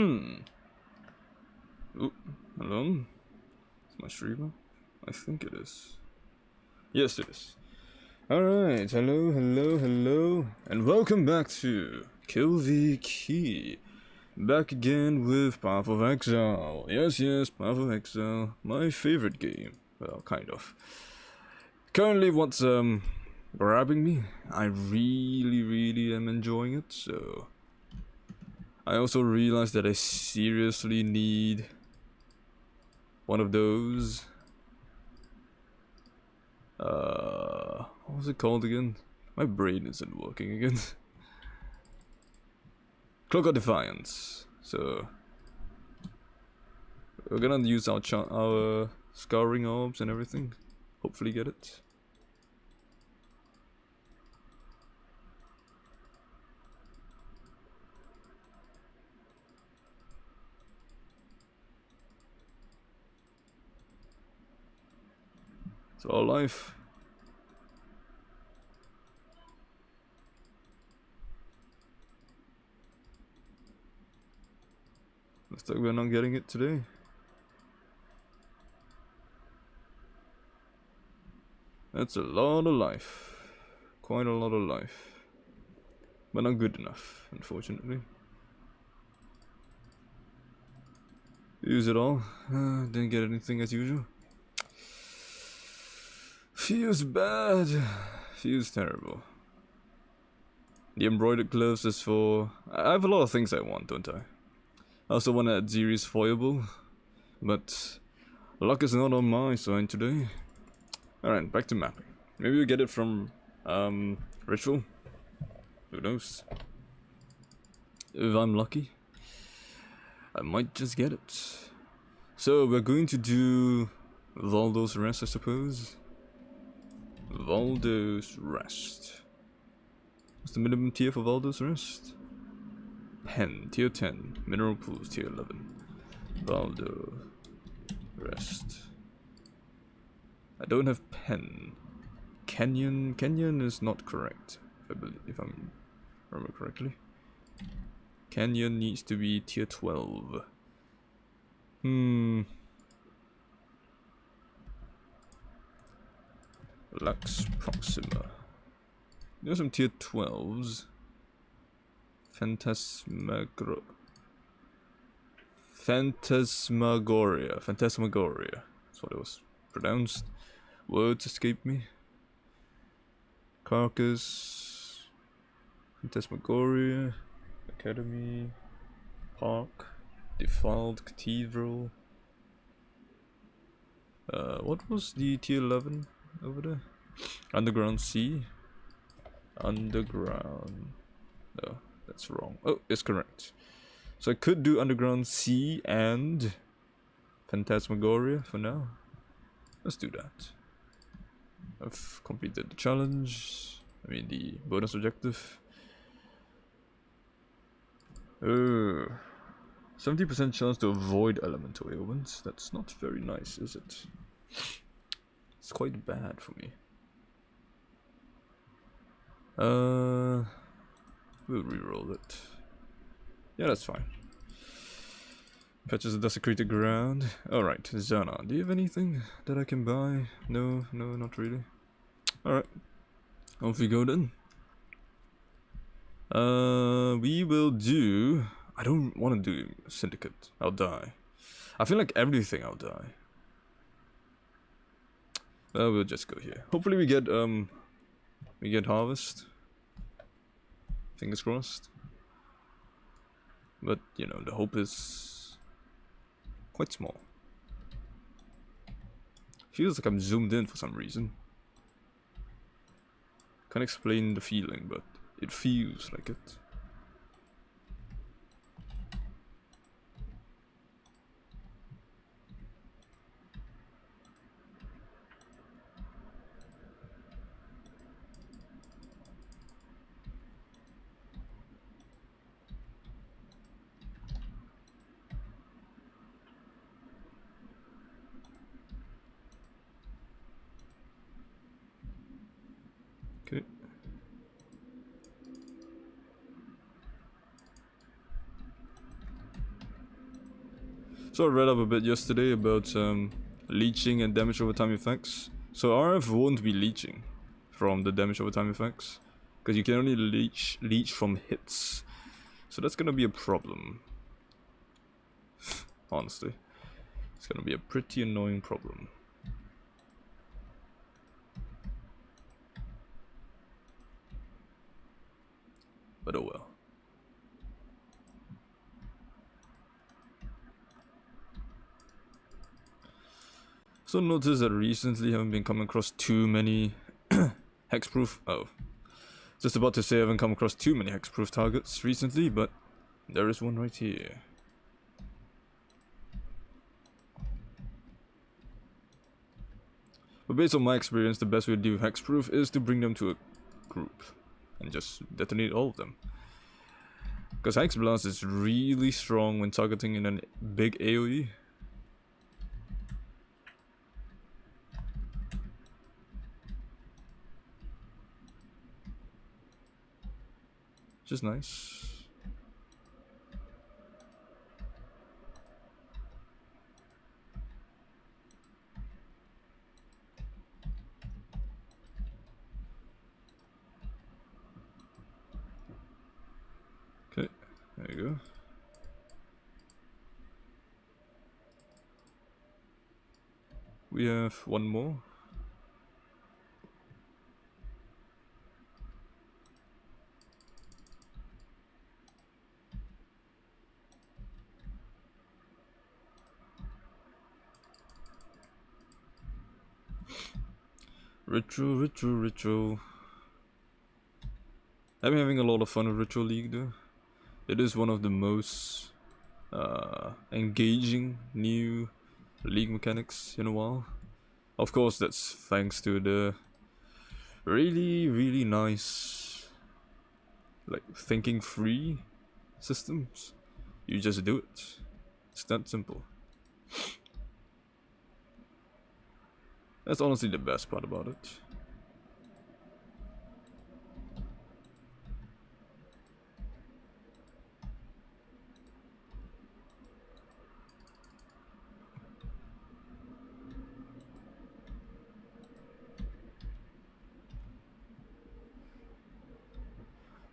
Ooh, hello? Is my streamer? I think it is. Yes, it is. Alright, hello, and welcome back to KleidiKey. Back again with Path of Exile. Yes, Path of Exile. My favorite game. Well, kind of. Currently, what's grabbing me, I really am enjoying it, so... I also realized that I seriously need one of those. What was it called again? My brain isn't working again. Cloak of Defiance. So we're gonna use our scouring orbs and everything. Hopefully get it. It's all life. Looks like we're not getting it today. That's a lot of life. Quite a lot of life. But not good enough, unfortunately. Use it all. Didn't get anything as usual. Feels bad. Feels terrible. The embroidered gloves is for... I have a lot of things I want, don't I? I also want Atziri's Foible. But luck is not on my side today. Alright, back to mapping. Maybe we get it from Ritual. Who knows? If I'm lucky, I might just get it. So we're going to do Valdo's Rest, I suppose. Valdo's Rest. What's the minimum tier for Valdo's Rest? Pen, tier 10. Mineral Pools, tier 11. Valdo Rest. I don't have Pen. Canyon is not correct, if I remember correctly. Canyon needs to be tier 12. Lux Proxima. There's some tier 12s. Phantasmagoria. That's what it was pronounced. Words escape me. Carcass. Phantasmagoria. Academy. Park. Defiled Cathedral. What was the tier 11 over there? Underground Sea. Underground. No, that's wrong. Oh, it's correct. So I could do Underground Sea and Phantasmagoria for now. Let's do that. I've completed the challenge. I mean the bonus objective. 70% chance to avoid elemental ailments. That's not very nice, is it? It's quite bad for me. We'll reroll it. Yeah, that's fine. Patches the desecrated ground. Alright, Zana, do you have anything that I can buy? No, not really. Alright. Off we go then. We will do... I don't want to do Syndicate. I'll die. I feel like everything I'll die. Well, we'll just go here. Hopefully we get Harvest. Fingers crossed. But, you know, the hope is quite small. Feels like I'm zoomed in for some reason. Can't explain the feeling, but it feels like it. Okay. So I read up a bit yesterday about leeching and damage over time effects. So RF won't be leeching from the damage over time effects, because you can only leech from hits. So that's gonna be a problem. Honestly, it's gonna be a pretty annoying problem. But oh well. So notice that recently I haven't been coming across too many hexproof. Oh, just about to say I haven't come across too many hexproof targets recently, but there is one right here. But based on my experience, the best way to do hexproof is to bring them to a group and just detonate all of them. Because Hexblast is really strong when targeting in a big AoE. Which is nice. Okay, there you go. We have one more. Ritual. I've been having a lot of fun with Ritual League though. It is one of the most engaging new league mechanics in a while. Of course, that's thanks to the really nice, like, thinking free systems. You just do it. It's that simple. That's honestly the best part about it.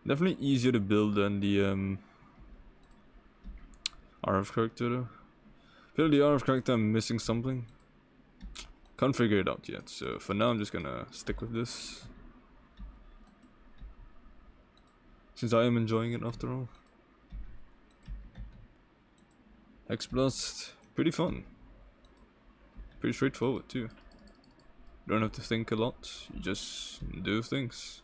Definitely easier to build than the RF character though. I feel the RF character I'm missing something. Can't figure it out yet, so for now I'm just gonna stick with this. Since I am enjoying it after all. Hexblast, pretty fun. Pretty straightforward too. Don't have to think a lot, you just do things.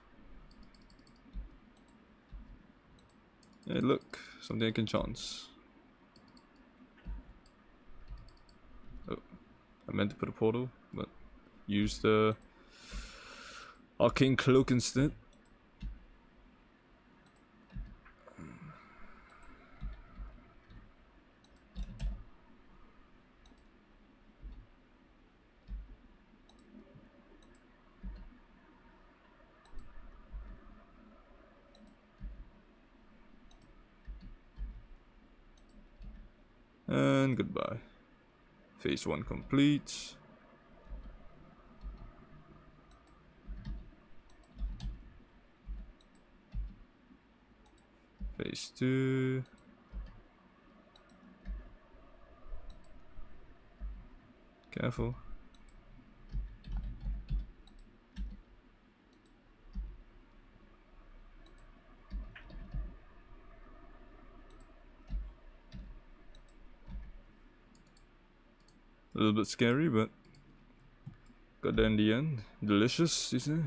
Hey look, something I can chance. Oh, I meant to put a portal, but use the arcane cloak instead. And goodbye. Phase 1 complete. Phase 2. Careful. A little bit scary, but got there in the end. Delicious, you say?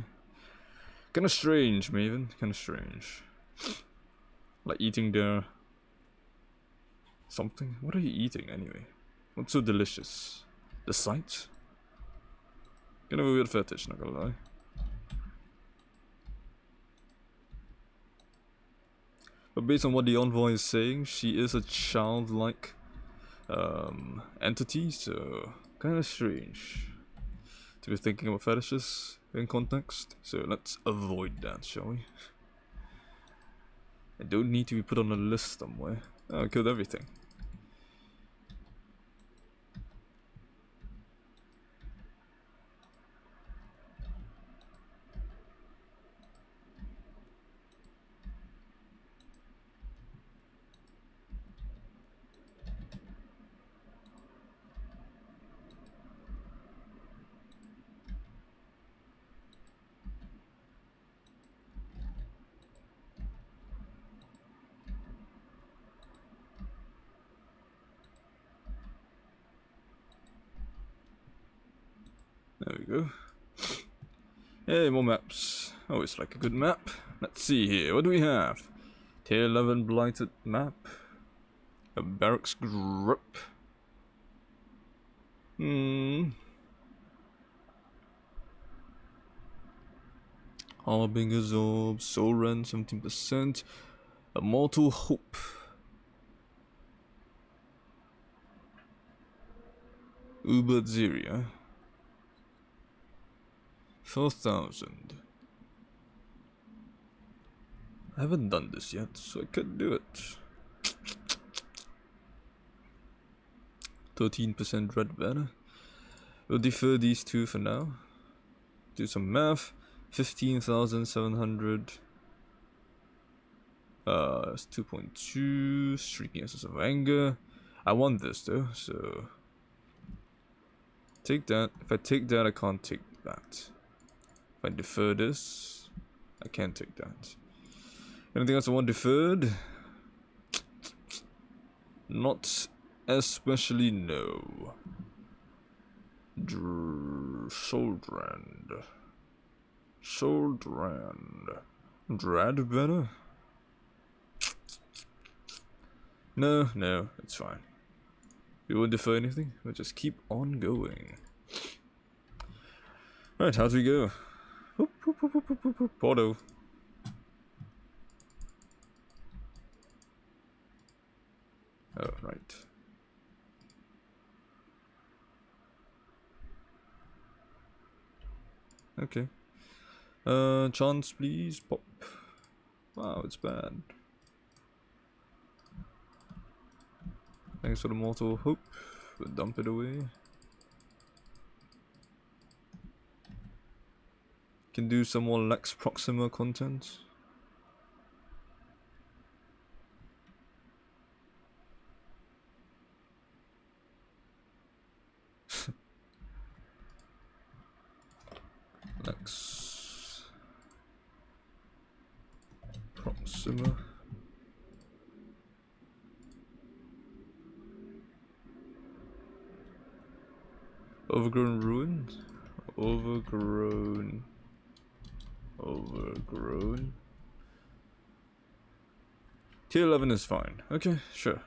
Kinda strange, Maven. Kinda strange. Like eating their something? What are you eating anyway? What's so delicious? The sight? Kind of a weird fetish, not gonna lie. But based on what the envoy is saying, she is a childlike entity, so kind of strange to be thinking about fetishes in context. So let's avoid that, shall we? I don't need to be put on a list somewhere. Oh, I killed everything. There we go. Hey, more maps. Always like a good map. Let's see here. What do we have? Tier 11 blighted map. A barracks grip. Harbinger's Orb, Soul Rend 17%. Immortal Hope. Atziri. 4,000. I haven't done this yet, so I could do it. 13% red banner. We'll defer these two for now. Do some math. 15,700. It's 2.2. Shrieking Essence of Anger. I want this though, so take that. If I take that, I can't take that. If I defer this, I can't take that. Anything else I want deferred? Not especially, no. Souldrand. Dread better? No, it's fine. We won't defer anything, we'll just keep on going. Right, how'd we go? Porto. Oh, right. Okay. Chance, please. Pop. Wow, it's bad. Thanks for the Mortal Hope. We'll dump it away. Can do some more Lex Proxima content. Lex Proxima. Overgrown ruin? Overgrown. Tier 11 is fine. Okay, sure.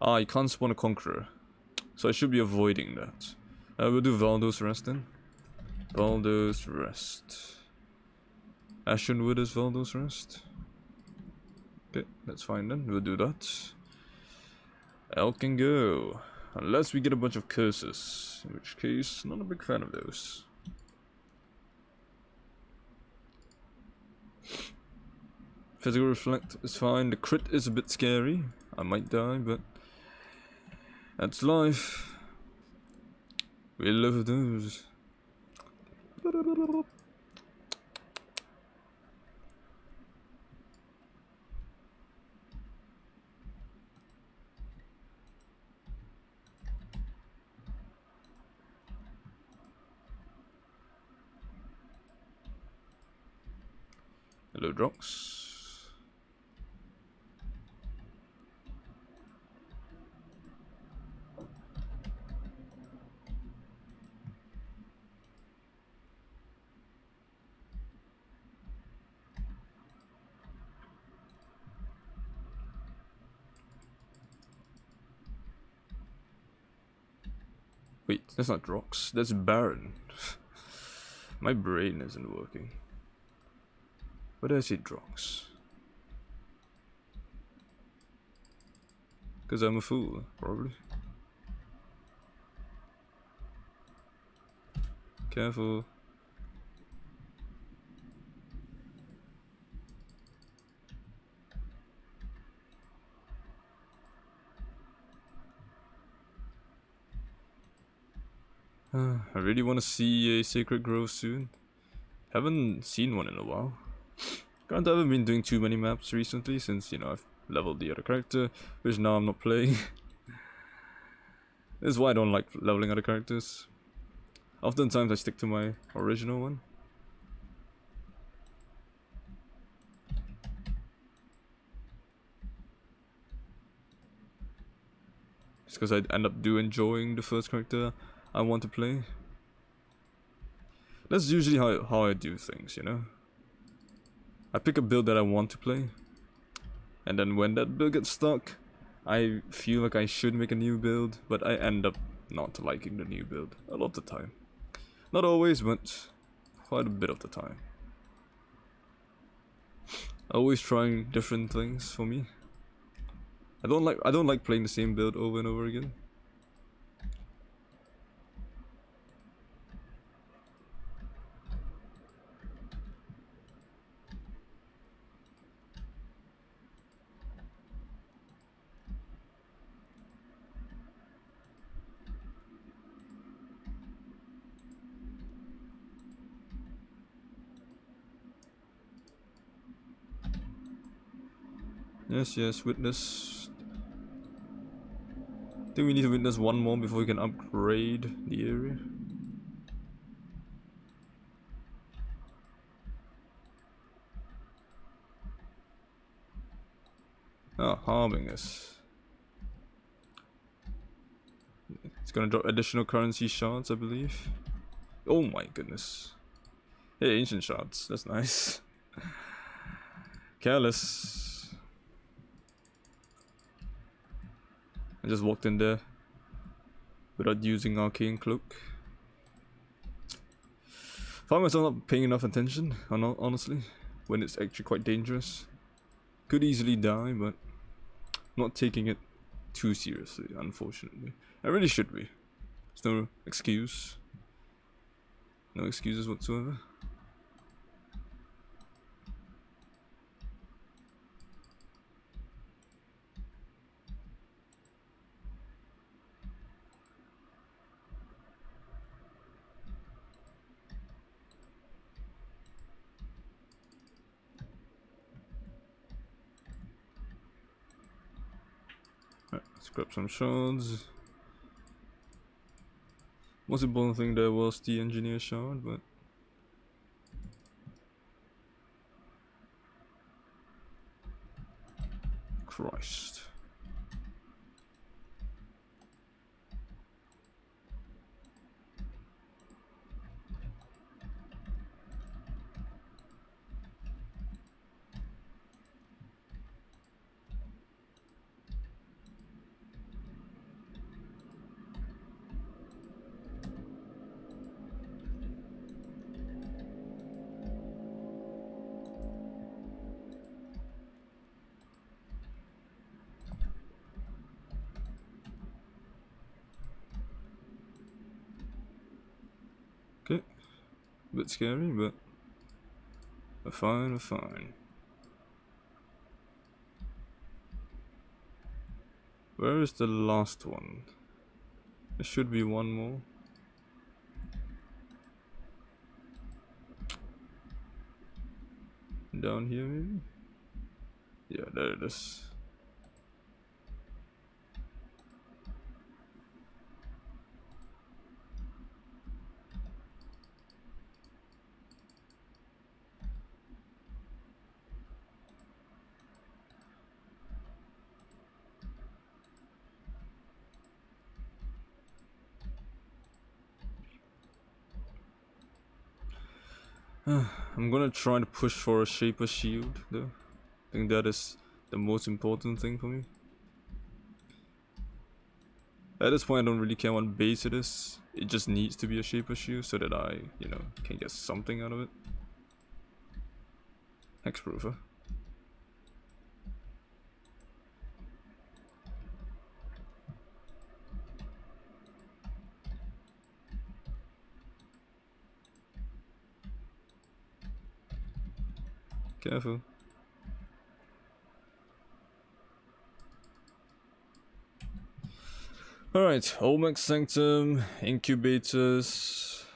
Ah, you can't spawn a Conqueror. So I should be avoiding that. We'll do Valdo's Rest then. Valdo's Rest. Ashenwood is Valdo's Rest. Okay, that's fine then. We'll do that. Elk can go. Unless we get a bunch of curses. In which case, not a big fan of those. Physical Reflect is fine. The crit is a bit scary. I might die, but that's life. We love those. Hello, Drox. Wait, that's not Drox. That's Baron. My brain isn't working. Why did I say Drox? Because I'm a fool, probably. Careful. I really want to see a Sacred Grove soon. Haven't seen one in a while. Granted, I haven't been doing too many maps recently since, you know, I've leveled the other character, which now I'm not playing. This is why I don't like leveling other characters. Oftentimes I stick to my original one. Just because I end up enjoying the first character I want to play. That's usually how I do things, you know? I pick a build that I want to play, and then when that build gets stuck, I feel like I should make a new build, but I end up not liking the new build a lot of the time. Not always, but quite a bit of the time. Always trying different things for me. I don't like playing the same build over and over again. Yes, witness. I think we need to witness one more before we can upgrade the area. Oh, harming us. It's gonna drop additional currency shards, I believe. Oh my goodness. Hey, ancient shards. That's nice. Careless. I just walked in there without using Arcane Cloak. Find myself not paying enough attention, honestly, when it's actually quite dangerous. Could easily die, but not taking it too seriously, unfortunately. I really should be. There's no excuse. No excuses whatsoever. Let's grab some shards. Most important thing there was the engineer shard, but Christ. Okay, a bit scary, but we're fine, we're fine. Where is the last one? There should be one more. Down here, maybe? Yeah, there it is. I'm gonna try to push for a Shaper Shield, though. I think that is the most important thing for me. At this point, I don't really care what base it is. It just needs to be a Shaper Shield so that I, you know, can get something out of it. Hexproofer. Careful. Alright, Olmec Sanctum, Incubators.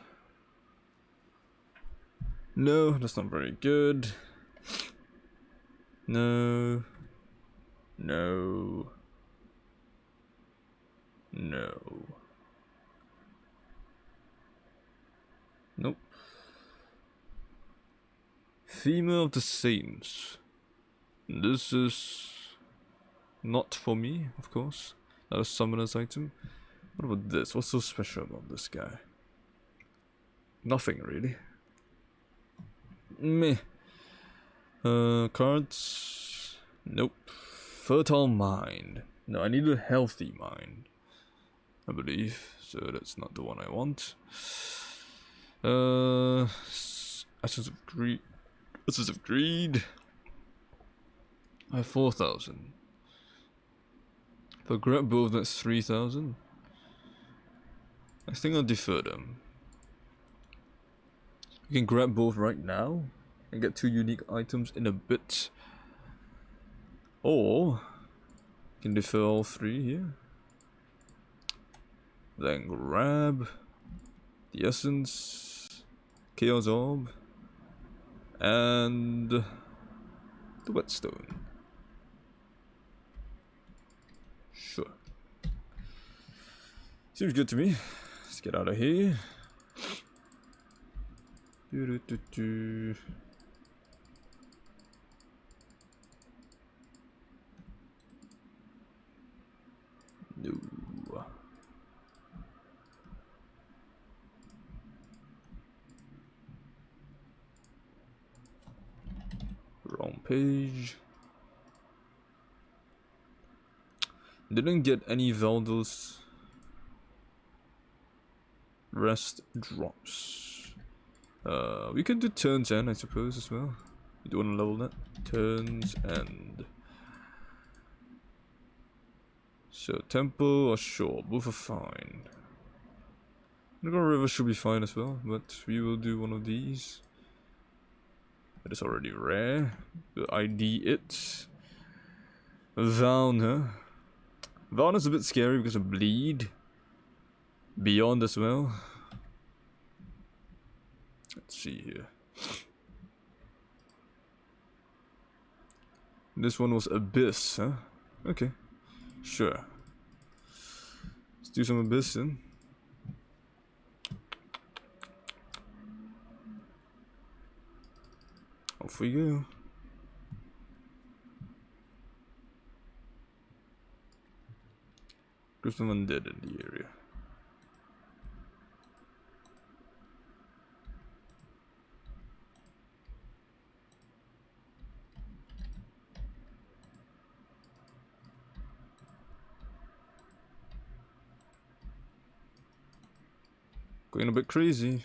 No, that's not very good. No. No. No. Nope. Female of the Saints. This is not for me, of course. That a summoner's item. What about this? What's so special about this guy? Nothing really. Meh. Cards. Nope. Fertile mind. No, I need a healthy mind, I believe. So that's not the one I want. Essence of Greed. Essence of Greed. I have 4,000. If I grab both, that's 3,000. I think I'll defer them. You can grab both right now and get 2 unique items in a bit. Or you can defer all 3 here. Then grab the Essence, Chaos Orb, and the Whetstone. Sure. Seems good to me. Let's get out of here. No. Wrong page. Didn't get any Valdos rest drops. We can do turns end, I suppose, as well. You do want to level that? Turns end. So temple or shore, both are fine. Underground river should be fine as well, but we will do one of these. It is already rare. We'll ID it. Valna. Valna's a bit scary because of bleed. Beyond as well. Let's see here. This one was Abyss, huh? Okay. Sure. Let's do some Abyss then. Off we go. There's some undead in the area. Going a bit crazy.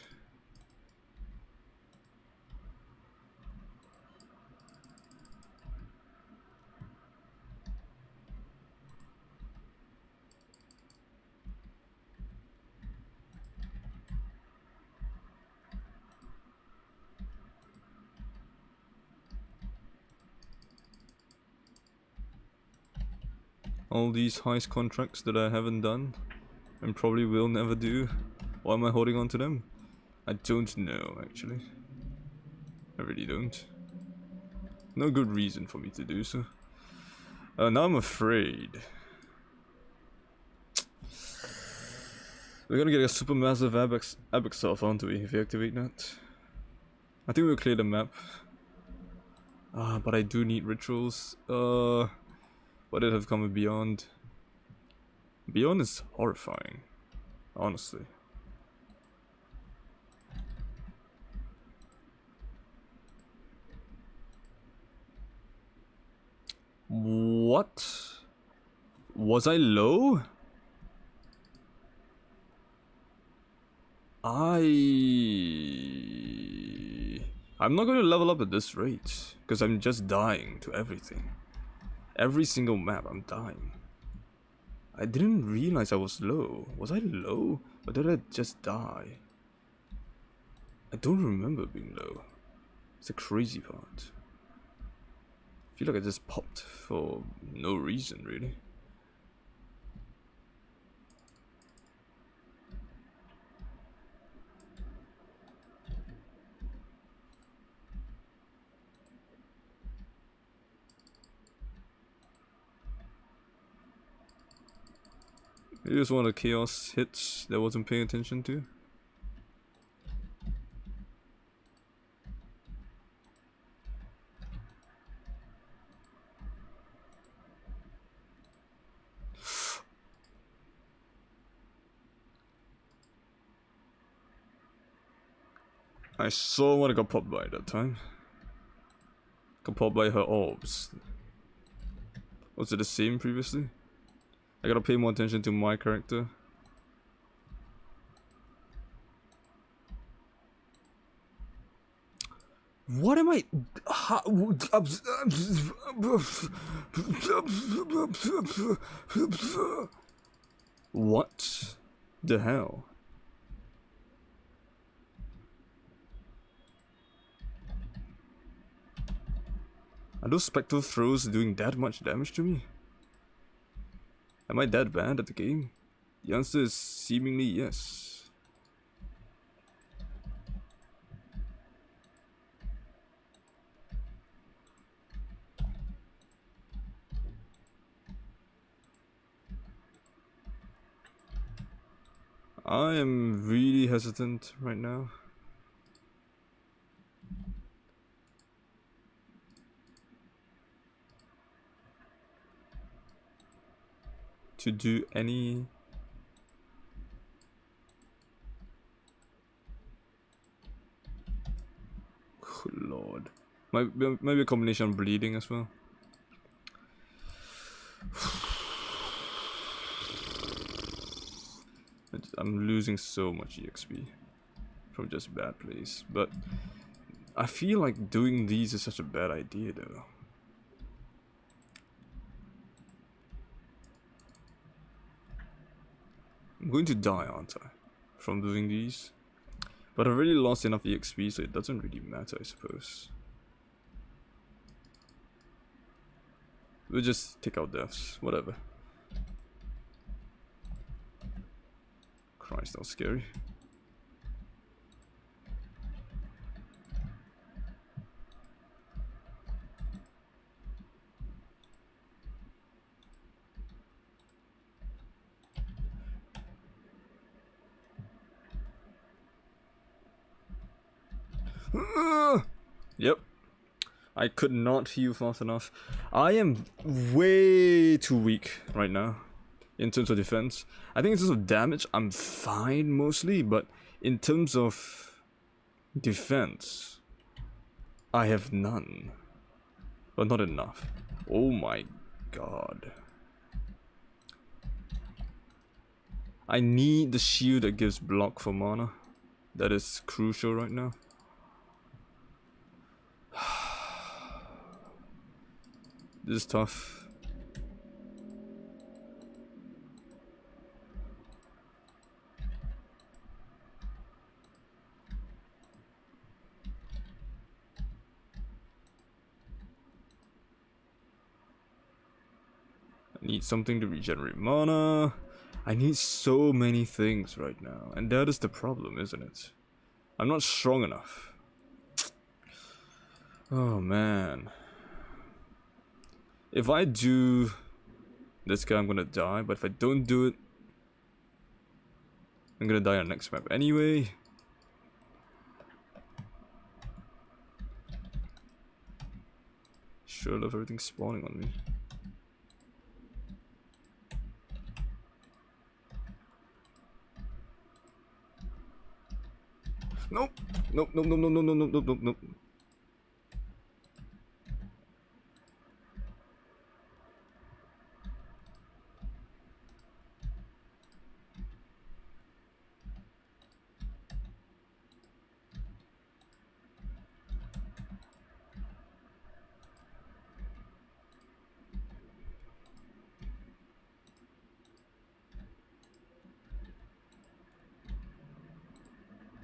All these heist contracts that I haven't done and probably will never do. Why am I holding on to them? I don't know, actually. I really don't. No good reason for me to do so. Now I'm afraid. We're gonna get a supermassive Abax off, aren't we, if we activate that? I think we'll clear the map. But I do need rituals. What did have come with Beyond? Beyond is horrifying, honestly. What? Was I low? I'm not going to level up at this rate, because I'm just dying to everything. Every single map I'm dying. I didn't realize I was low. Was I low? Or did I just die? I don't remember being low. It's the crazy part. I feel like I just popped for no reason, really. It was one of the chaos hits that I wasn't paying attention to. I saw what I got popped by that time. Got popped by her orbs. Was it the same previously? I gotta pay more attention to my character. What am I? What the hell? Are those spectral throws doing that much damage to me? Am I that bad at the game? The answer is seemingly yes. I am really hesitant right now. To do any... Oh, Lord. Maybe a combination of bleeding as well. I'm losing so much EXP from just bad plays, but I feel like doing these is such a bad idea though. I'm going to die, aren't I, from doing these? But I've already lost enough EXP, so it doesn't really matter, I suppose. We'll just take out deaths, whatever. Christ, that was scary. Yep. I could not heal fast enough. I am way too weak right now in terms of defense. I think in terms of damage, I'm fine mostly, but in terms of defense, I have none. But not enough. Oh my god. I need the shield that gives block for mana. That is crucial right now. This is tough. I need something to regenerate mana. I need so many things right now, and that is the problem, isn't it? I'm not strong enough. Oh man. If I do this guy, I'm gonna die, but if I don't do it, I'm gonna die on the next map anyway. Sure love everything spawning on me. Nope. Nope, nope, nope, nope, nope, nope, nope, nope, nope.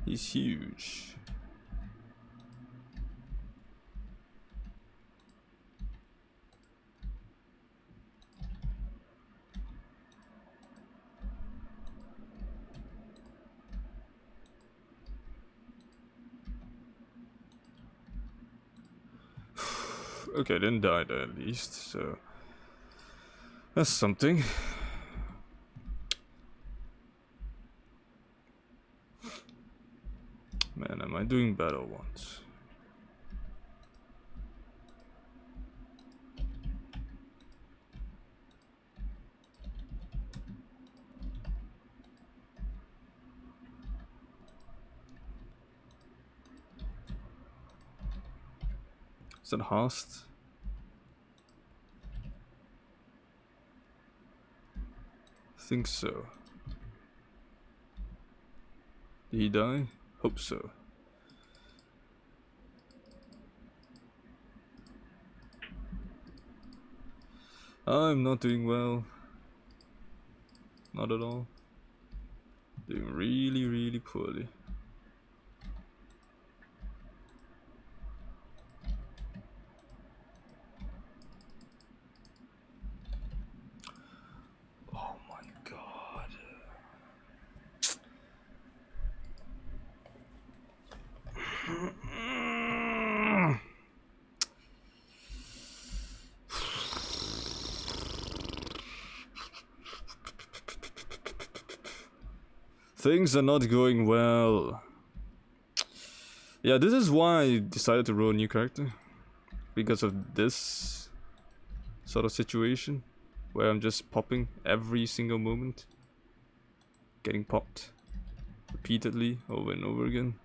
He's huge. Okay, I didn't die there at least, so that's something. Man, am I doing better once? Is that Hast? I think so. Did he die? Hope so. I'm not doing well. Not at all. Doing really, really poorly. Oh my god. Things are not going well. Yeah, this is why I decided to roll a new character. Because of this sort of situation. Where I'm just popping every single moment. Getting popped. Repeatedly, over and over again.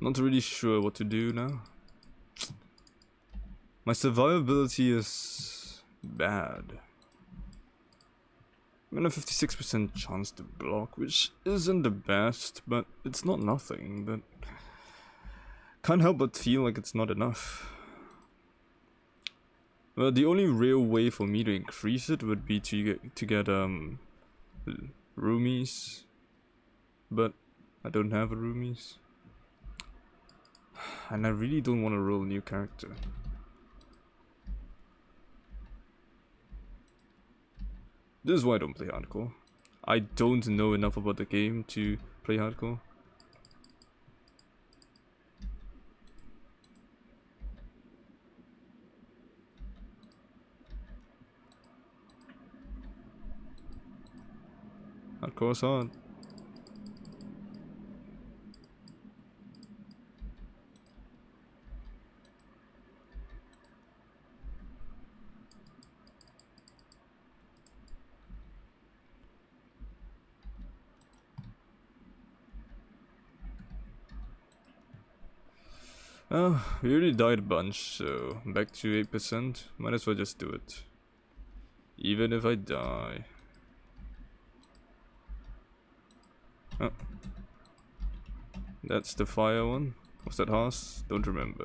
Not really sure what to do now. My survivability is bad. I'm in a 56% chance to block, which isn't the best, but it's not nothing, but can't help but feel like it's not enough. Well, the only real way for me to increase it would be to get roomies, but I don't have a roomies. And I really don't want to roll a new character. This is why I don't play hardcore. I don't know enough about the game to play hardcore. Hardcore is hard. Oh, we already died a bunch, so back to 8%. Might as well just do it. Even if I die. Oh. That's the fire one. Was that Haas? Don't remember.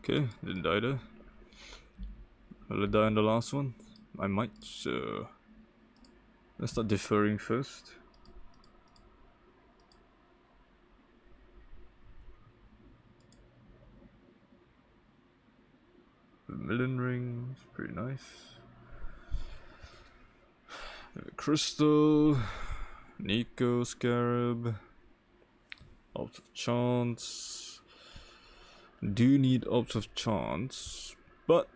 Okay, didn't die there. Will I die in the last one? I might, so let's start deferring first. Vermilion rings, pretty nice. Crystal, Nico Scarab, Out of Chance. Do need Out of Chance, but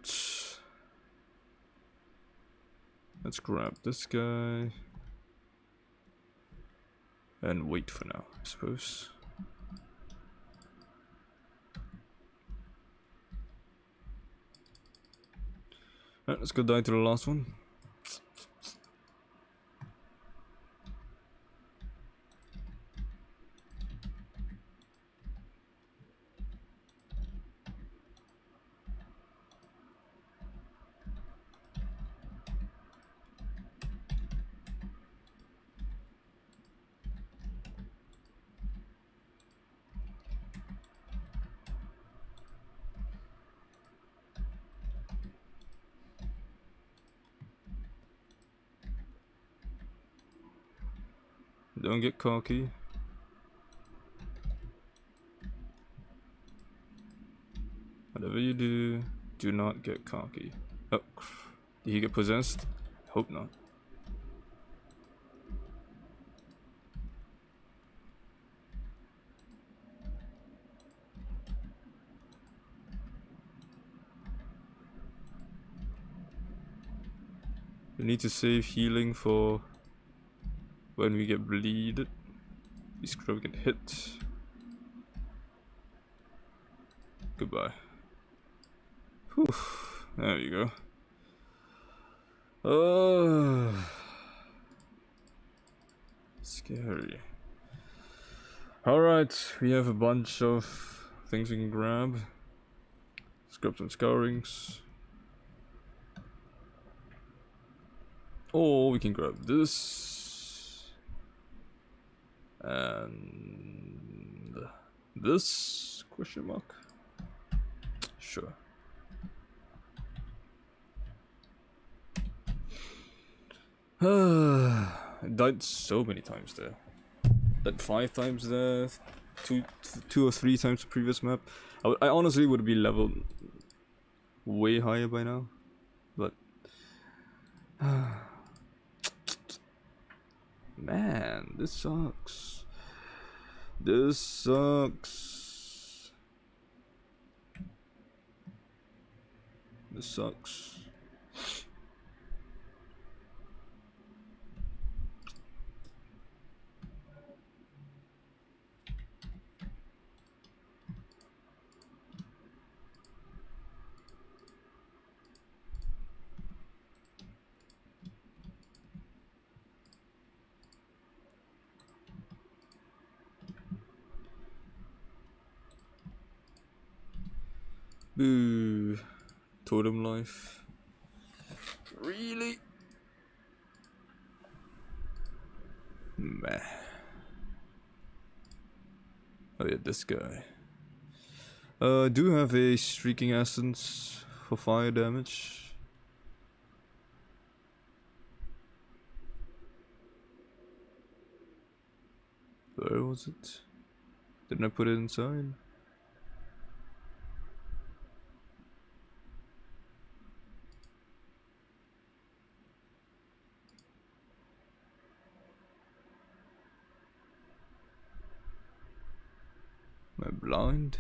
let's grab this guy and wait for now, I suppose. Alright, let's go die to the last one. Don't get cocky. Whatever you do, do not get cocky. Oh, did he get possessed? Hope not. We need to save healing for when we get bleeded. These crow get hit. Goodbye. Whew. There you go. Oh, scary. Alright, we have a bunch of things we can grab. Let's grab some scourings. Or we can grab this. And this? Question mark? Sure. I died so many times there. Died 5 times there, two or three times the previous map. I honestly would be leveled way higher by now, but man, this sucks. This sucks. This sucks. Boo. Totem life. Really? Meh. Oh yeah, this guy. Do have a streaking essence for fire damage. Where was it? Didn't I put it inside? Am I blind?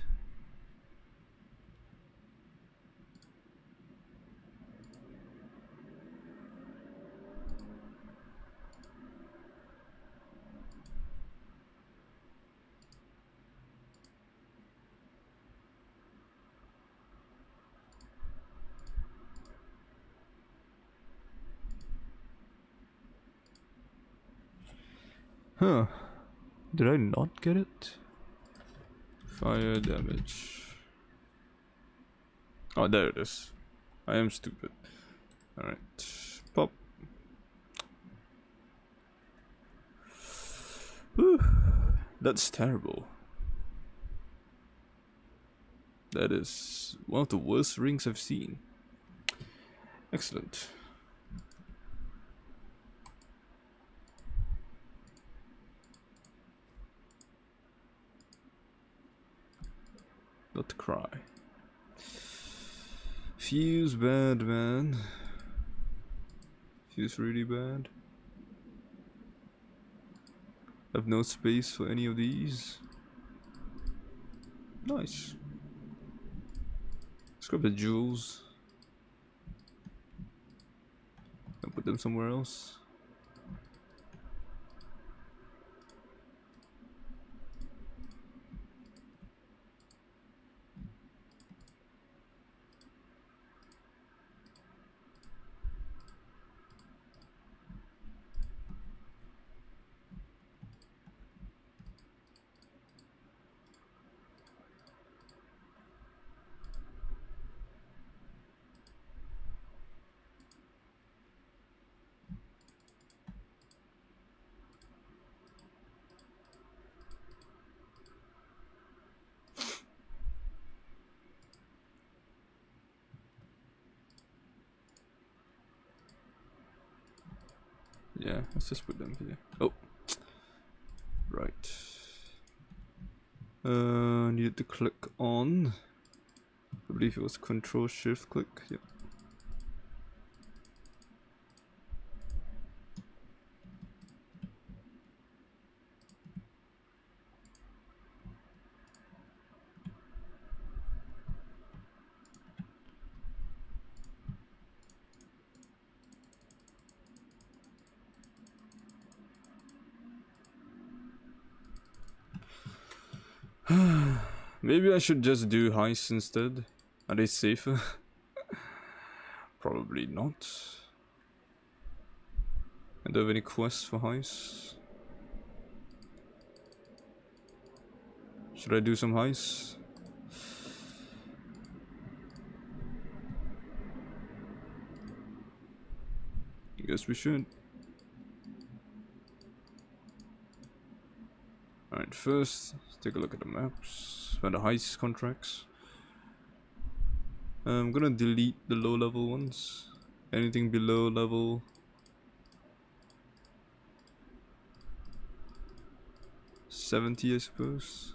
Huh. Did I not get it? Fire damage. Oh, there it is. I am stupid. Alright. Pop. Whew. That's terrible. That is one of the worst rings I've seen. Excellent. Not cry. Feels bad, man. Feels really bad. Have no space for any of these. Nice. Let's grab the jewels and put them somewhere else. Yeah, let's just put them here. Oh, Alright. Needed to click on. I believe it was Control Shift click. Yep. Maybe I should just do heists instead. Are they safer? Probably not. I don't have any quests for heists. Should I do some heists? I guess we should. Alright, first, let's take a look at the maps and the heist contracts. I'm gonna delete the low level ones. Anything below level 70, I suppose.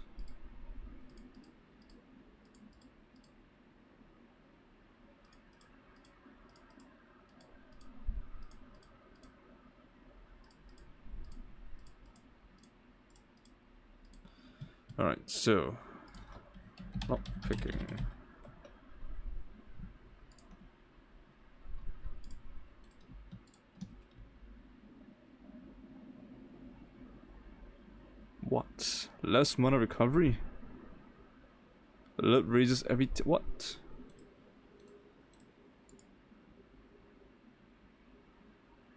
Alright, so not picking. What? Less mana recovery? Alert raises every what?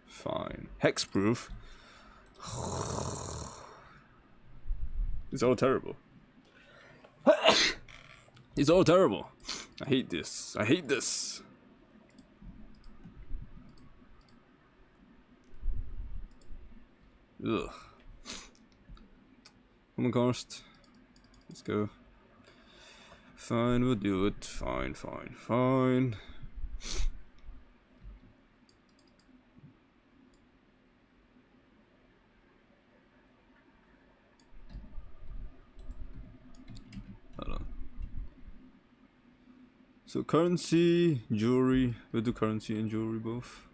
Fine. Hexproof? It's all terrible. It's all terrible. I hate this. I hate this. Ugh. Come on, Karst. Let's go. Fine, we'll do it. Fine, fine, fine. Hold on. So currency, jewelry. We'll do currency and jewelry both.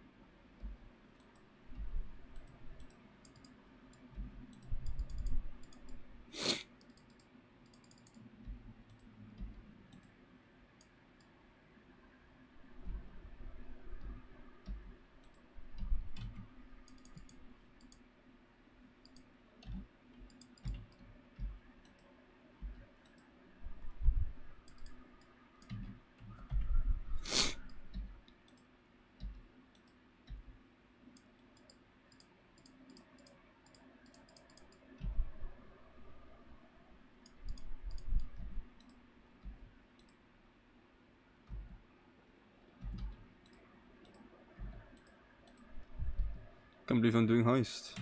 Can't believe I'm doing heist.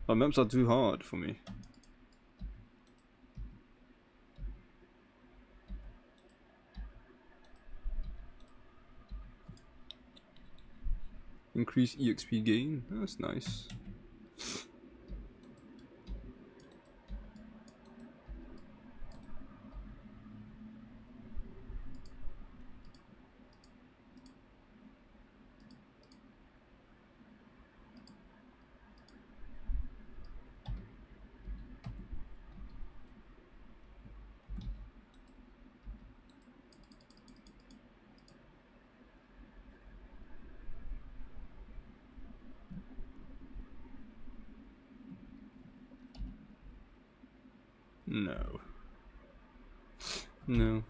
My maps are too hard for me. Increase EXP gain. That's nice. No. No.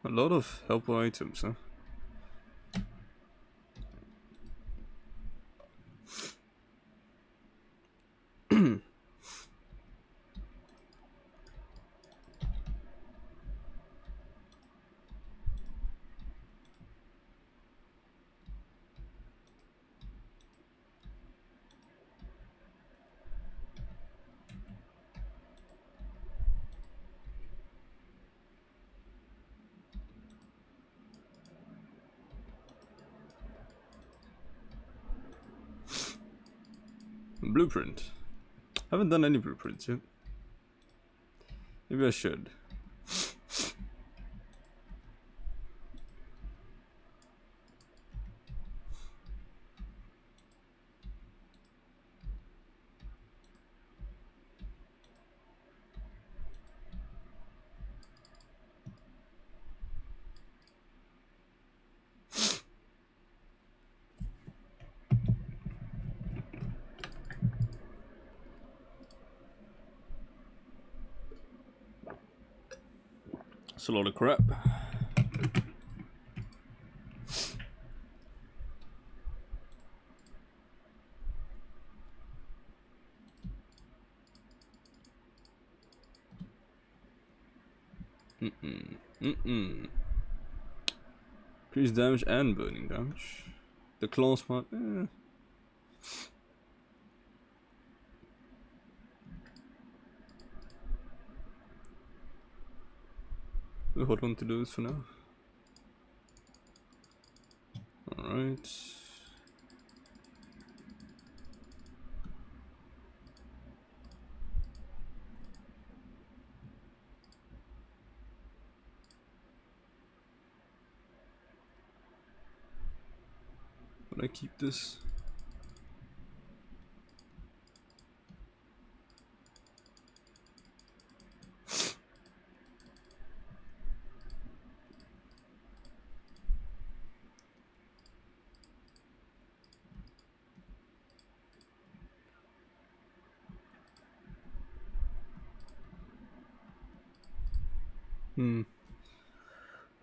A lot of helper items, huh? Blueprint. Haven't done any blueprints yet. Maybe I should. It's a lot of crap. Increase damage and burning damage. The claw part, We'll hold on to those for now. Alright. Would I keep this?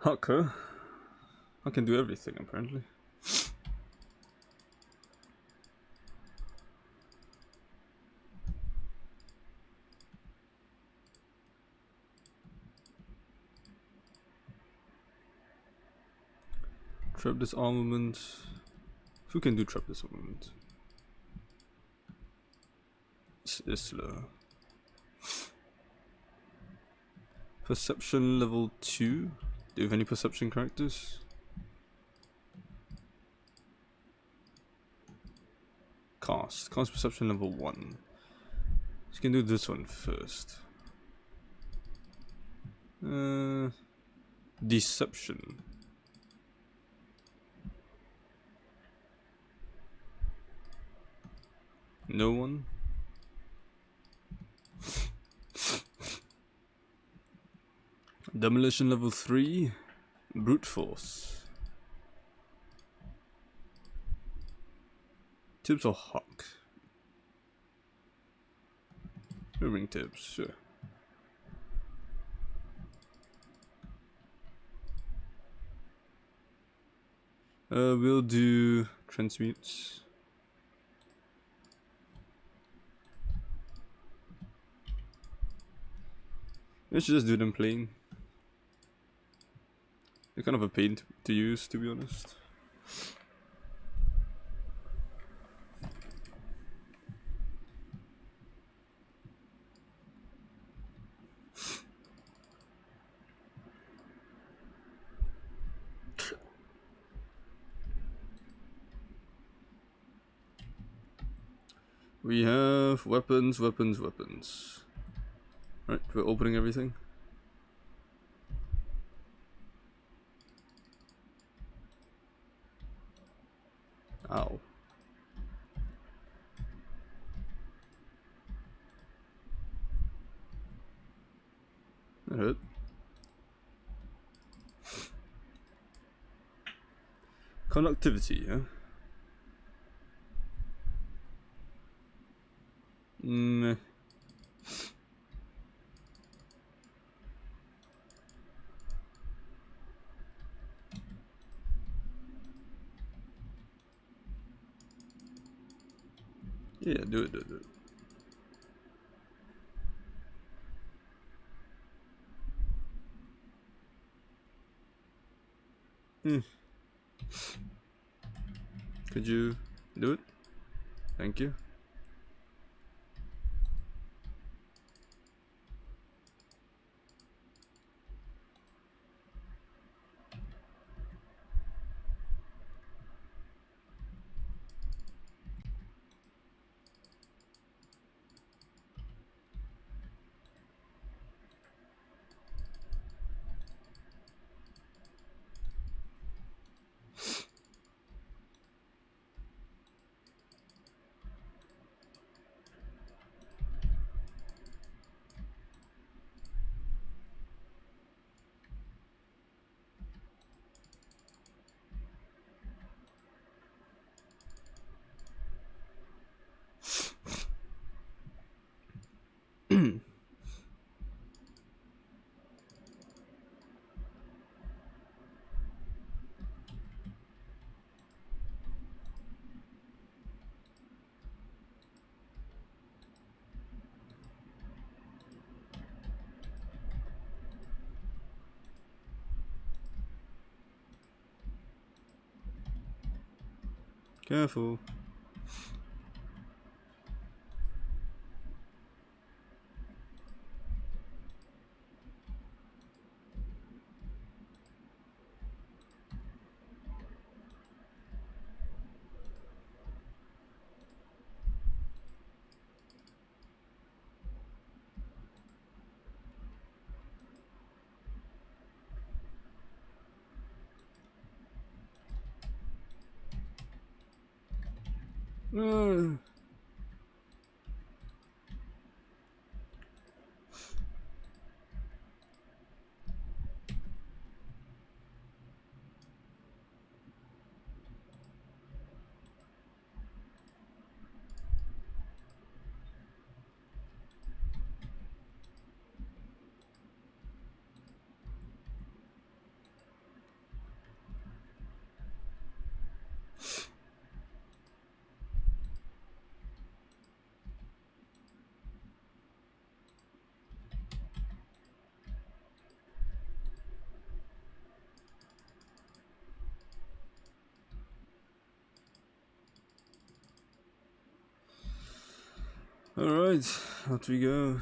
Hacker. I can do everything apparently. Trap disarmament. Who can do trap disarmament? It's Isla. Perception level 2. Do you have any perception characters? Cast perception level 1. So you can do this one first. Deception. No one. Demolition level 3. Brute force. Tips or hawk? Ring tips, sure. We'll do transmutes. We should just do them plain. They're kind of a pain to use, to be honest. We have weapons. Right, we're opening everything. Ow. That hurt. Conductivity, yeah? Yeah, do it, do it, do it. Could you do it? Thank you. Careful. Alright, out we go.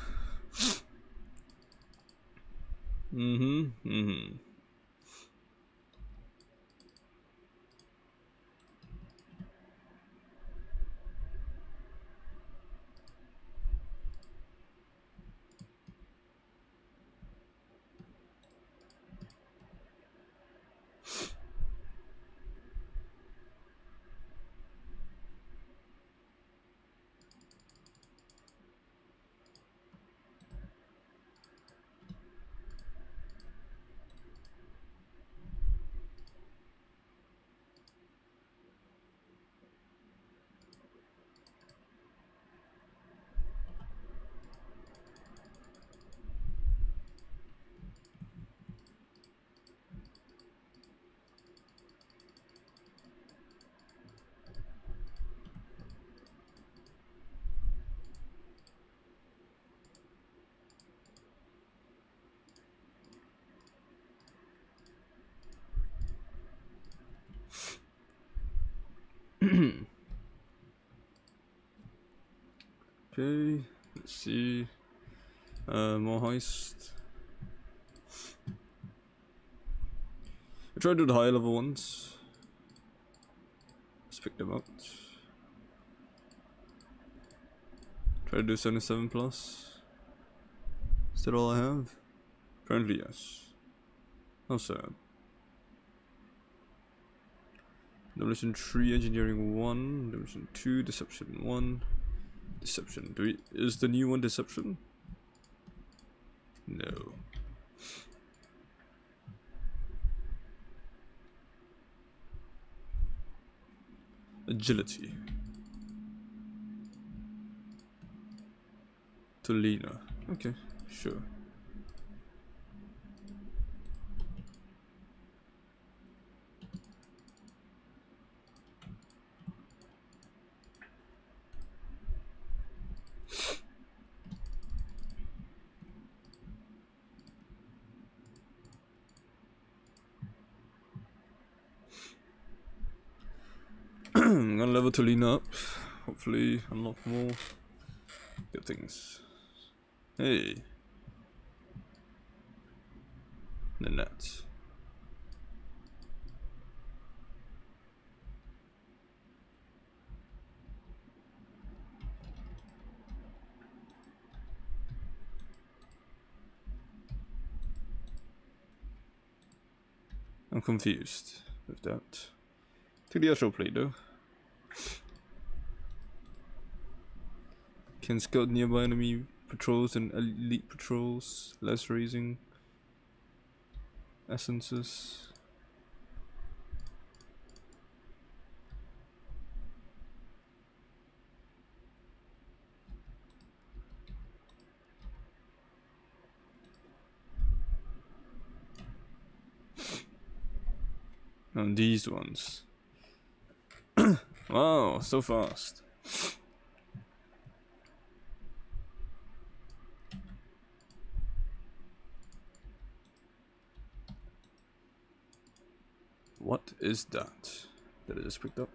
Okay, let's see. More heist. I tried to do the high level ones. Let's pick them up. Try to do 77 plus. Is that all I have? Apparently yes. How sad. Demolition 3, Engineering 1, Demolition 2, Deception 1. Deception. Is the new one Deception? No. Agility. Tolina. Okay, sure. I'm gonna level to lean up. Hopefully unlock more good things. Hey. The nets. I'm confused with that. To the actual play though. Can scout nearby enemy patrols and elite patrols, less raising essences. And these ones. Wow, so fast. What is that I just picked up?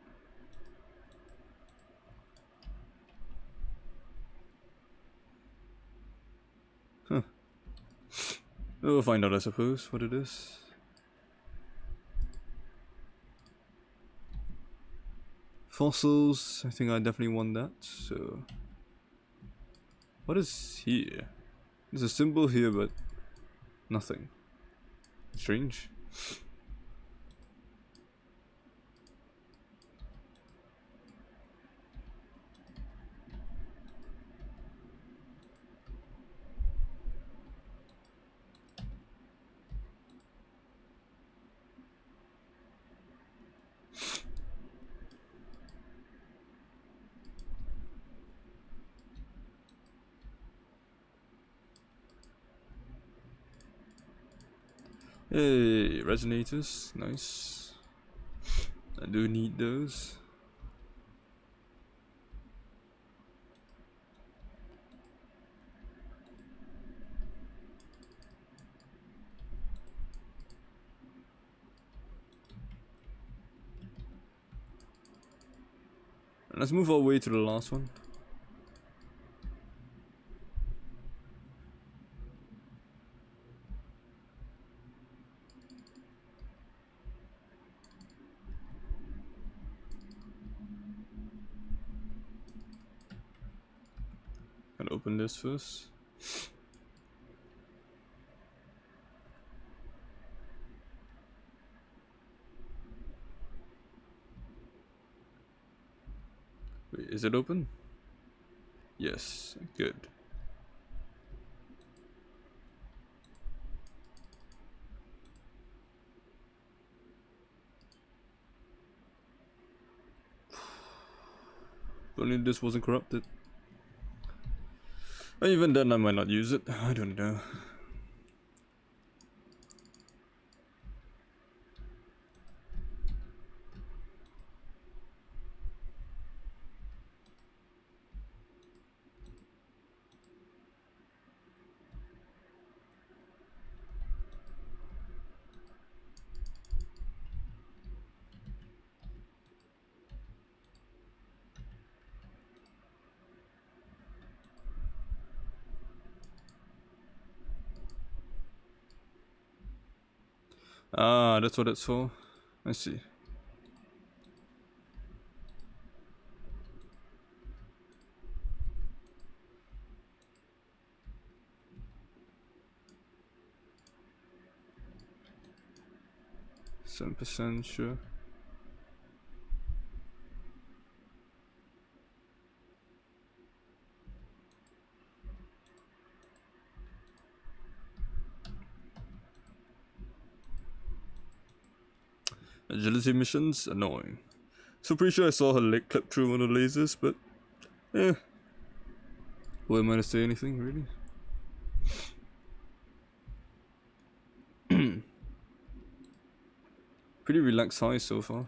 Huh. We'll find out, I suppose, what it is. Fossils, I think I definitely want that, so... What is here? There's a symbol here, but nothing. Strange. Hey, resonators, nice. I do need those. And let's move our way to the last one. And open this first. Wait, is it open? Yes, good. If only this wasn't corrupted. Even then I might not use it, I don't know. Ah, that's what it's for. I see. %, sure. Agility missions? Annoying. So pretty sure I saw her leg clip through one of the lasers, but... eh. Who am I to say anything, really? Pretty relaxed high so far.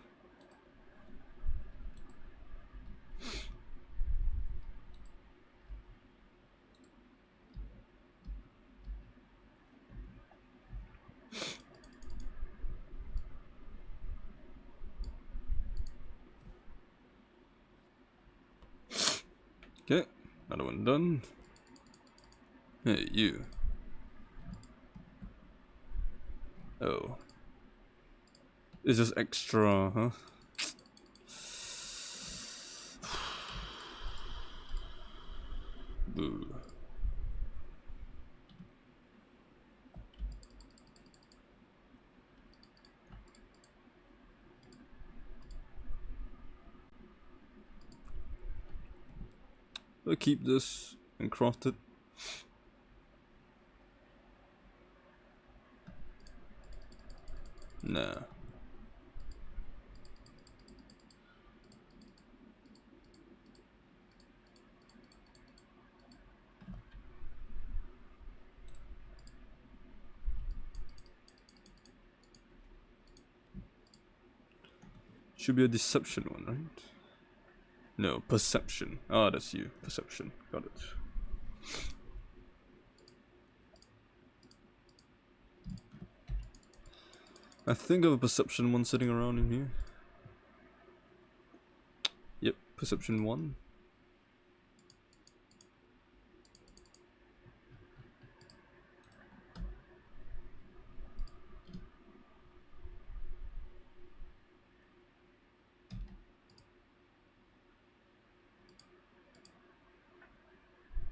Okay, another one done. Hey, you. Oh. It's just extra, huh? Boo. I'll keep this and craft it. Nah. Should be a deception one, right? No, perception. Ah, that's you. Perception. Got it. I think I have a perception one sitting around in here. Yep, perception one.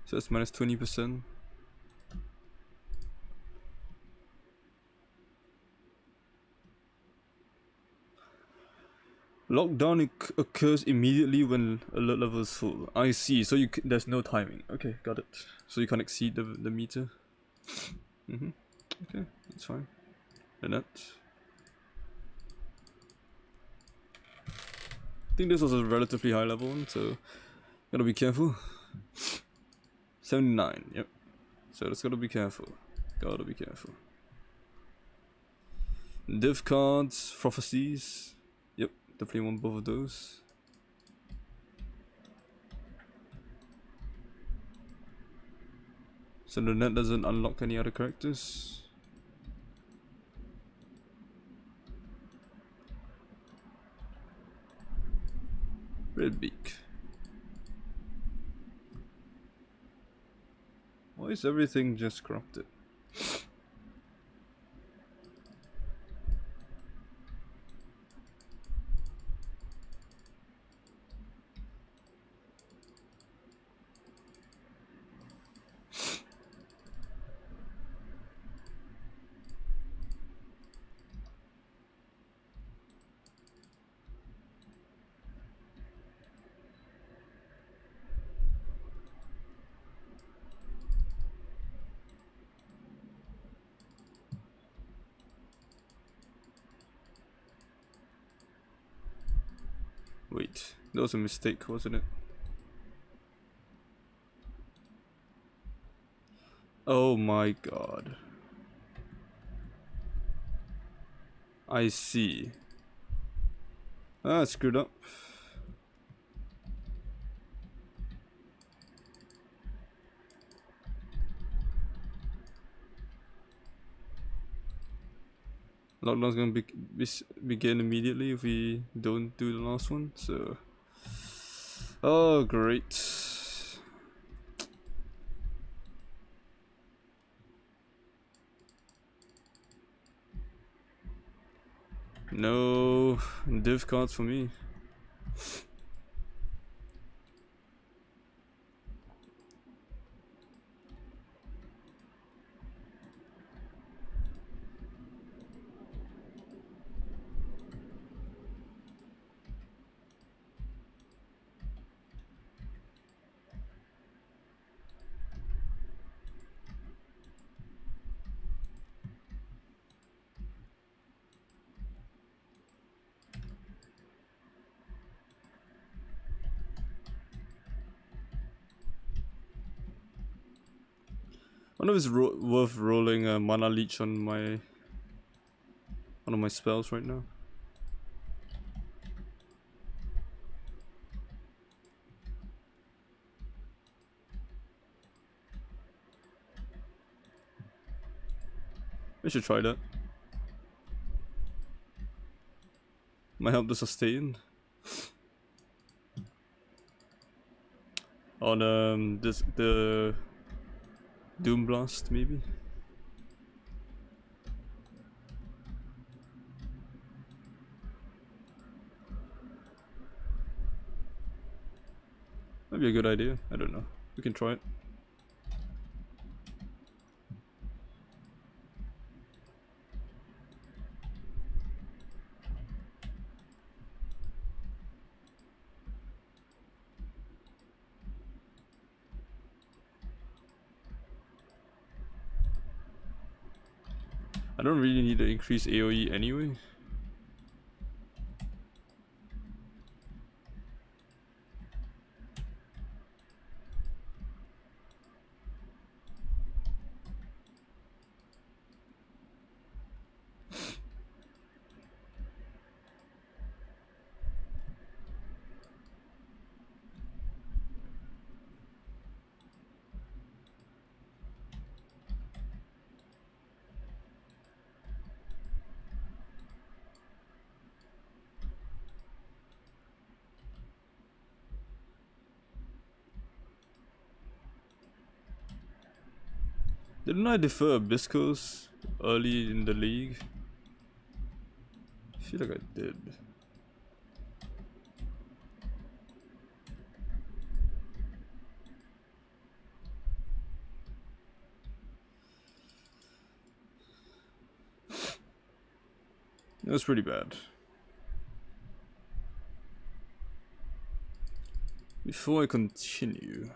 So it's minus 20%. Lockdown occurs immediately when alert level is full. I see. So there's no timing. Okay, got it. So you can't exceed the meter. Okay, that's fine. And that. I think this was a relatively high level one, so gotta be careful. 79. Yep. So that's gotta be careful. Gotta be careful. Div cards, prophecies. Yep, definitely want both of those. So the net doesn't unlock any other characters. Red beak. Why is everything just corrupted? Wait, that was a mistake, wasn't it? Oh my god. I see. Ah, I screwed up. Lockdown's gonna begin immediately if we don't do the last one, so... Oh, great. No div cards for me. I wonder if it's worth rolling a mana leech on one of my spells right now. I should try that. Might help the sustain. On the Doom Blast maybe. That'd be a good idea. I don't know. We can try it. I don't really need to increase AoE anyway. Didn't I defer Biscos early in the league? I feel like I did. It was pretty bad. Before I continue,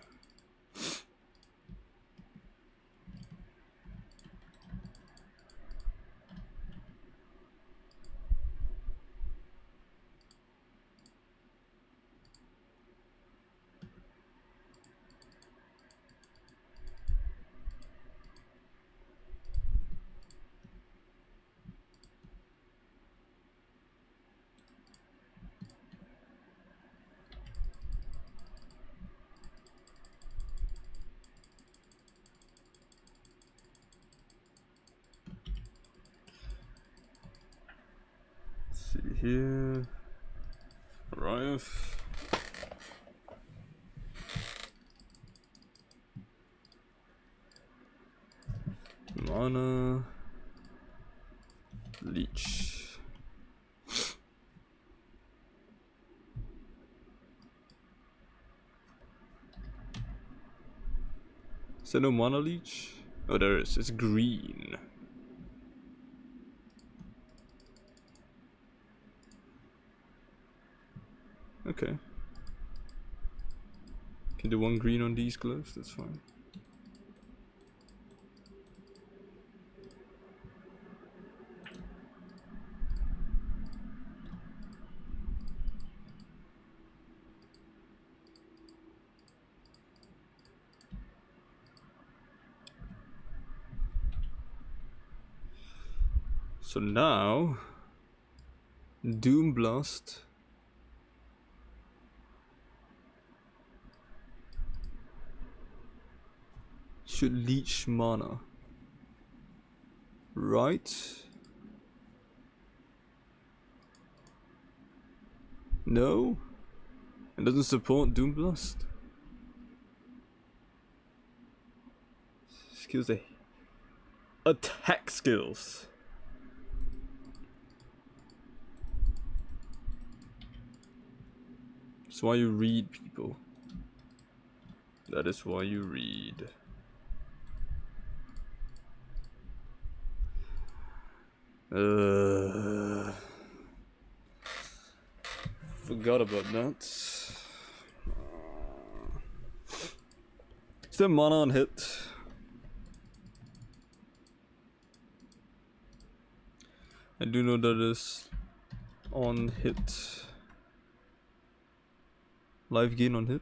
see here, Rife. Mana, Leech. Is there no Mana Leech? Oh, there is. It's green. Okay. Can do one green on these gloves, that's fine. So now, Doom Blast should leech mana, right? No? It doesn't support Doom Blast? Skills A. Attack skills. That's why you read, people. That is why you read. Forgot about that. Is there mana on hit? I do know that is on hit. Life gain on hit.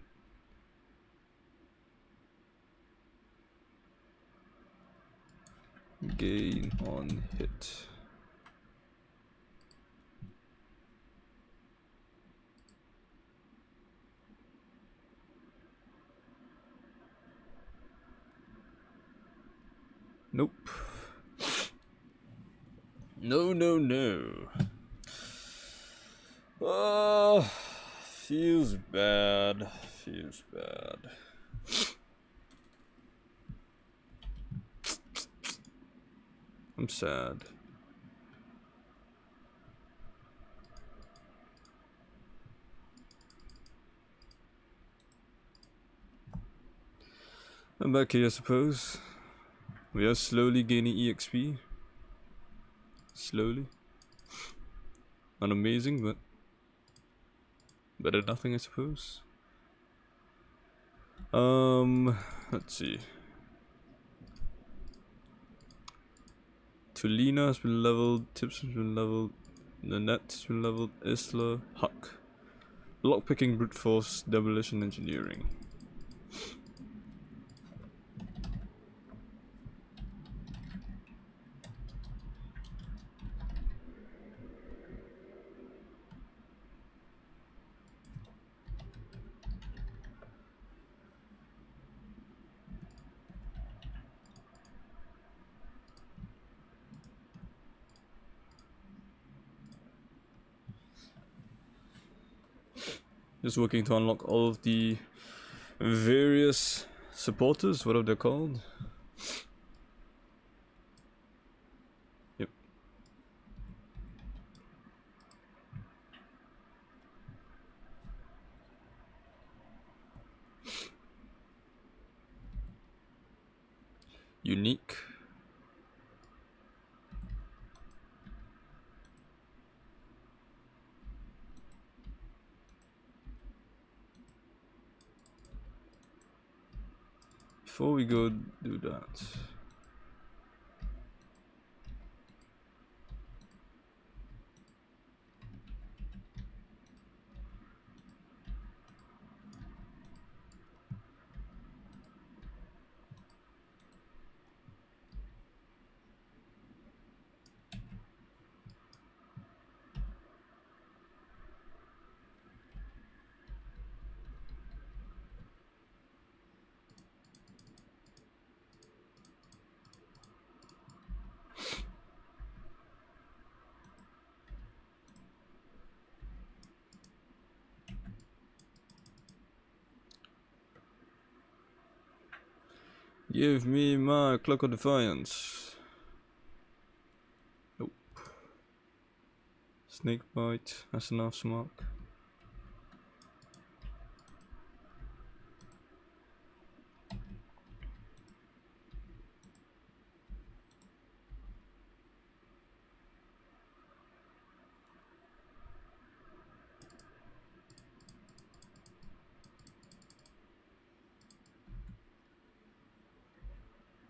Gain on hit. Nope. No, no, no. Oh, feels bad. Feels bad. I'm sad. I'm back here, I suppose. We are slowly gaining EXP. Slowly. Not amazing, but better than nothing, I suppose. Let's see. Tulina has been leveled, Tips has been leveled, Nanette has been leveled, Isla, Huck. Lockpicking, brute force, demolition, engineering. Just working to unlock all of the various supporters, whatever they're called. Yep. Unique. Before we go do that, give me my Cloak of Defiance. Nope. Snake bite, that's enough smoke.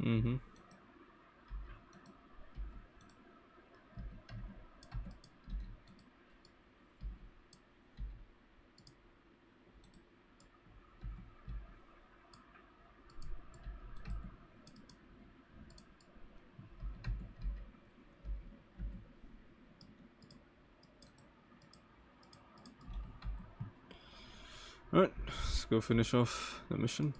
Mm-hmm. Alright, let's go finish off the mission.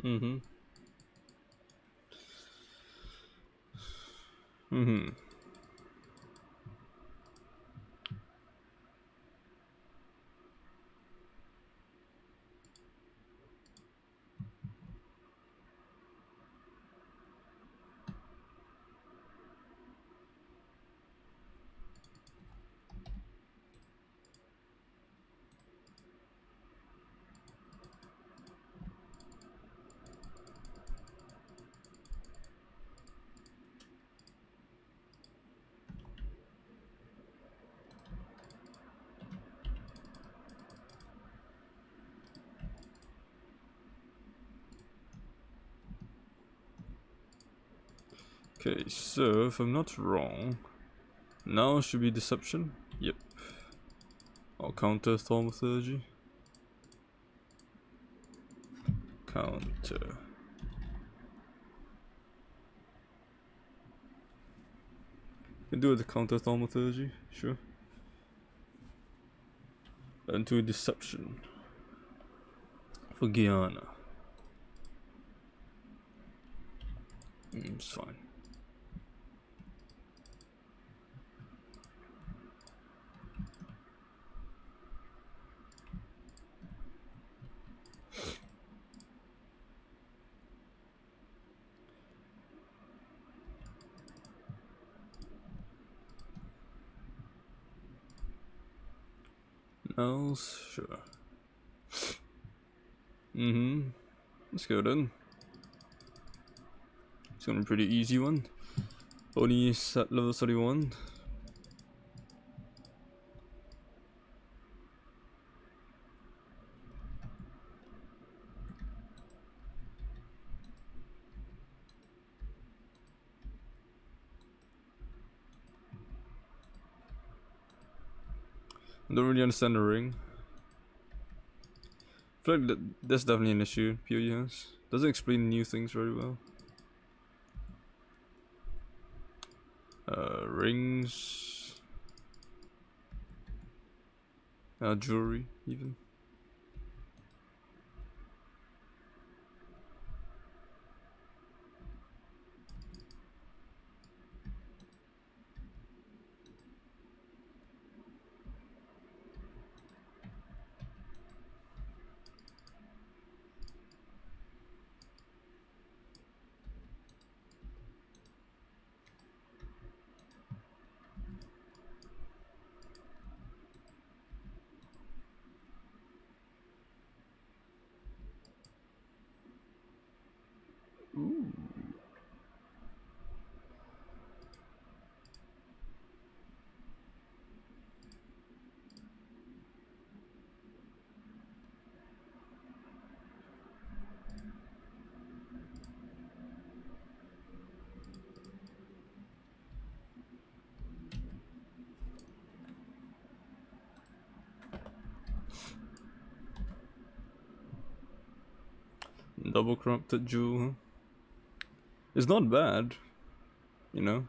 Mm-hmm. Mm-hmm. Okay, so if I'm not wrong, now should be deception. Yep. I'll counter thaumaturgy. Counter. Can do the counter thaumaturgy, sure. And to deception for Guyana. It's fine. Else, sure. Let's go then. It's gonna be a pretty easy one. Only set level 31. I don't really understand the ring. I feel like that's definitely an issue PoE has. Doesn't explain new things very well. Rings. Jewelry, even. Ooh. Double corrupted jewel, huh? It's not bad, you know.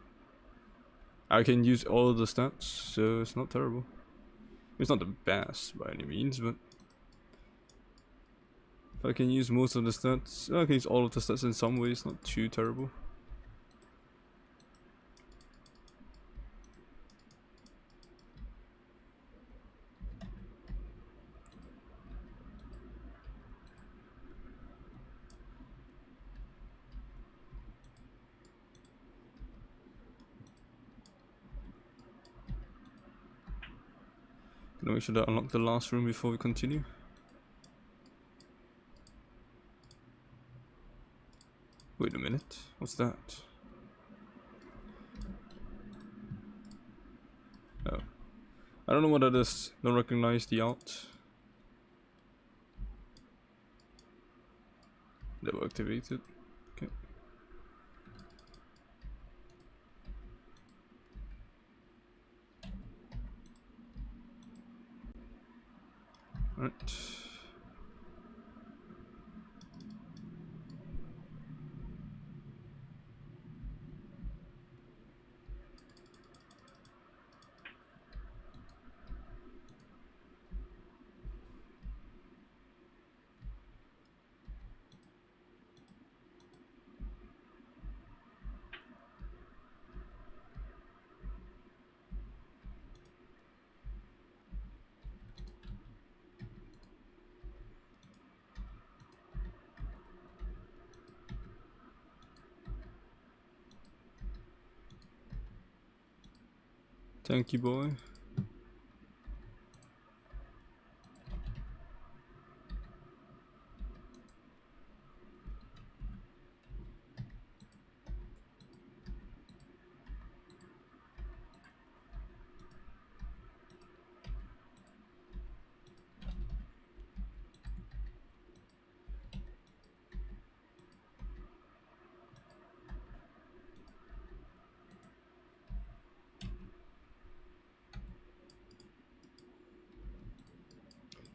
I can use all of the stats, so it's not terrible. It's not the best by any means, but if I can use most of the stats, I can use all of the stats in some ways, not too terrible. Gonna make sure that I unlock the last room before we continue. Wait a minute, what's that? Oh. I don't know what that is. Don't recognize the alt. That will activate it. Okay. Alright. Tanky boy.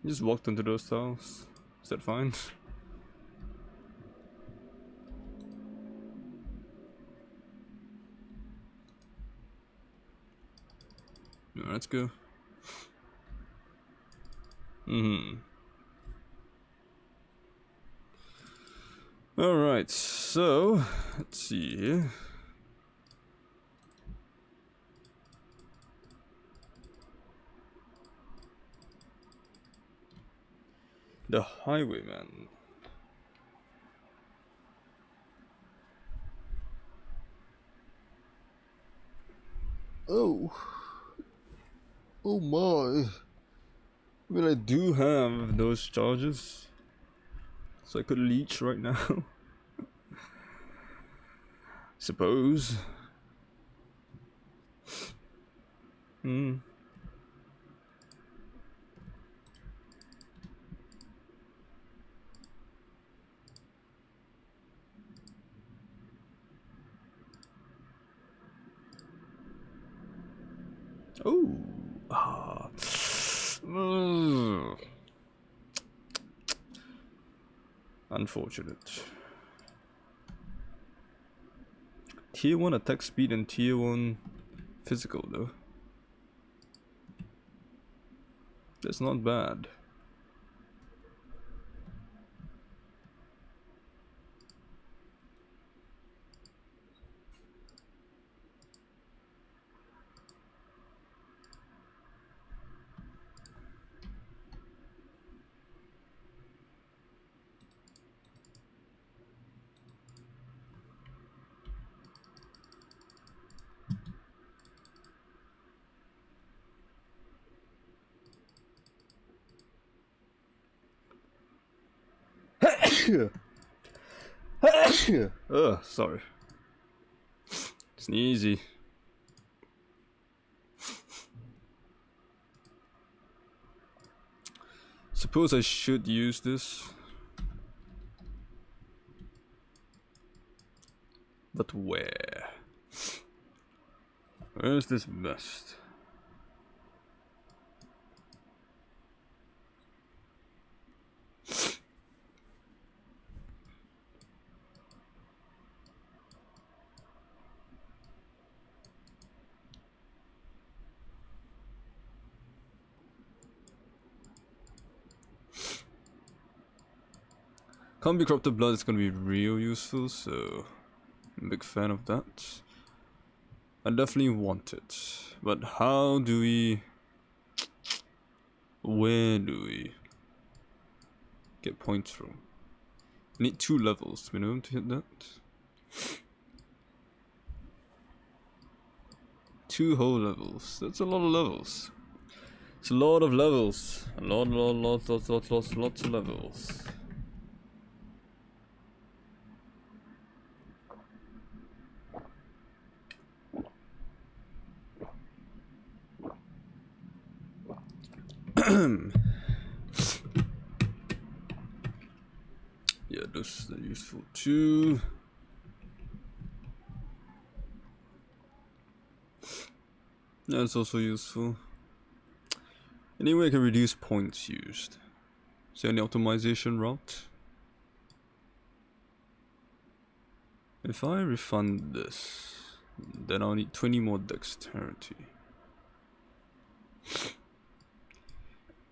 You just walked into those tiles. Is that fine? Yeah, let's go. Alright, so let's see here. The Highwayman. Oh my. I mean, I do have those charges, so I could leech right now. Suppose. Oh. Unfortunate. Tier 1 attack speed and tier 1 physical though. That's not bad. Sorry. Sneezy. Suppose I should use this. But where? Where's this best? Can't be corrupted blood is gonna be real useful, so I'm a big fan of that. I definitely want it. But how do we... Where do we get points from? I need 2 levels minimum to hit that. 2 whole levels. That's a lot of levels. It's a lot of levels. Lots of levels. Yeah, those are useful too. That's also useful. Anyway, I can reduce points used. Is there any optimization route? If I refund this, then I'll need 20 more dexterity.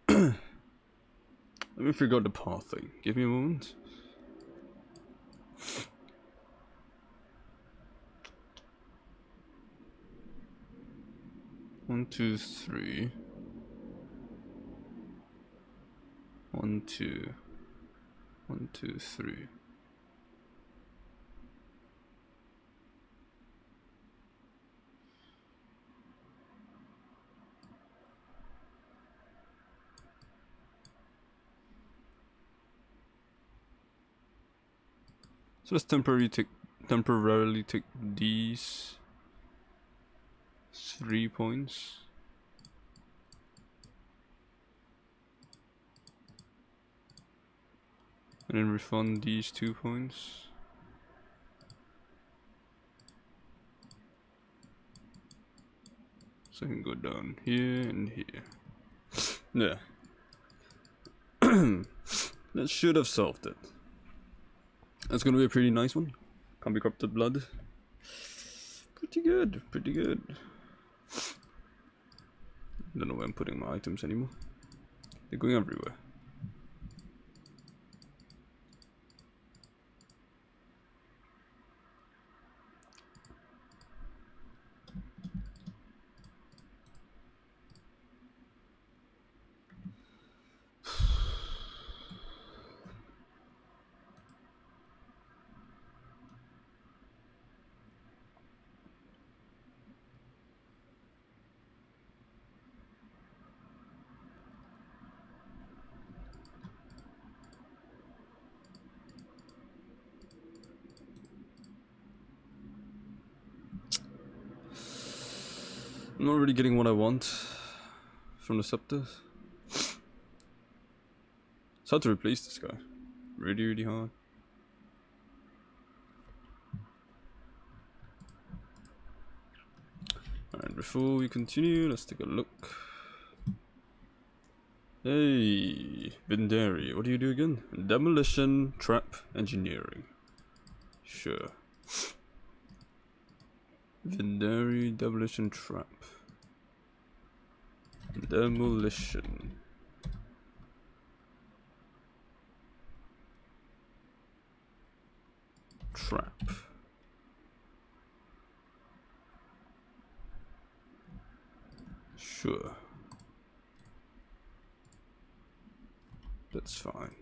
Let me figure out the path thing. Give me a moment. One, two, three. 1, 2. 1, 2, 3. So let's temporarily take these 3 points. And then refund these 2 points. So I can go down here and here. Yeah. That should have solved it. That's gonna be a pretty nice one. Can't be corrupted blood. Pretty good, pretty good. Don't know where I'm putting my items anymore. They're going everywhere. I'm not really getting what I want from the scepters. It's hard to replace this guy. Really, really hard. Alright, before we continue, let's take a look. Hey, Vindari, what do you do again? Demolition, trap, engineering. Sure. Vindari, demolition, trap. Demolition. Trap. Sure. That's fine.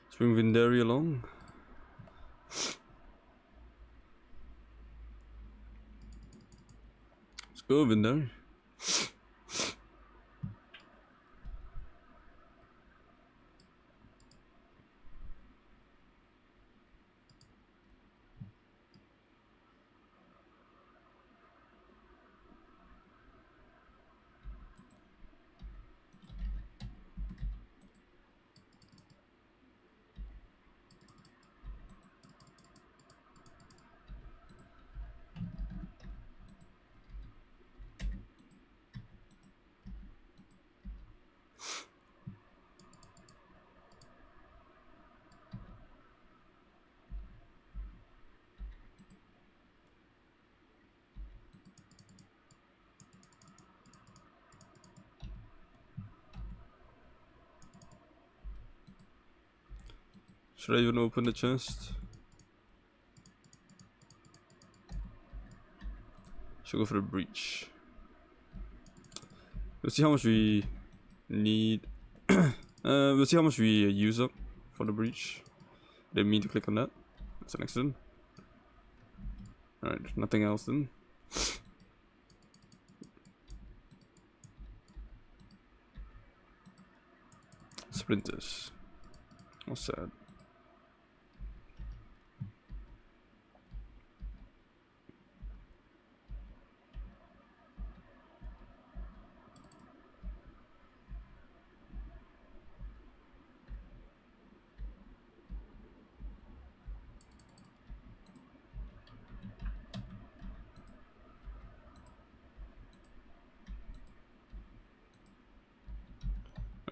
Let's bring Vindari along. Let's go, Vindari. Should I even open the chest? Should go for the breach. We'll see how much we need. We'll see how much we use up for the breach. Didn't mean to click on that. That's an accident. Alright, nothing else then. Splinters. What's sad?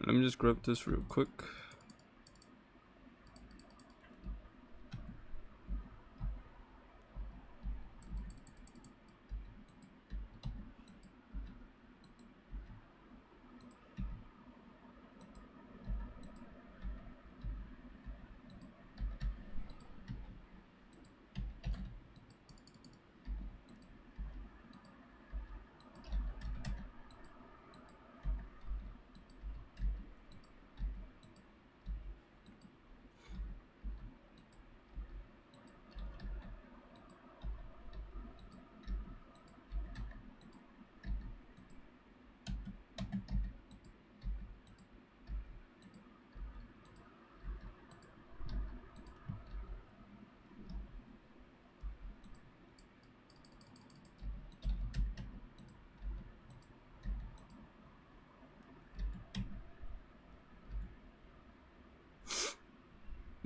Let me just grab this real quick.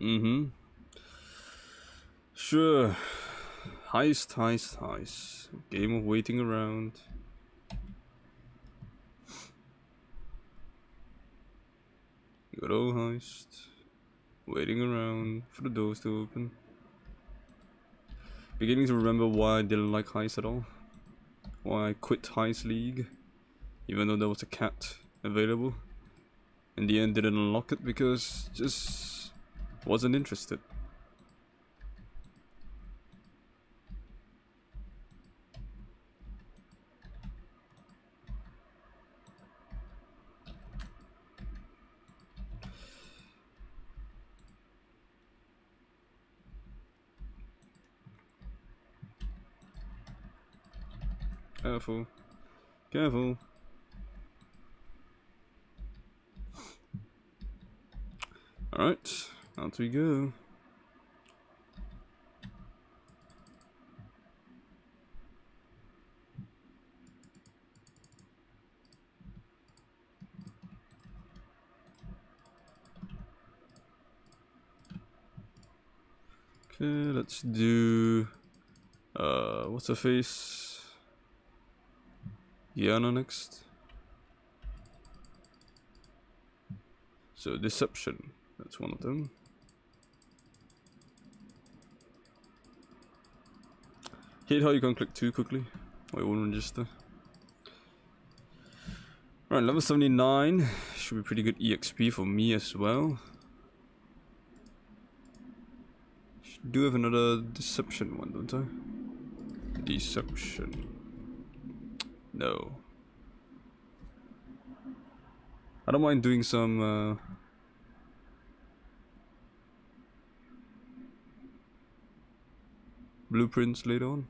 Mm-hmm. Sure. Heist. Game of waiting around. Good old heist. Waiting around for the doors to open. Beginning to remember why I didn't like heist at all. Why I quit Heist League. Even though there was a cat available. In the end didn't unlock it because just wasn't interested. Careful. Careful. Alright, out we go. Okay, let's do what's her face? Yana next. So Deception, that's one of them. Hate how you can click too quickly. Wait, won't register. Alright, level 79. Should be pretty good EXP for me as well. Do have another Deception one, don't I? Deception. No. I don't mind doing some blueprints later on.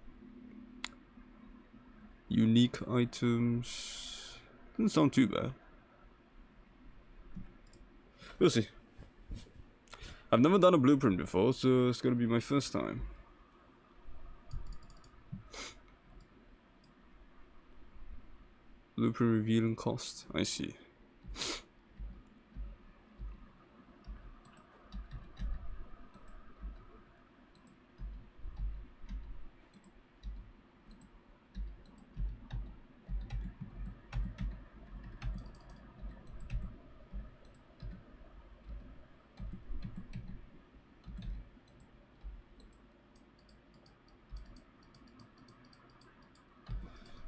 Unique items. Doesn't sound too bad. We'll see. I've never done a blueprint before, so it's gonna be my first time. Blueprint revealing cost. I see.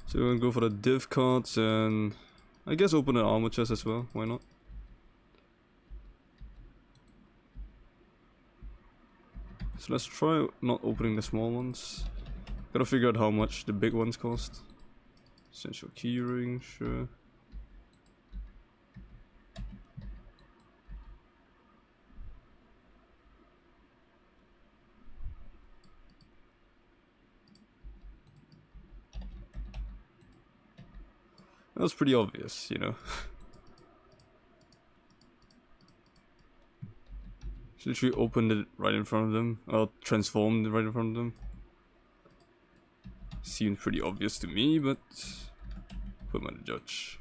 So we're gonna go for the div cards and I guess open an armor chest as well. Why not? So let's try not opening the small ones. Gotta figure out how much the big ones cost. Essential keyring, sure. That was pretty obvious, you know. Literally opened it right in front of them, or transformed right in front of them. Seemed pretty obvious to me, but who am I to judge?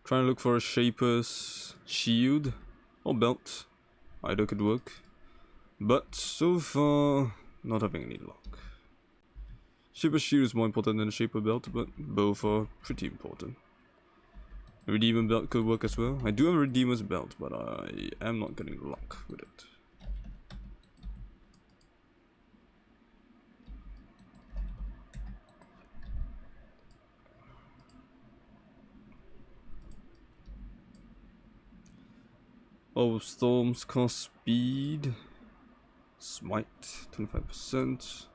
Trying to look for a Shaper's shield or belt. Either could work. But so far, not having any luck. Shaper's shield is more important than a Shaper belt, but both are pretty important. A Redeemer belt could work as well. I do have a Redeemer's belt, but I am not getting luck with it. Oh, storms cost speed. Smite, 25%.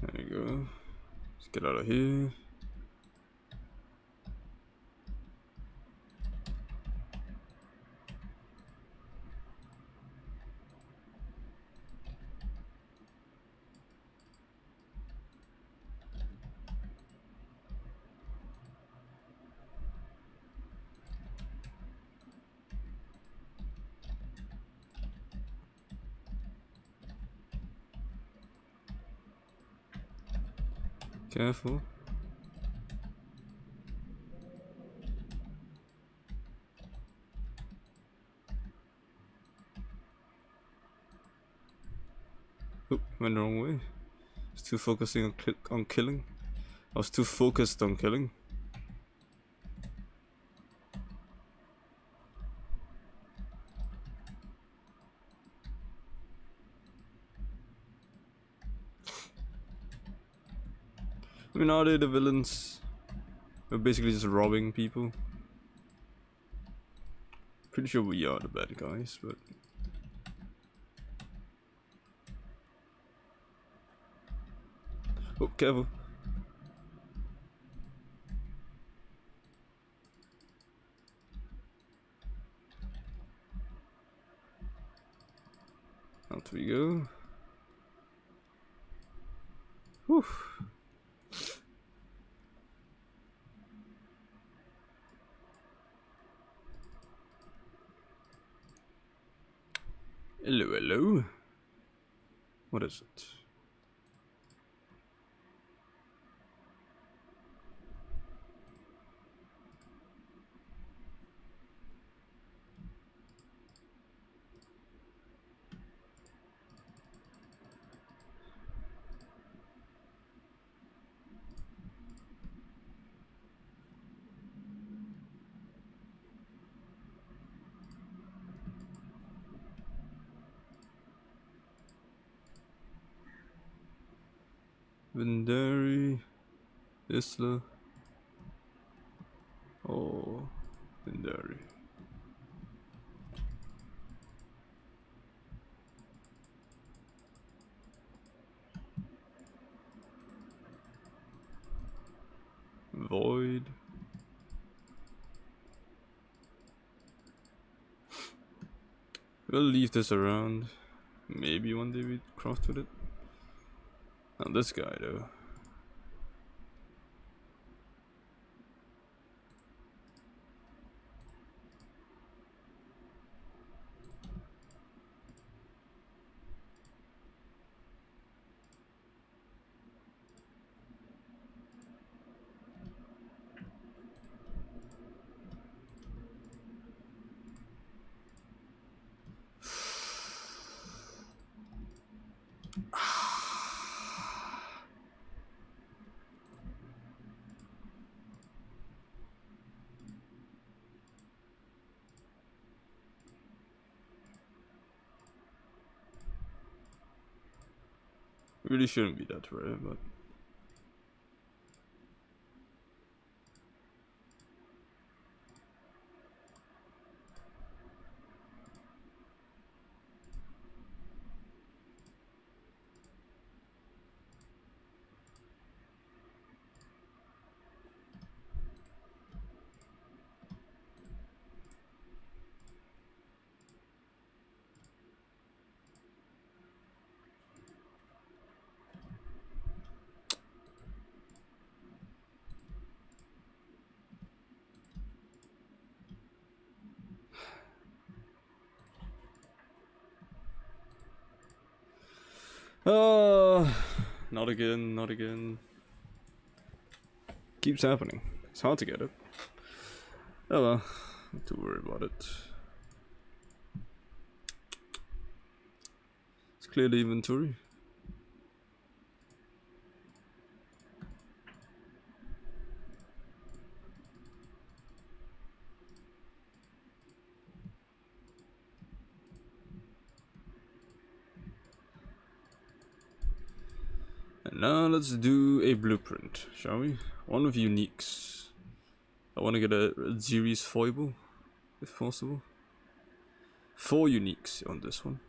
There you go. Let's get out of here. Careful. Oh, went the wrong way. I was too focusing on killing. I was too focused on killing. I mean, are they the villains? We're basically just robbing people. Pretty sure we are the bad guys, but... Oh, careful. Out we go. Whew. Hello, hello. What is it? Vendari, Isla. Oh, Vendari. Void. We'll leave this around. Maybe one day we craft with it. Not this guy though. Really shouldn't be that rare, but not again, not again. Keeps happening. It's hard to get it. Oh well, not to worry about it. Let's clear the inventory. And now let's do a blueprint, shall we? One with uniques. I want to get a Atziri's Foible, if possible. 4 uniques on this one.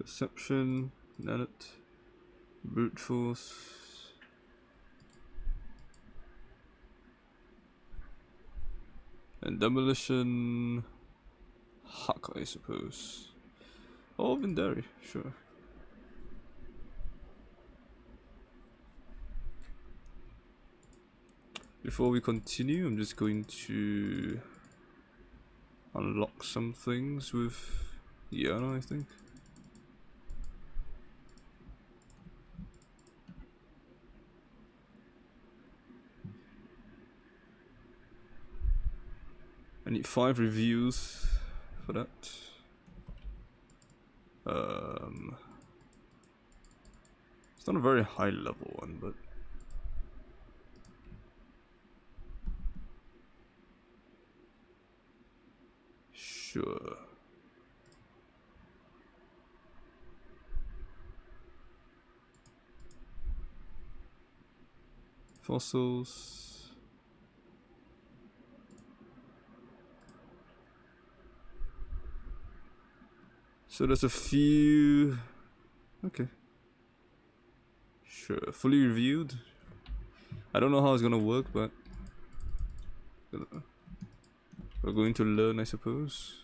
Perception, Nanite, Brute Force. And Demolition, Hack, I suppose. Oh, Vindari, sure. Before we continue, I'm just going to unlock some things with Yana, I think. I need 5 reviews for that. It's not a very high level one, but sure. Fossils. So there's a few. Okay. Sure. Fully reviewed. I don't know how it's gonna work, but we're going to learn, I suppose.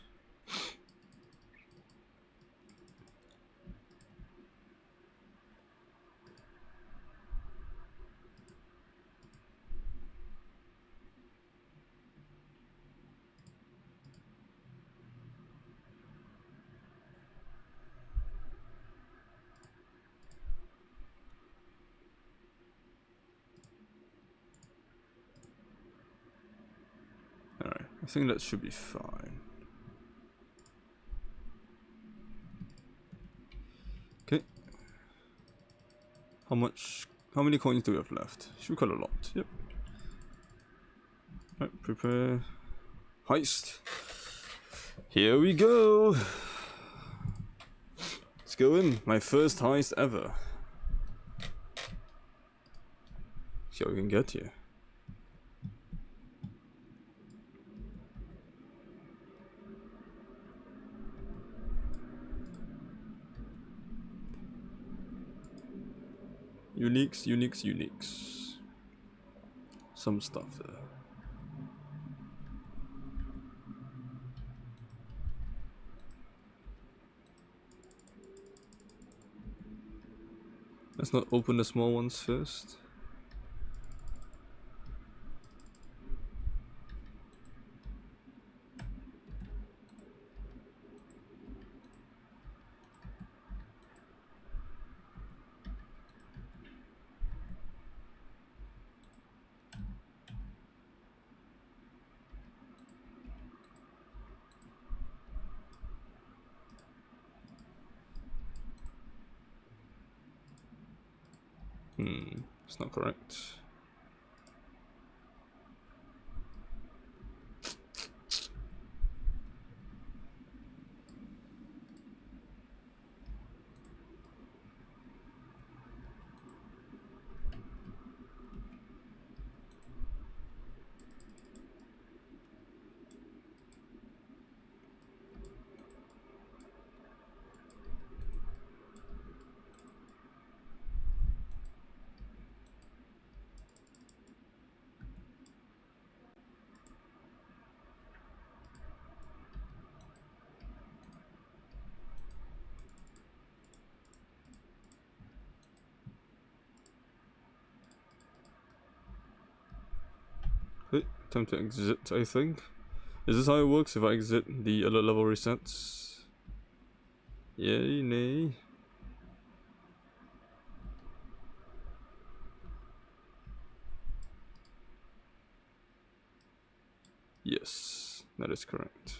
Alright, I think that should be fine. Okay. How many coins do we have left? Should be quite a lot. Yep. Alright, prepare. Heist. Here we go. Let's go in. My first heist ever. See what we can get here. Uniques. Some stuff there. Let's not open the small ones first. It's not correct. Okay, time to exit, I think. Is this how it works if I exit, the alert level resets? Yay, nay. Yes, that is correct.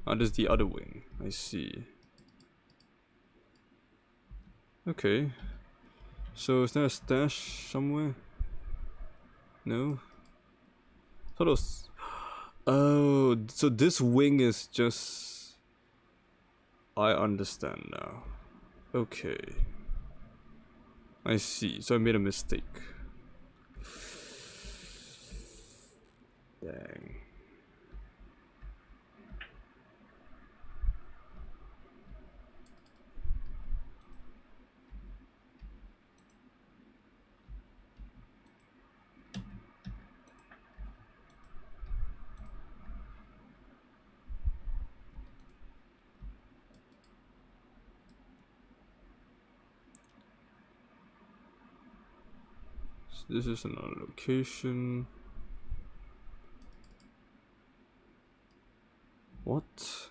Ah, there's the other wing, I see. Okay. So is there a stash somewhere? No? Thought it was... Oh, so this wing is just... I understand now. Okay. I see, so I made a mistake. Dang. This is another location. What?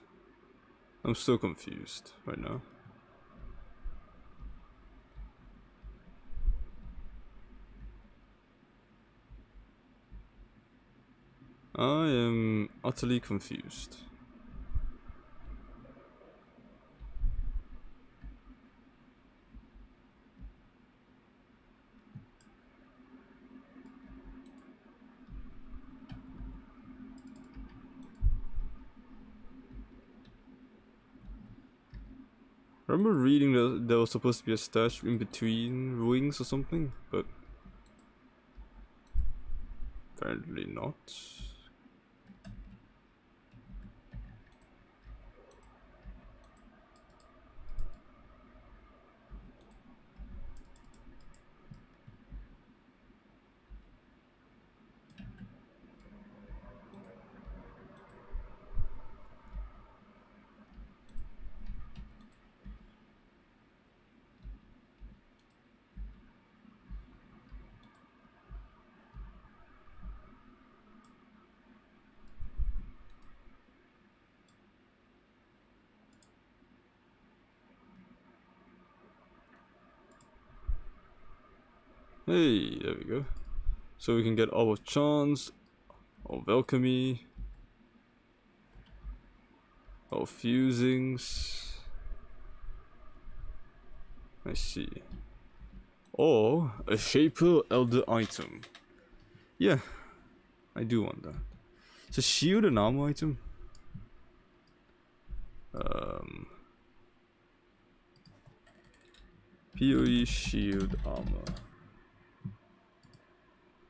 I'm so confused right now. I am utterly confused. I remember reading that there was supposed to be a stash in between wings or something, but apparently not. Hey, there we go. So we can get all of Chance, all Alchemy, all Fusings. I see. Or a Shaper Elder item. Yeah, I do want that. It's a shield and armor item. PoE shield armor.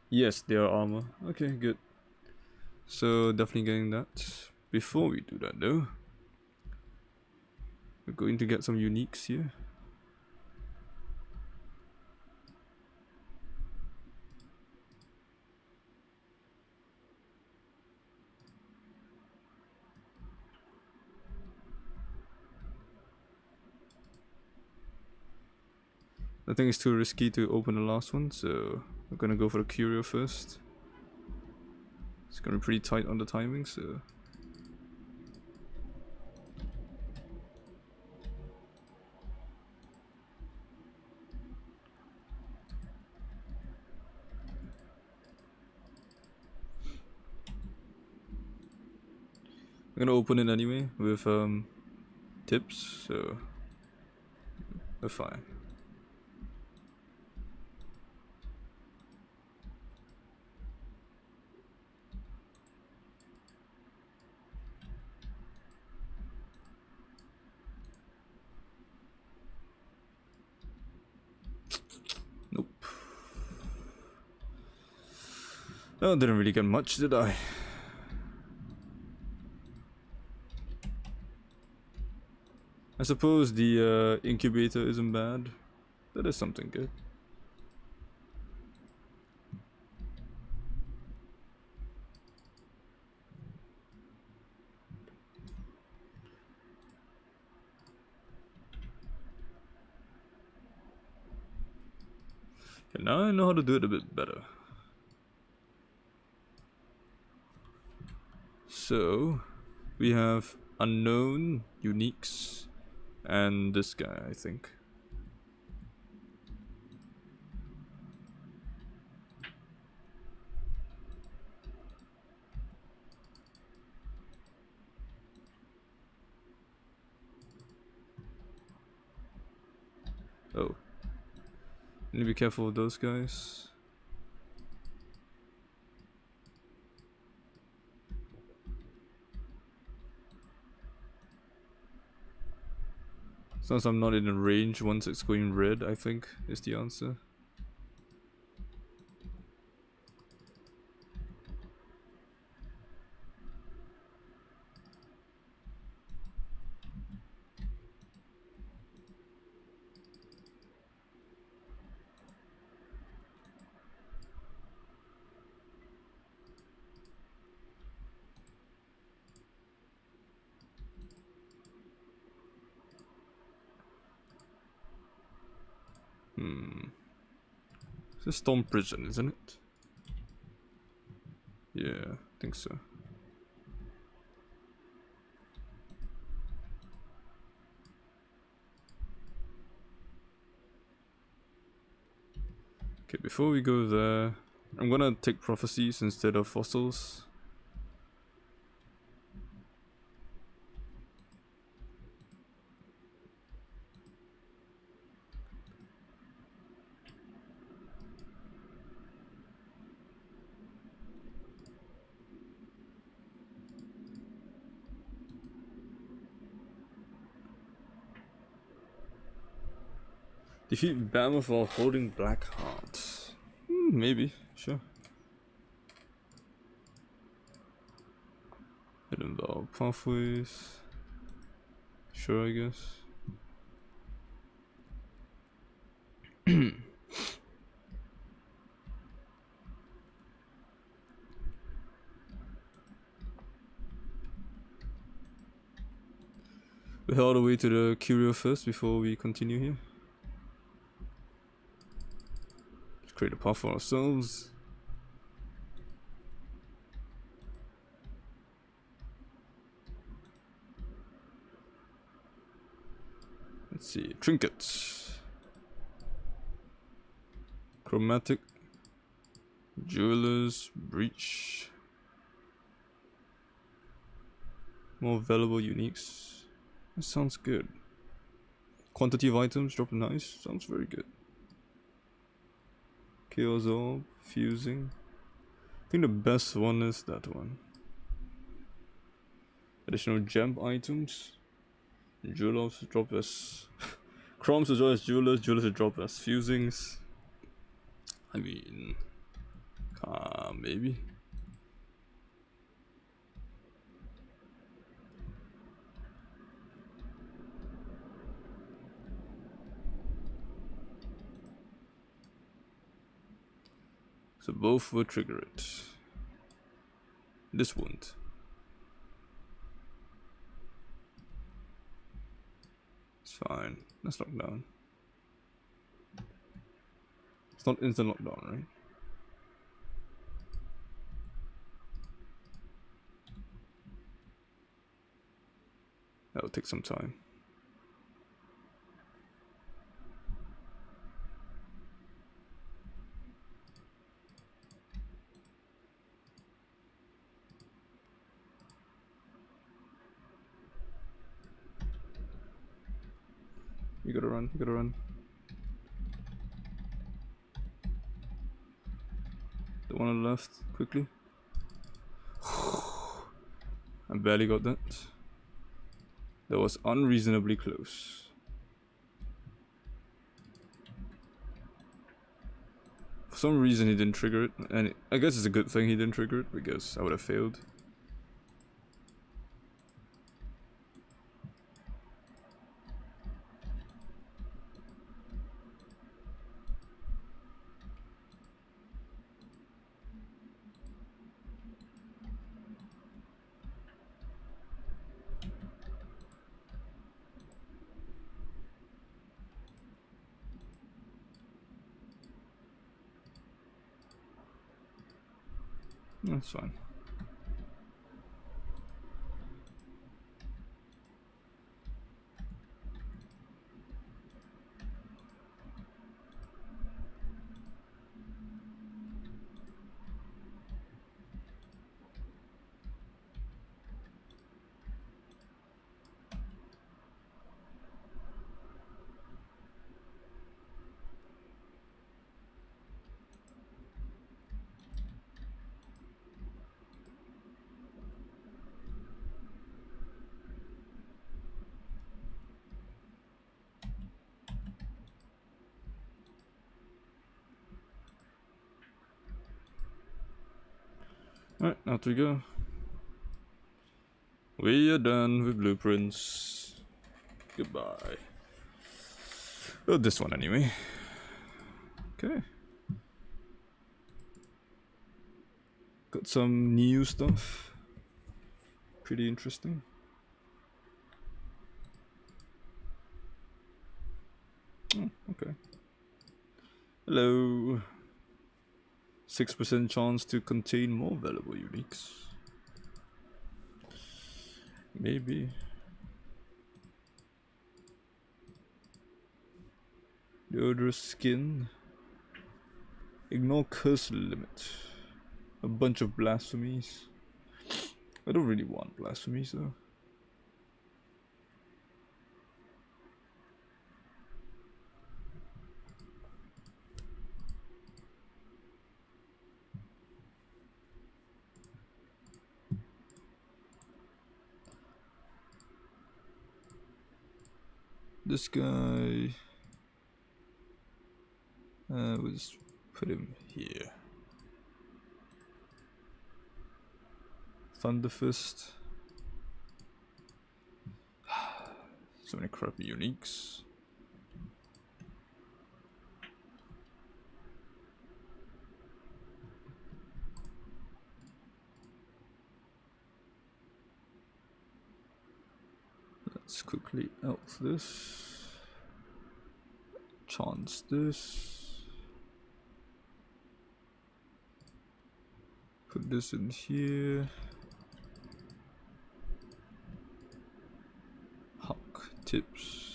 Yes, they are armor. Okay, good. So definitely getting that. Before we do that though, we're going to get some uniques here. I think it's too risky to open the last one, so we're gonna go for the Curio first. It's gonna be pretty tight on the timing, so... I'm gonna open it anyway with tips, so we're fine. Nope. Oh, didn't really get much, did I? I suppose the incubator isn't bad. That is something good. Okay, now I know how to do it a bit better. So, we have unknown uniques and this guy, I think. Oh. Need to be careful with those guys. Since I'm not in the range once it's going red, I think is the answer. It's a Storm Prison, isn't it? Yeah, I think so. Okay, before we go there, I'm gonna take prophecies instead of fossils. Defeat Mammoth while holding Black Heart. Maybe, sure. Hidden Valve Pathways. Sure, I guess. We head all the way to the Curio first before we continue here. Let's create a path for ourselves. Let's see, trinkets. Chromatic. Jewelers, breach. More valuable uniques. That sounds good. Quantity of items, drop nice. Sounds very good. Chaos Orb, fusing. I think the best one is that one. Additional gem items. Jewelers drop as chromes as well as jewelers. Jewelers drop as fusings. I mean, maybe. So both will trigger it. This won't. It's fine. Let's lock down. It's not instant lockdown, right? That'll take some time. You gotta run, you gotta run. The one on the left, quickly. I barely got that. That was unreasonably close. For some reason he didn't trigger it, and I guess it's a good thing he didn't trigger it, because I would have failed. That's fine. Alright, out we go. We are done with blueprints. Goodbye. Oh, this one anyway. Okay. Got some new stuff. Pretty interesting. Oh, okay. Hello. 6% chance to contain more valuable uniques. Maybe. Deodorant skin. Ignore curse limit. A bunch of blasphemies. I don't really want blasphemies though. This guy, we'll just put him here. Thunderfist. So many crappy uniques. Let's quickly elf this. Chance this. Put this in here. Huck tips.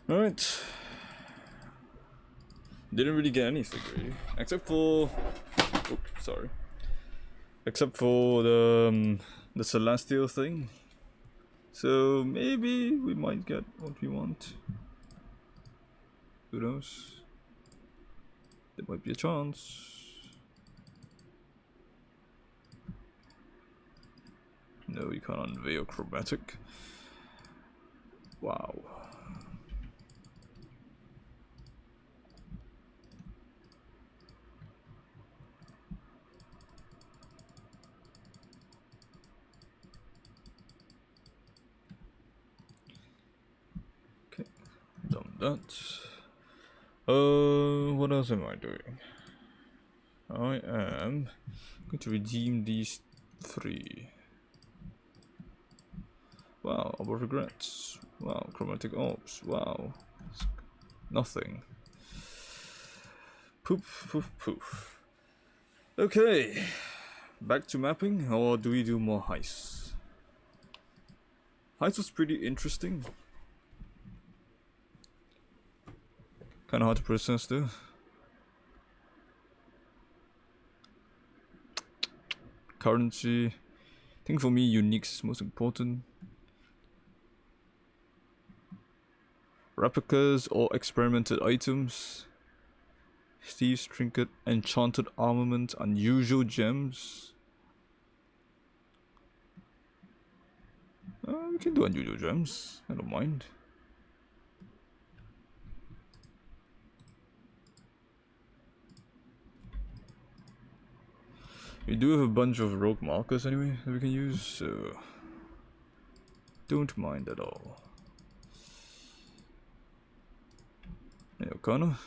Alright. Didn't really get anything really. Except for... Oops, sorry. Except for the Celestial thing. So maybe we might get what we want. Who knows? There might be a chance. No, you can't unveil chromatic. Wow. Okay, done that. What else am I doing? I am going to redeem these 3. Wow, Arbor of Regrets. Wow, Chromatic Orbs. Wow. Nothing. Poof, poof, poof. Okay. Back to mapping, or do we do more heists? Heist was pretty interesting. Kinda hard to process though. Currency. I think for me, uniques is most important. Replicas or experimented items. Thieves trinket, enchanted armament, unusual gems. We can do unusual gems. I don't mind. We do have a bunch of rogue markers anyway that we can use, so don't mind at all. Yeah, Arcana.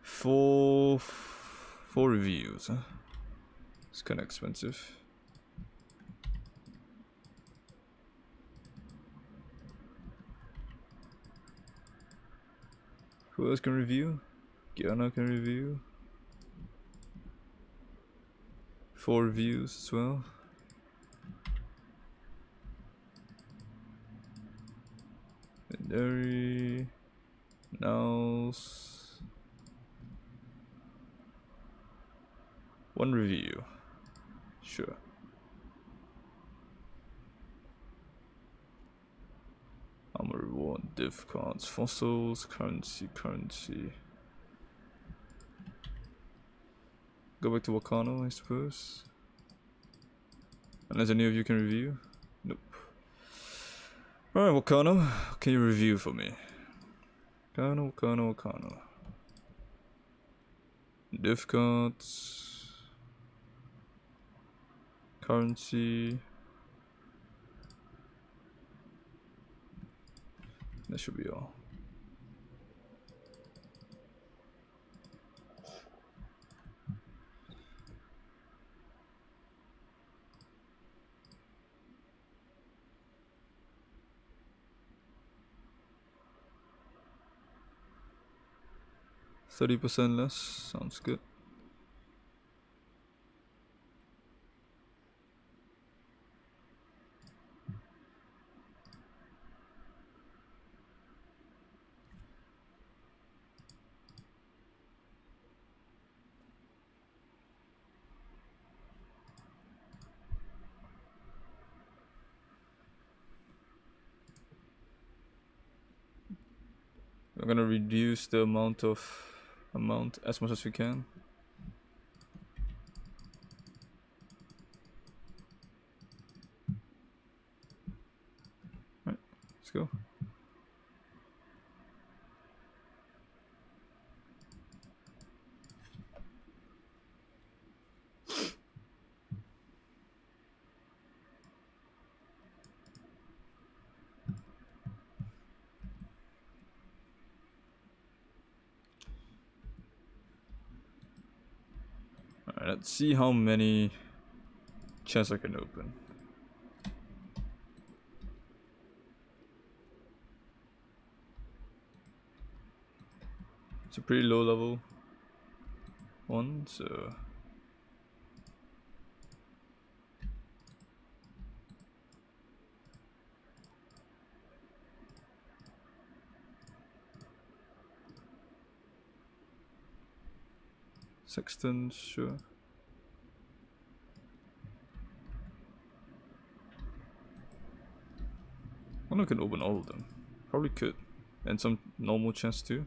4 reviews, huh? It's kinda expensive. Who else can review? Gianna can review. 4 reviews as well. Legendary. Nels. 1 review. Sure. Armor reward, div cards, fossils, currency. Go back to Wakano, I suppose. Unless any of you can review. Nope. Alright, Wakano, what can you review for me? Wakano. Diff cards. Currency. That should be all. %30 less, sounds good. We're gonna reduce the amount as much as we can. Alright, let's go. Alright, let's see how many chests I can open. It's a pretty low level one, so Sexton, sure. I wonder if I can open all of them. Probably could. And some normal chests too.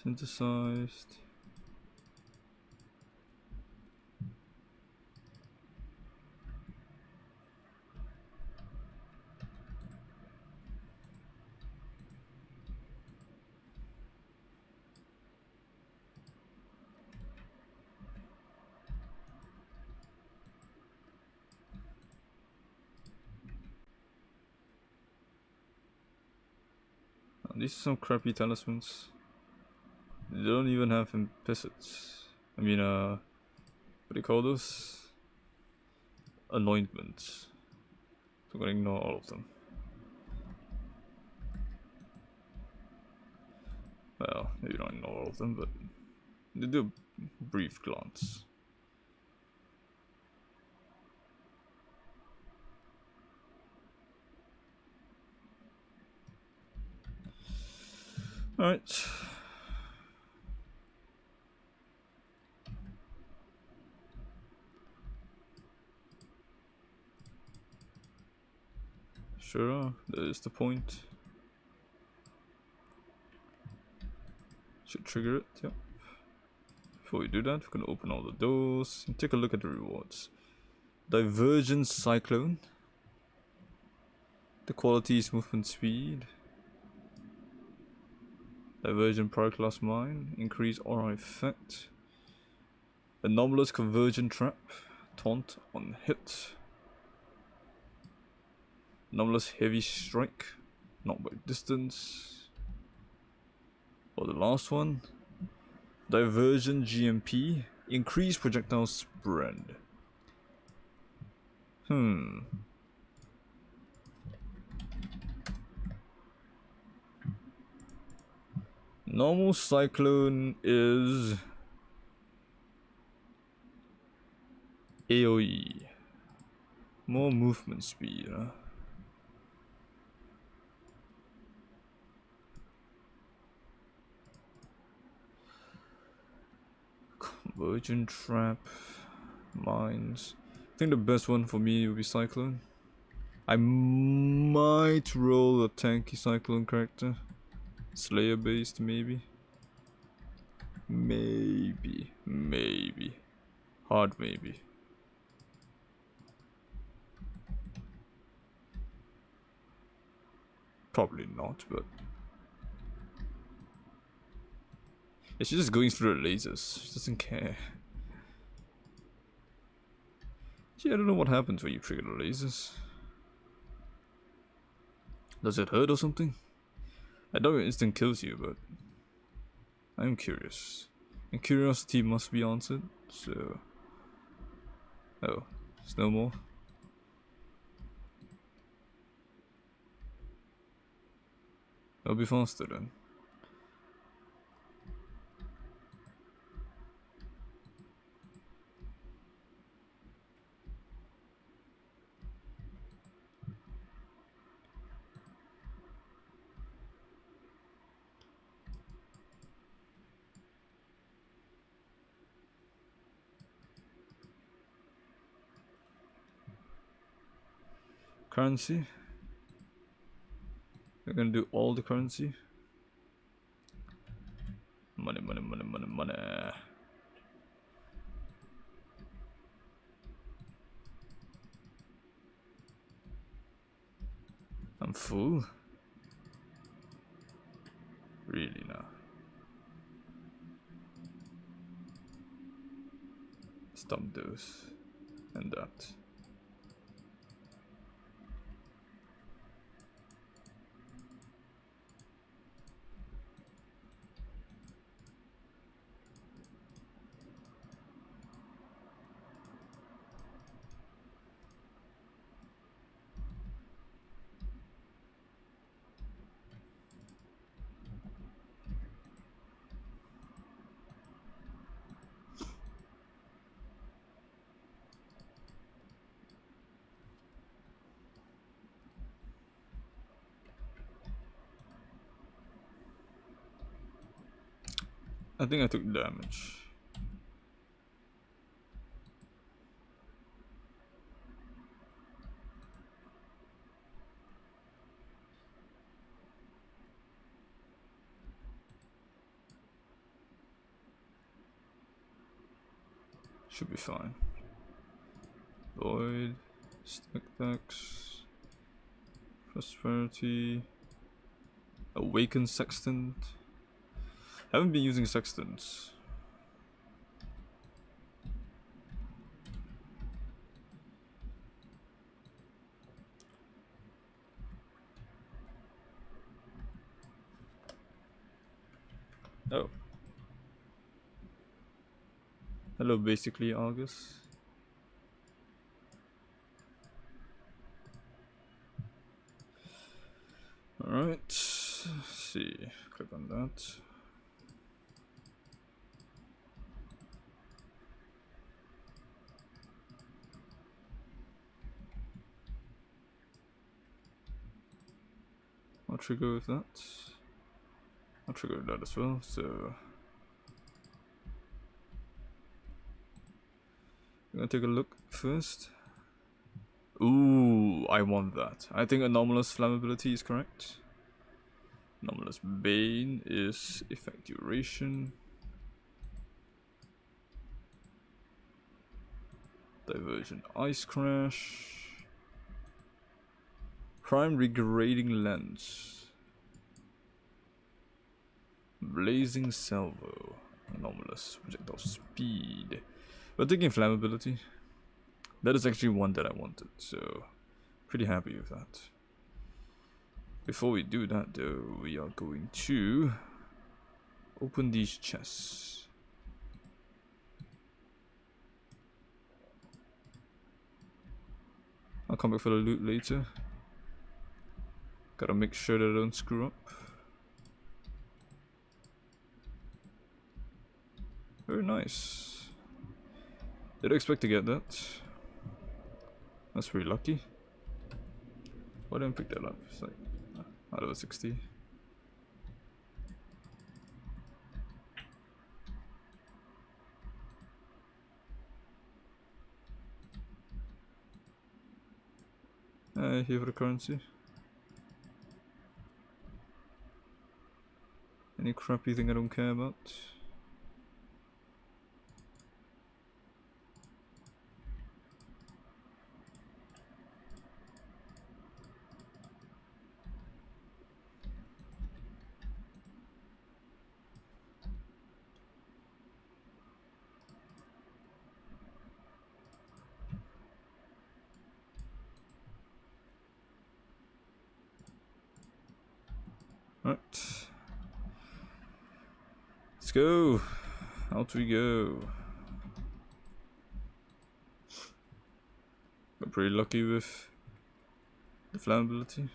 Synthesized. These are some crappy talismans. They don't even have implicits. I mean, what do you call those? Anointments. So I'm gonna ignore all of them. Well, maybe not ignore all of them, but they do a brief glance. Alright. Sure, that is the point. Should trigger it, yep. Before we do that, we can open all the doors and take a look at the rewards. Divergence Cyclone. The quality is movement speed. Divergent Pyroclast Mine. Increase aura effect. Anomalous Convergent Trap. Taunt on hit. Anomalous Heavy Strike. Not by distance. For the last one. Divergent GMP. Increase projectile spread. Normal Cyclone is AoE. More movement speed, huh? Convergent Trap. Mines. I think the best one for me would be Cyclone. I might roll a tanky Cyclone character. Slayer based, maybe. Maybe. Hard maybe. Probably not, but... Yeah, she's just going through the lasers. She doesn't care. Gee, I don't know what happens when you trigger the lasers. Does it hurt or something? I know it instant kills you, but... I'm curious. And curiosity must be answered, so... Oh, there's no more? I'll be faster then. Currency. We're gonna do all the currency. Money. I'm full. Really now. Stop those. And that. I think I took damage. Should be fine. Void, stack decks, prosperity, awaken sextant. Haven't been using sextants. Oh. Hello, basically August. Alright, let's see, click on that. I'll trigger with that. I'll trigger with that as well, so... I'm gonna take a look first. Ooh, I want that. I think anomalous flammability is correct. Anomalous Bane is effect duration. Diversion Ice Crash. Prime Regrading Lens. Blazing Salvo. Anomalous projectile speed. But taking flammability. That is actually one that I wanted, so pretty happy with that. Before we do that though, we are going to open these chests. I'll come back for the loot later. Gotta make sure that I don't screw up. Very nice. Didn't expect to get that. That's pretty lucky. Why didn't I pick that up? It's like out of 60. Here for the currency. Any crappy thing I don't care about? Right. Let's go. Out we go. Got pretty lucky with the flammability.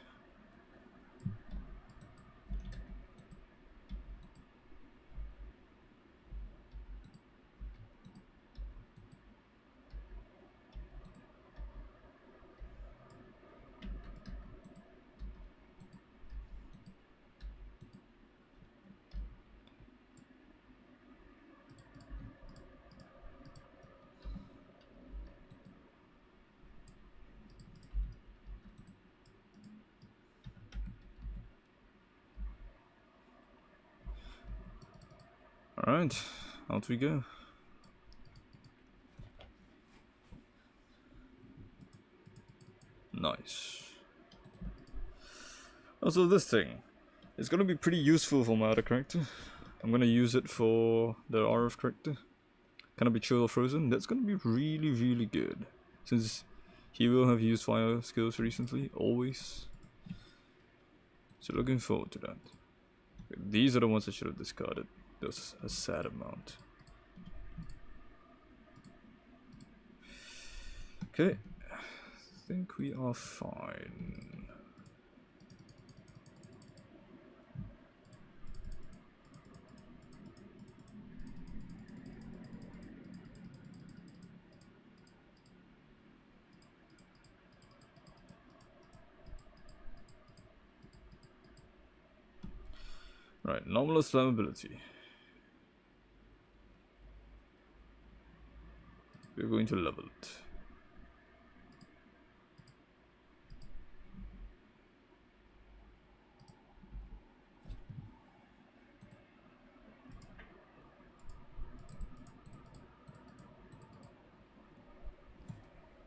Alright, out we go. Nice. Also, this thing is gonna be pretty useful for my other character. I'm gonna use it for the RF character. Can I be chill or frozen? That's gonna be really good. Since he will have used fire skills recently, always. So looking forward to that. These are the ones I should have discarded. There's a sad amount. Okay, I think we are fine. Right, normal flammability. We're going to level it.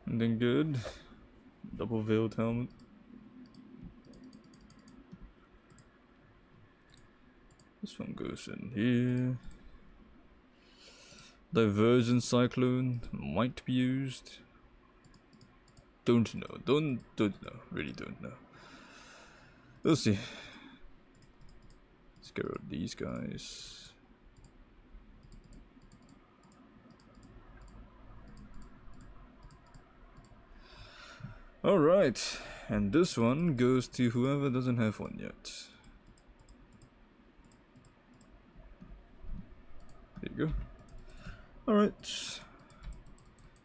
And then good. Double veiled helmet. This one goes in here. Divergent cyclone might be used. Don't know. Don't know. Really don't know. We'll see. Let's get rid of these guys. Alright. And this one goes to whoever doesn't have one yet. There you go. Alright.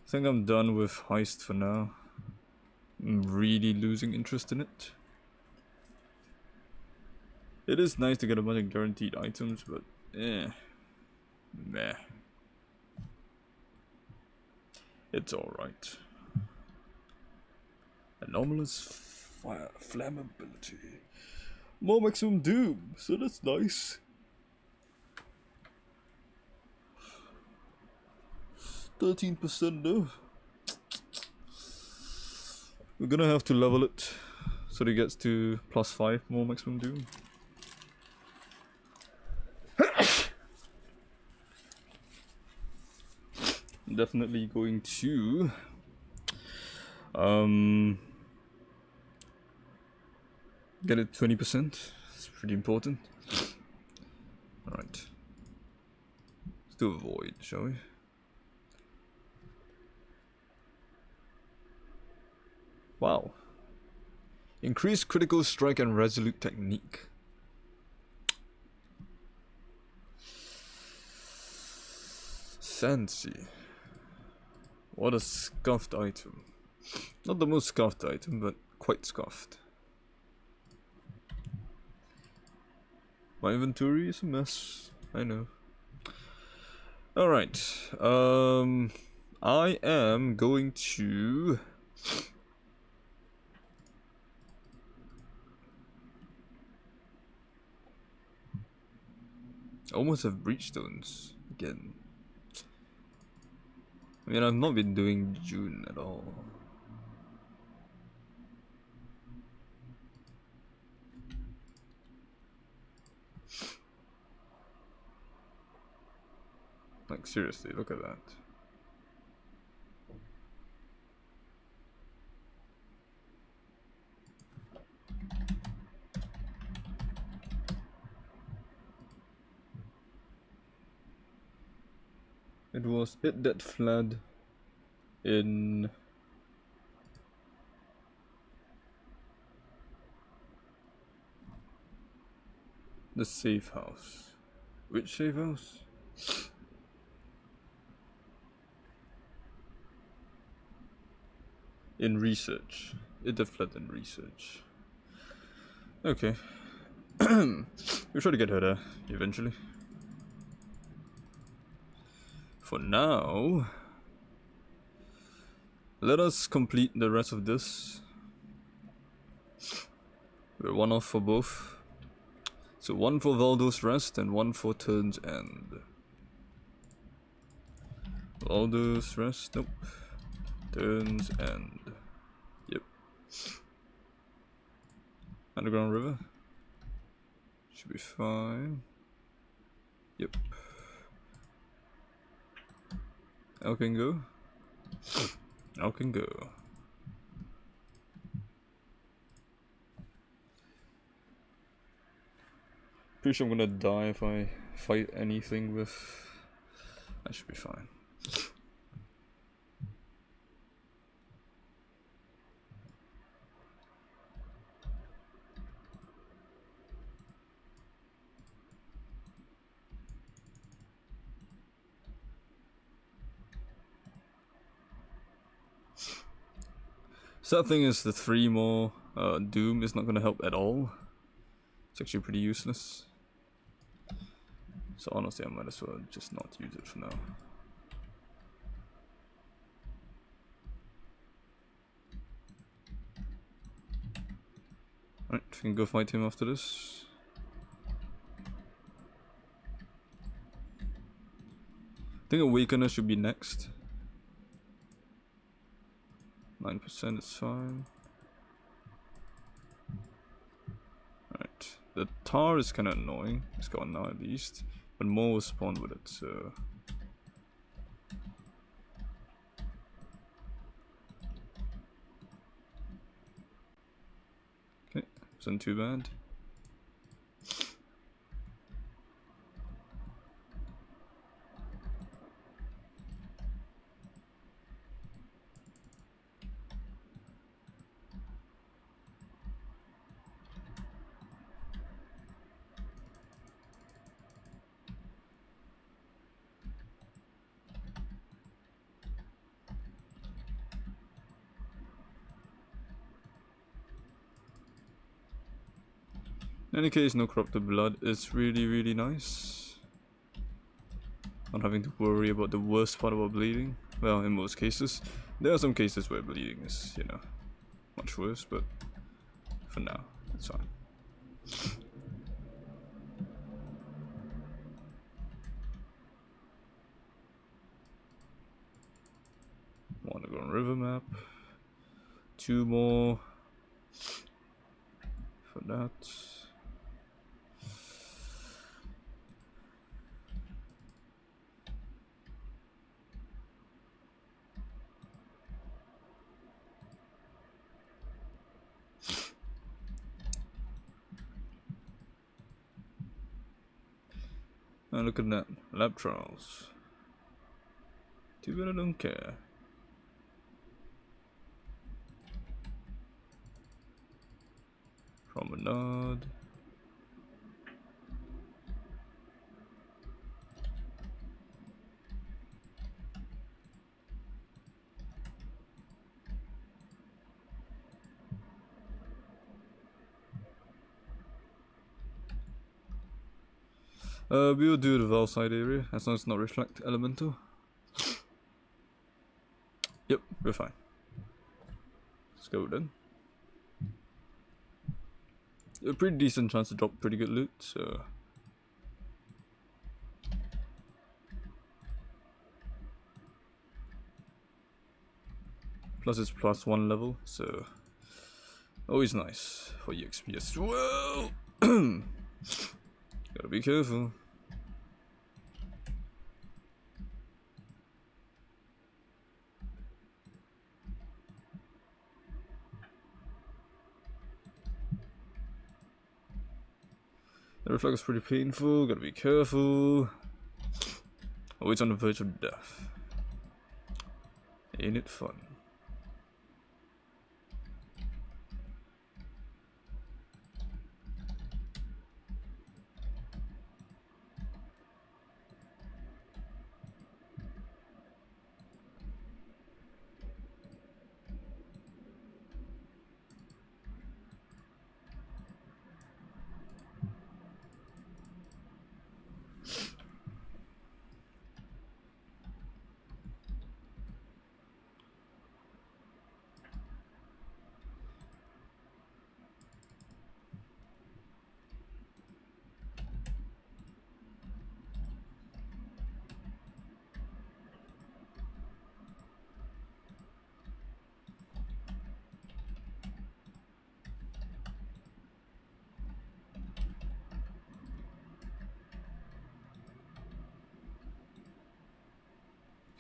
I think I'm done with Heist for now. I'm really losing interest in it. It is nice to get a bunch of guaranteed items, but meh. It's alright. Anomalous fire flammability. More maximum doom, so that's nice. 13% though. We're gonna have to level it so that it gets to +5 more maximum doom. I'm definitely going to get it 20%. It's pretty important. Alright. Let's do a void, shall we? Wow. Increase critical strike and resolute technique. Fancy. What a scuffed item. Not the most scuffed item, but quite scuffed. My inventory is a mess, I know. Alright, I am going to... almost have breachstones again. I mean, I've not been doing June at all. Like, seriously, look at that. It was it that fled in the safe house. Which safe house? In research. It that fled in research. Okay. We'll try to get her there eventually. For now, let us complete the rest of this. We're one off for both. So one for Valdo's Rest and one for Turn's End. Valdo's Rest, nope. Turn's End. Yep. Underground River. Should be fine. Yep. Elk can go. Elk can go. Pretty sure I'm gonna die if I fight anything with... that should be fine. Sad thing is the 3 more Doom is not gonna help at all. It's actually pretty useless. So honestly, I might as well just not use it for now. Alright, we can go fight him after this. I think Awakener should be next. 9% is fine. Alright, the tar is kinda annoying. It's gone now at least. But more will spawn with it, so... okay, wasn't too bad. In any case, no corrupted blood is really nice. Not having to worry about the worst part about bleeding. Well, in most cases. There are some cases where bleeding is, you know, much worse, but for now, it's fine. Wanna go on river map. 2 more for that. And look at that, lab trials. Too bad I don't care. Promenade. We'll do the Val side area, as long as it's not reflect elemental. Yep, we're fine. Let's go then. A pretty decent chance to drop pretty good loot, so... Plus it's +1 level, so... Always nice for EXP as well. Gotta be careful. The reflect is pretty painful, gotta be careful. Always on the verge of death. Ain't it fun?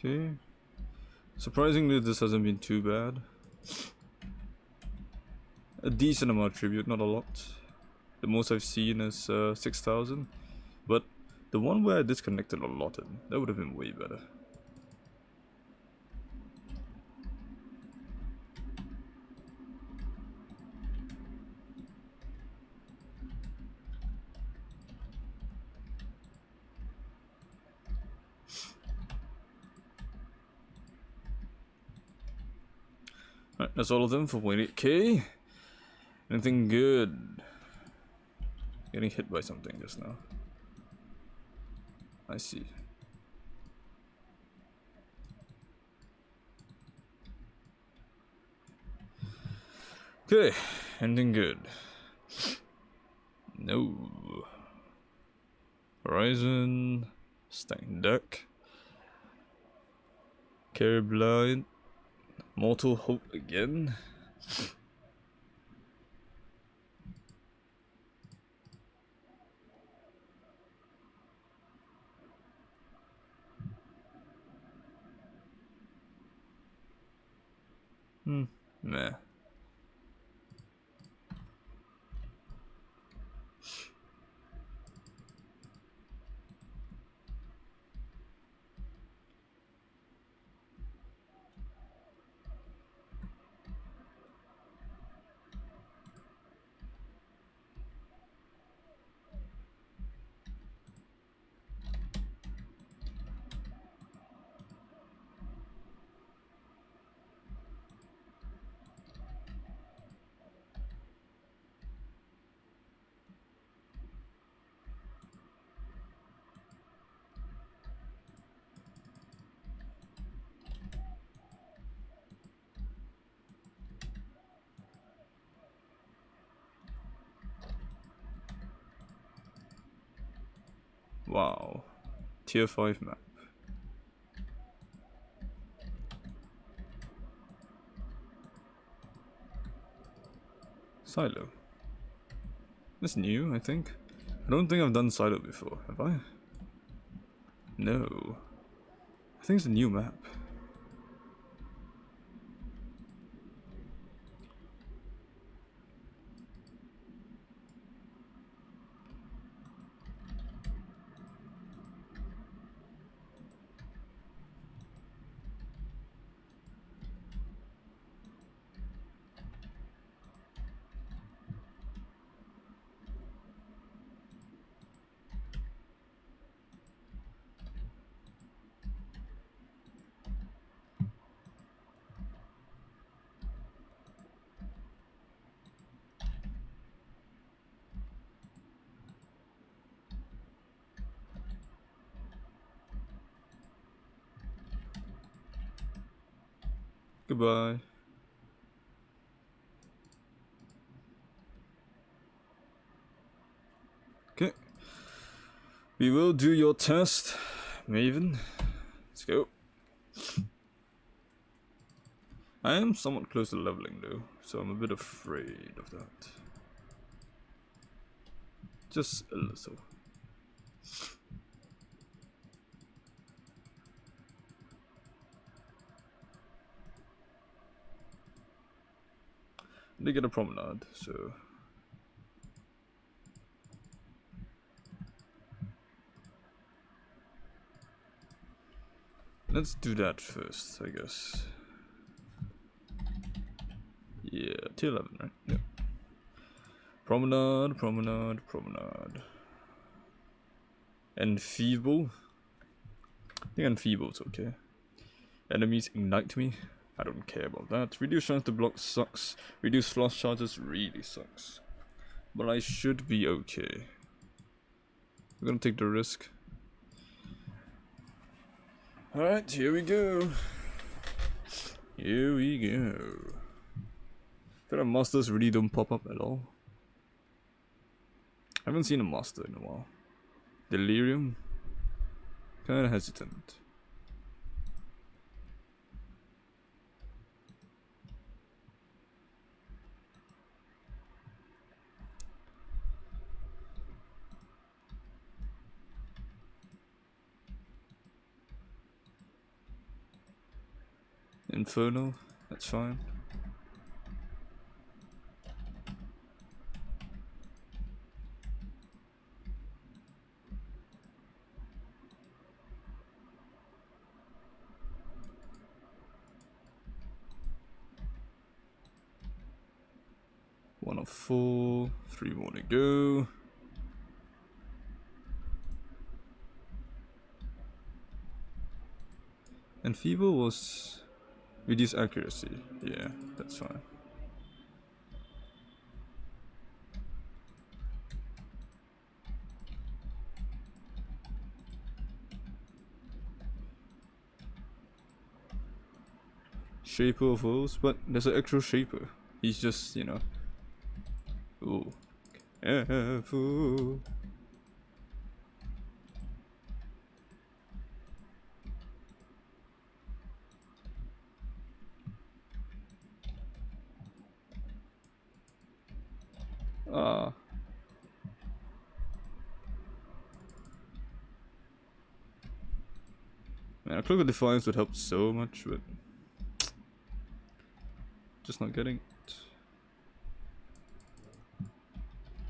Okay. Surprisingly, this hasn't been too bad. A decent amount of tribute, not a lot. The most I've seen is 6,000. But the one where I disconnected a lot, that would have been way better. Alright, that's all of them for 0.8k. Anything good? Getting hit by something just now. I see. Okay, anything good? No. Horizon. Stacked deck. Carry blind. Mortal Hope again. Meh. Wow. Tier 5 map. Silo. That's new, I think. I don't think I've done Silo before, have I? No. I think it's a new map. Goodbye. Okay. We will do your test, Maven. Let's go. I am somewhat close to leveling though, so I'm a bit afraid of that. Just a little. I did get a promenade, so let's do that first, I guess. Yeah, tier 11, right? Yep. Promenade, promenade, promenade. Enfeeble. I think Enfeeble's okay. Enemies ignite me. I don't care about that. Reduce chance to block sucks. Reduce flash charges really sucks. But I should be okay. We're gonna take the risk. Alright, here we go. Here we go. There masters really don't pop up at all. I haven't seen a master in a while. Delirium? Kinda hesitant. Inferno, that's fine. One of 4, 3 more to go. And Feeble was reduce accuracy. Yeah, that's fine. Shaper of Wolves, but there's an actual Shaper. He's just, you know. Ooh. Careful. Ah. Man, a Cloak of Defiance would help so much, but just not getting it.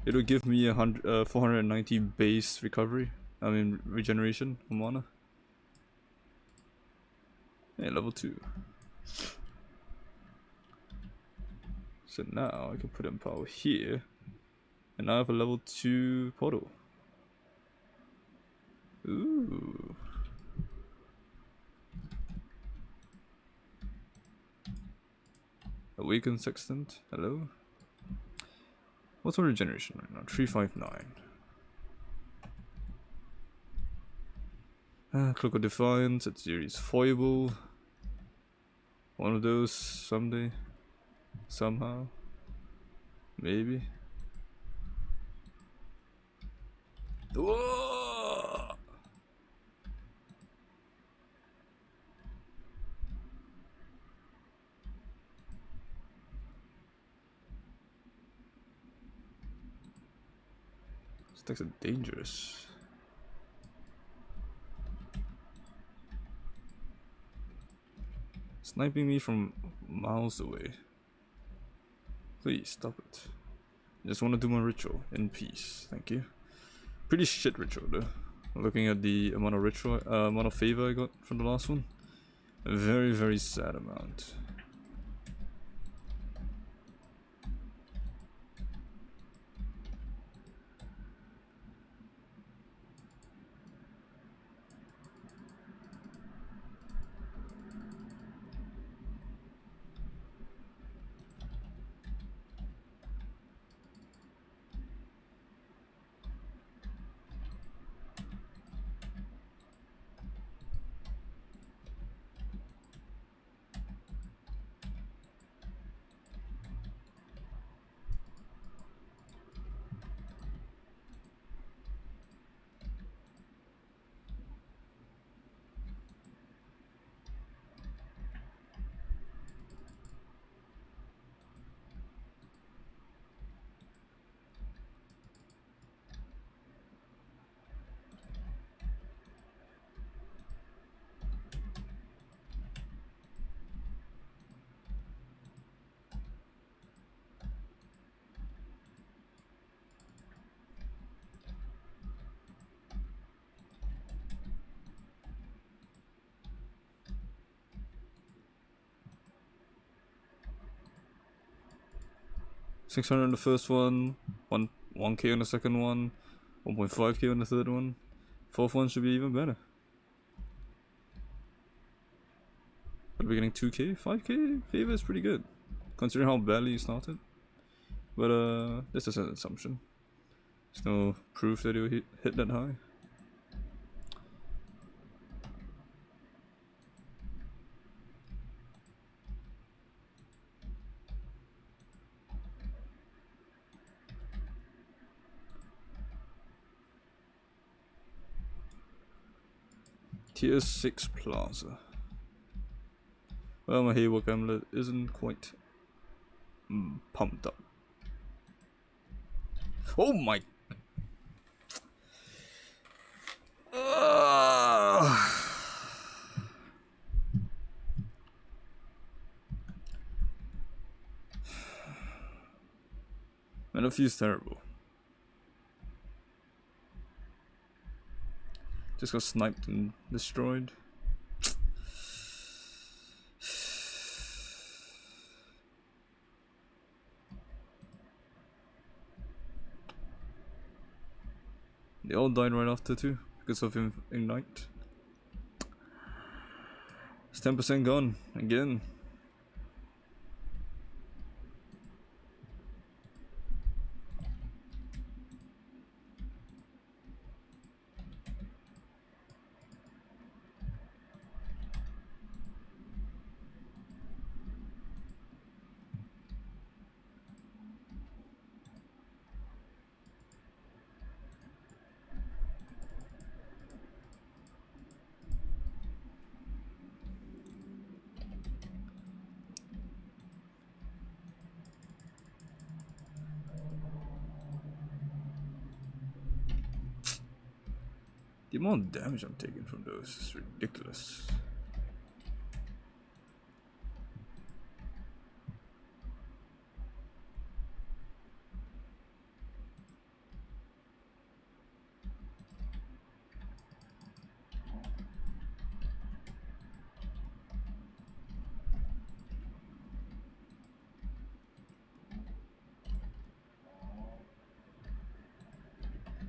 It would give me 490 base recovery. I mean regeneration of mana. Yeah, level 2. So now I can put Empower here. And now I have a level 2 portal. Ooh. Awaken Sextant. Hello. What's our regeneration right now? 359. Cloak of Defiance. Atziri's Foible. One of those someday. Somehow. Maybe. Whoa! These attacks are dangerous. Sniping me from miles away. Please stop it. I just want to do my ritual in peace. Thank you. Pretty shit ritual though. Looking at the amount of ritual, amount of favor I got from the last one. A very, very sad amount. 600 on the first one, 1k on the second one, 1.5k on the third one. Fourth one should be even better. But we're getting 2k, 5k favor is pretty good, considering how badly you started. But this is an assumption. There's no proof that you'll hit that high. Tier 6 Plaza. Well, my Haywork amulet isn't quite pumped up. Oh my! Man, that feels terrible. Just got sniped and destroyed. They all died right after too, because of Ignite. It's 10% gone, again. The amount of damage I'm taking from those is ridiculous.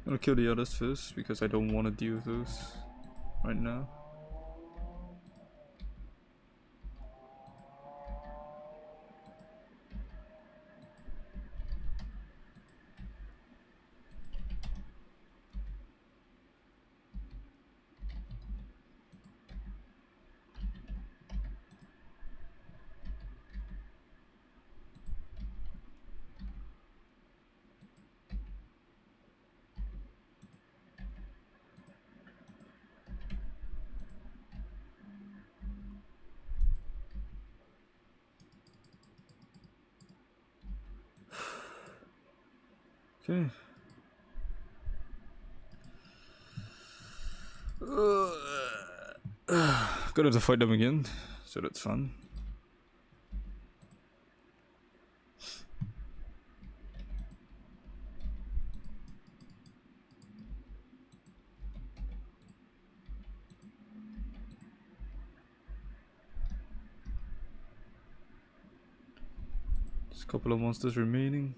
I'm gonna kill the others first because I don't want to deal with those right now. Okay. Gonna have to fight them again, so that's fun. Just a couple of monsters remaining.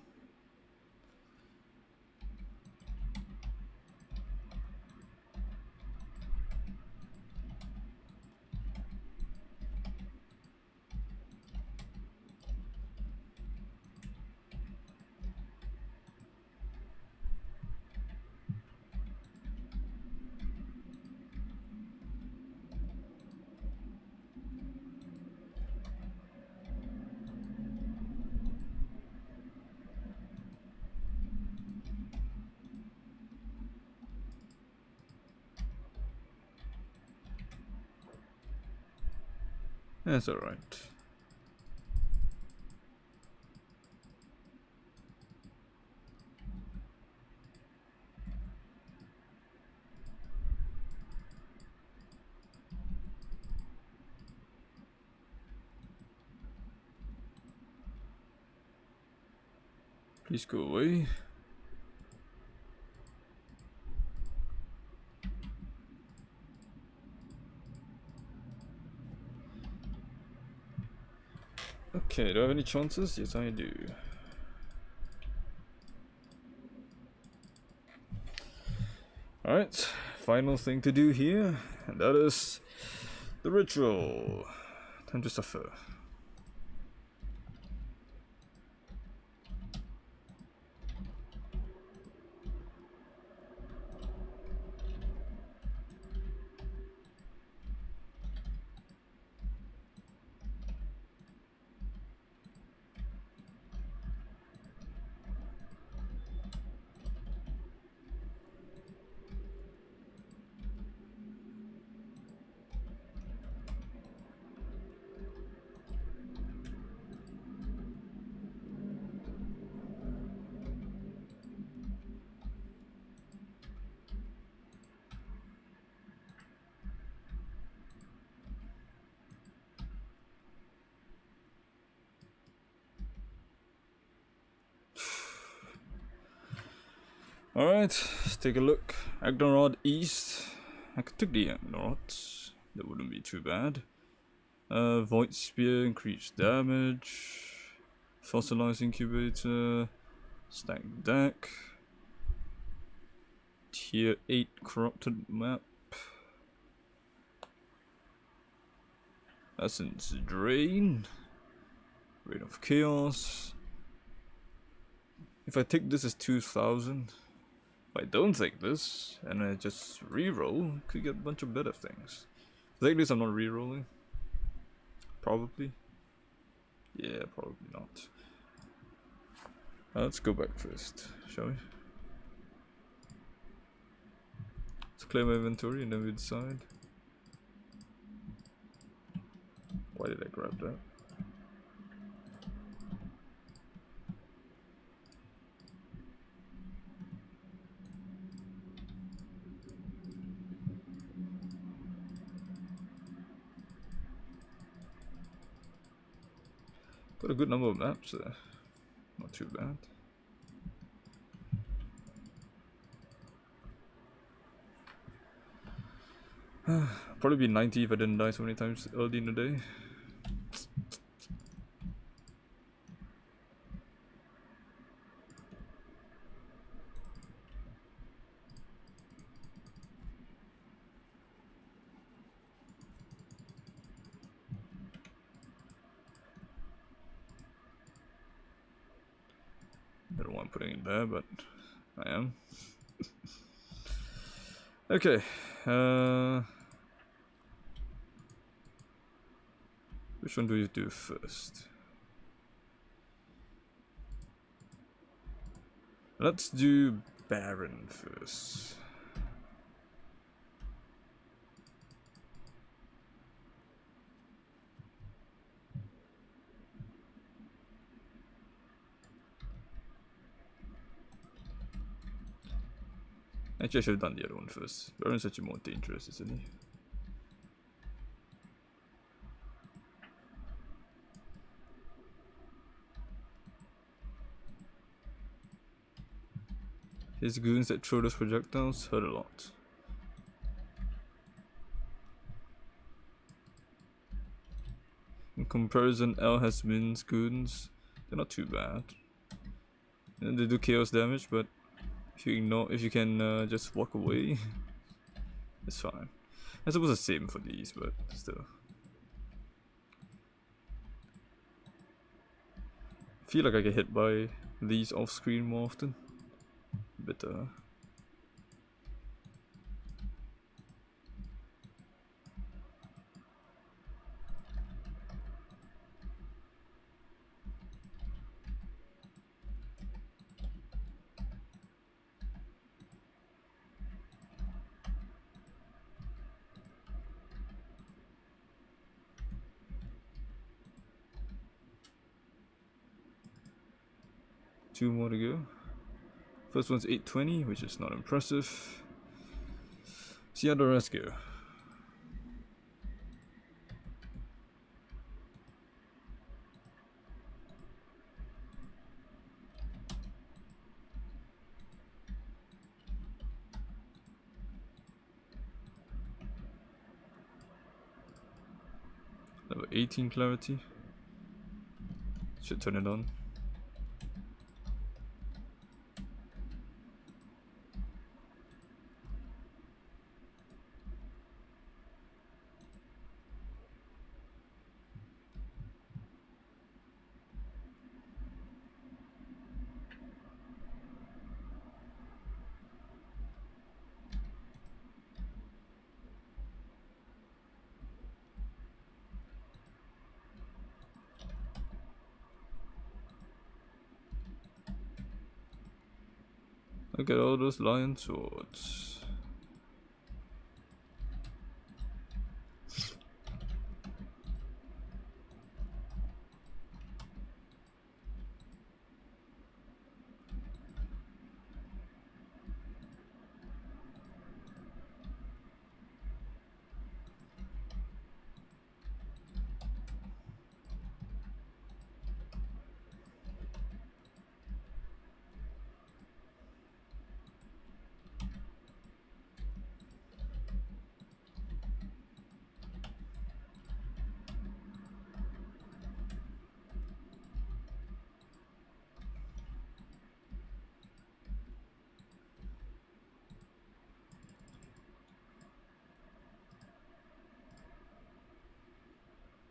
That's alright. Please go away. Okay, do I have any chances? Yes, I do. Alright, final thing to do here, and that is the ritual. Time to suffer. Alright, let's take a look. Agnorod East. I could take the Agnorod. That wouldn't be too bad. Void Spear, increased damage. Fossilized Incubator. Stack deck. Tier 8 corrupted map. Essence Drain. Reign of Chaos. If I take this as 2000. If I don't take this, and I just reroll, could get a bunch of better things. If I take this, I'm not rerolling. Probably. Yeah, probably not. Let's go back first, shall we? Let's clear my inventory and then we decide. Why did I grab that? Got a good number of maps there. Not too bad. Probably be 90 if I didn't die so many times early in the day. I don't want putting it there, but I am. Okay. Which one do you do first? Let's do Baron first. Actually, I should have done the other one first. Baron's actually more dangerous, isn't he? His goons that throw those projectiles hurt a lot. In comparison, L has Min's goons. They're not too bad. And they do chaos damage, but if you can just walk away, it's fine. I suppose the same for these, but still. I feel like I get hit by these off screen more often. Bitter. Two more to go. First one's 820, which is not impressive. See how the rest go. Level 18 clarity. Should turn it on. Look at all those lion swords.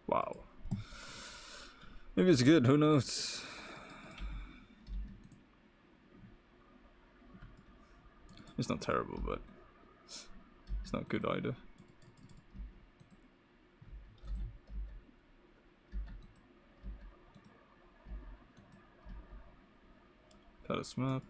Wow. Maybe it's good, who knows? It's not terrible, but it's not good either. Palace map.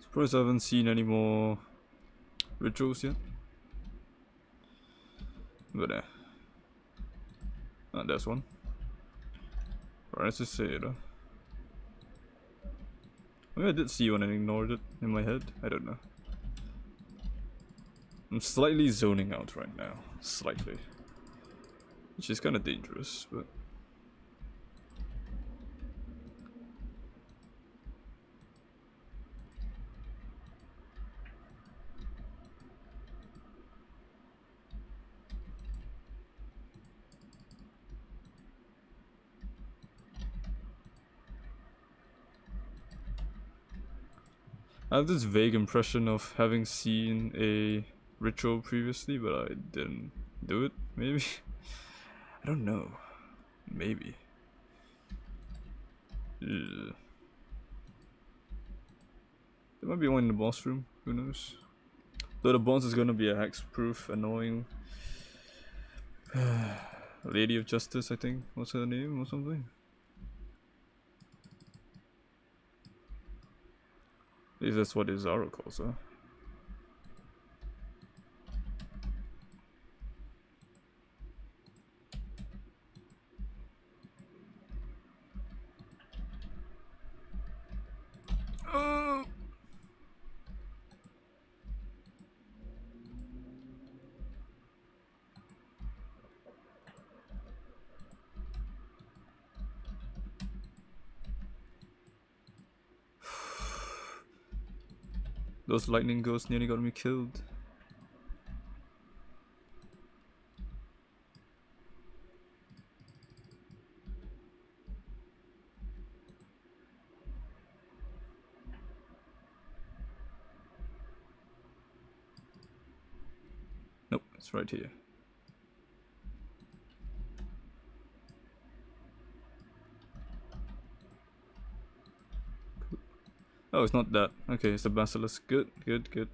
Surprised I haven't seen any more rituals yet. But there's one. Or let's just say it. Maybe I did see one and ignored it in my head. I don't know. I'm slightly zoning out right now. Slightly. Which is kind of dangerous, but... I have this vague impression of having seen a ritual previously, but I didn't do it, maybe? I don't know. Maybe. Ugh. There might be one in the boss room, who knows? Though the boss is gonna be a hex-proof, annoying... Lady of Justice, I think. What's her name or something? At least that's what Atziri calls her. Those lightning ghosts nearly got me killed. Nope, it's right here. Oh, it's not that. Okay, it's the basilisk. Good, good, good.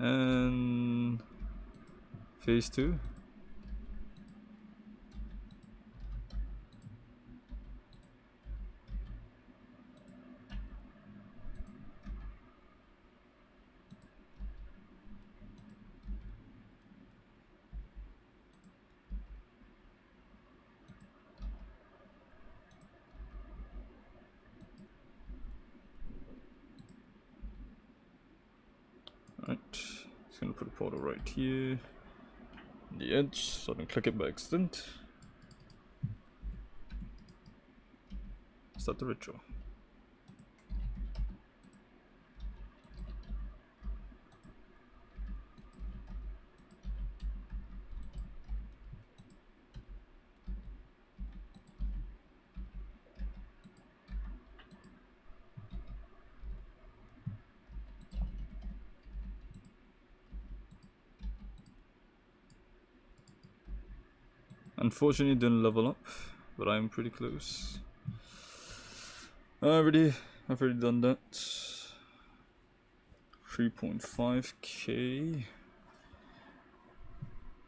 And phase 2. Right, just gonna put a portal right here, on the edge, so I can click it by accident. Start the ritual. Unfortunately, didn't level up, but I'm pretty close. I've already done that. 3.5k.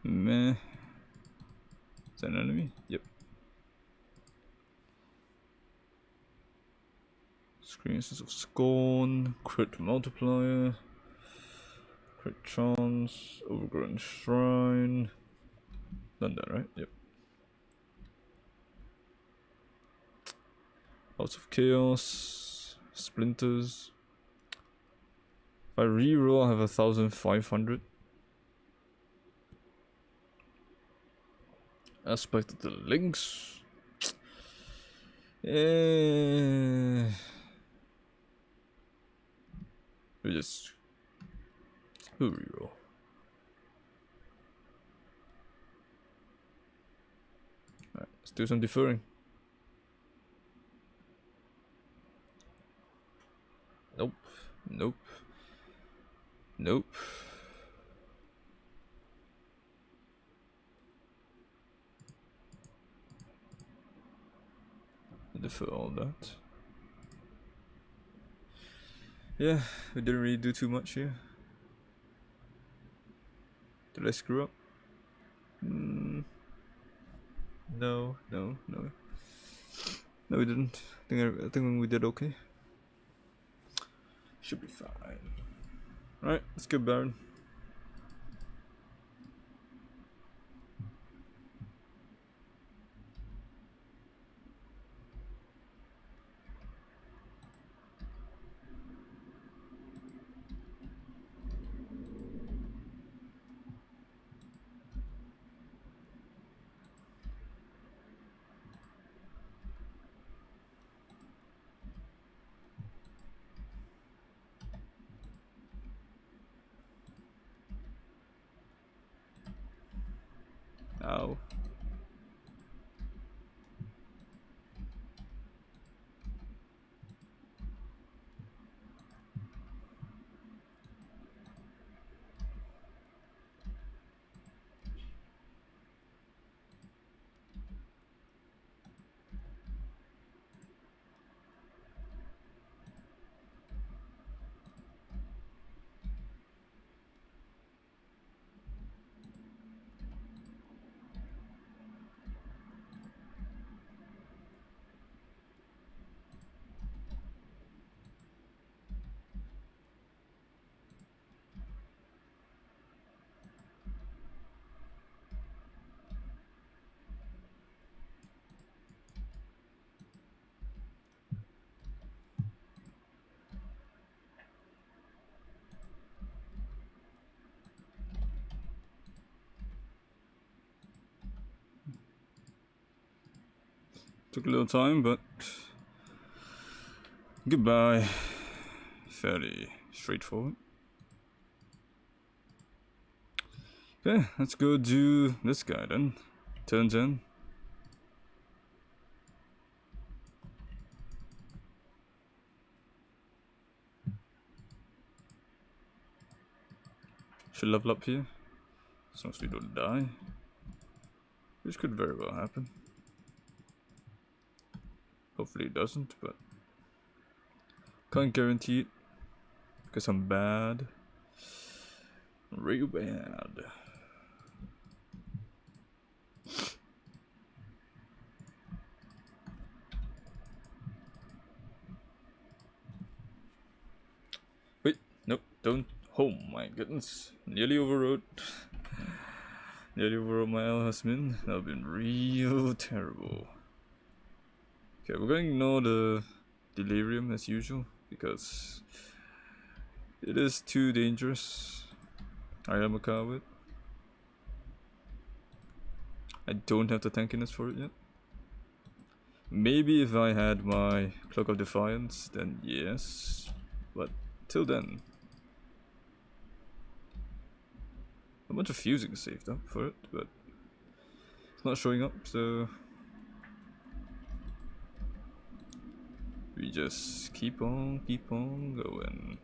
Meh. Is that an enemy? Yep. Experiences of Scorn, crit multiplier, crit chance, overgrown shrine. Done that, right? Yep. House of Chaos, Splinters. If I reroll, I have 1,500. Aspect of the Links. We just reroll. Alright, let's do some deferring. Nope. Nope. Nope. Defer all that. Yeah, we didn't really do too much here. Did I screw up? No, no, no. No, we didn't. I think we did okay. Should be fine. Alright, let's go Baron. Ow. Took a little time, but goodbye. Fairly straightforward. Okay, let's go do this guy then. Turns in. Should level up here, as long as we don't die, which could very well happen. Hopefully it doesn't, but can't guarantee it because I'm bad. real bad. Wait, nope, don't. Oh my goodness, nearly overrode. Nearly overrode my Al Hasmin. That would have been real terrible. Okay, we're going to ignore the Delirium as usual because it is too dangerous. I am a coward. I don't have the tankiness for it yet. Maybe if I had my Cloak of Defiance, then yes. But till then, a bunch of fusing saved up for it, but it's not showing up, so we just keep on going.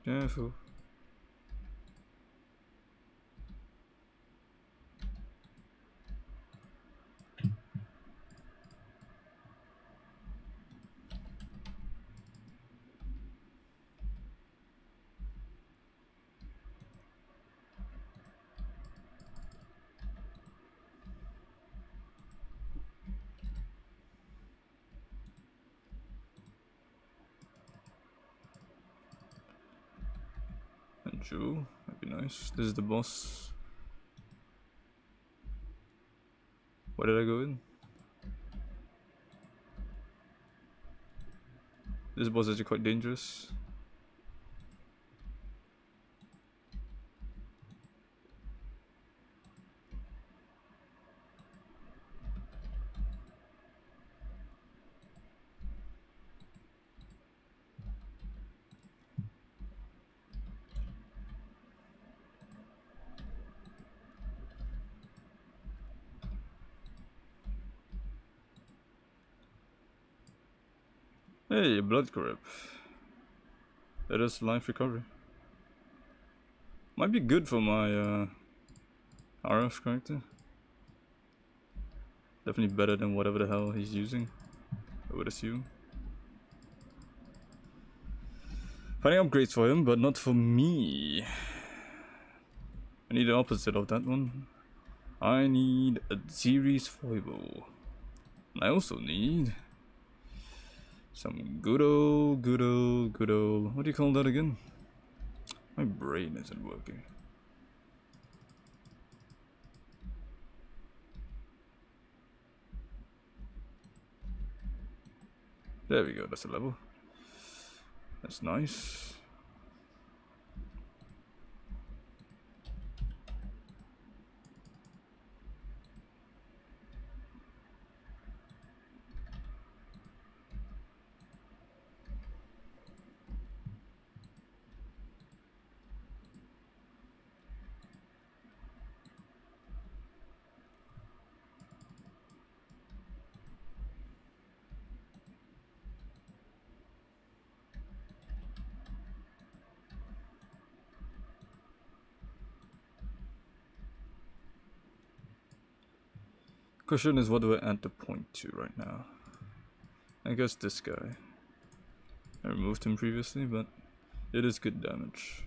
Careful. And Joe, that'd be nice. This is the boss. Where did I go in? This boss is actually quite dangerous. Hey, blood grip. That is life recovery. Might be good for my RF character. Definitely better than whatever the hell he's using, I would assume. Finding upgrades for him, but not for me. I need the opposite of that one. I need Atziri's Foible. And I also need some good old, what do you call that again? My brain isn't working. There we go, that's a level. That's nice. Question is, what do I add the point to right now? I guess this guy. I removed him previously, but it is good damage.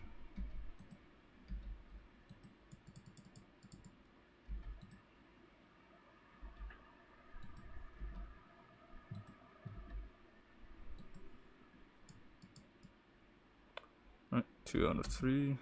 2 out of 3.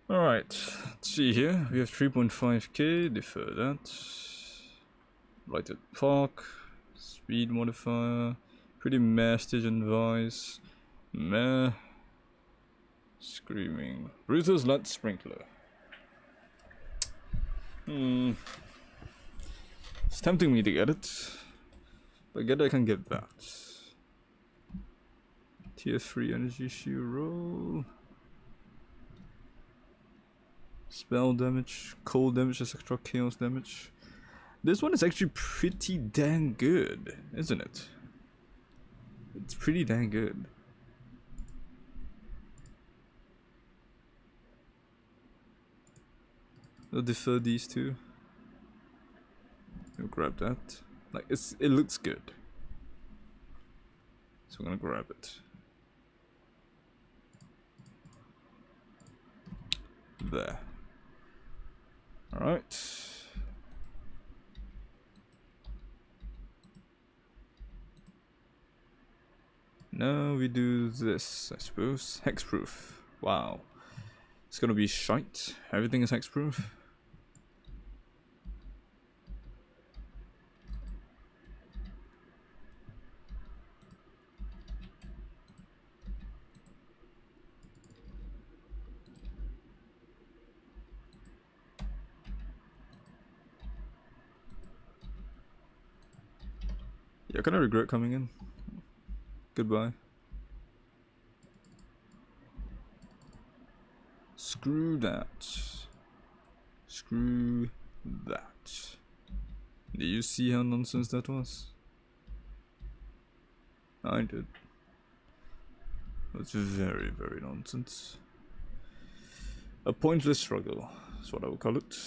Alright, let's see here. We have 3.5k, defer that. Lighted Park, Speed modifier, pretty meh Stygian Vice, meh. Screaming. Brutus Lead Sprinkler. It's tempting me to get it, but I get I can get that. Tier 3 energy shield roll. Spell damage, cold damage, extra chaos damage. This one is actually pretty dang good, isn't it? It's pretty dang good. I'll defer these two. I'll grab that. Like it looks good. So I'm gonna grab it. There. Alright. Now we do this, I suppose. Hexproof. Wow. It's gonna be shite. Everything is hexproof. Yeah, I kinda regret coming in. Goodbye. Screw that. Screw that. Do you see how nonsense that was? I did. That's very, very nonsense. A pointless struggle, is what I would call it.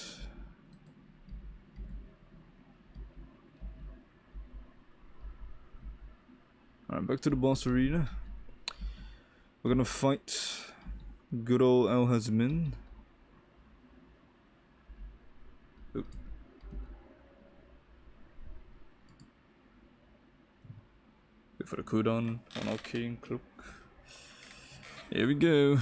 Alright, back to the boss arena. We're gonna fight good old El Hazmin. Oop. Wait for the cooldown on our King Cloak. Here we go.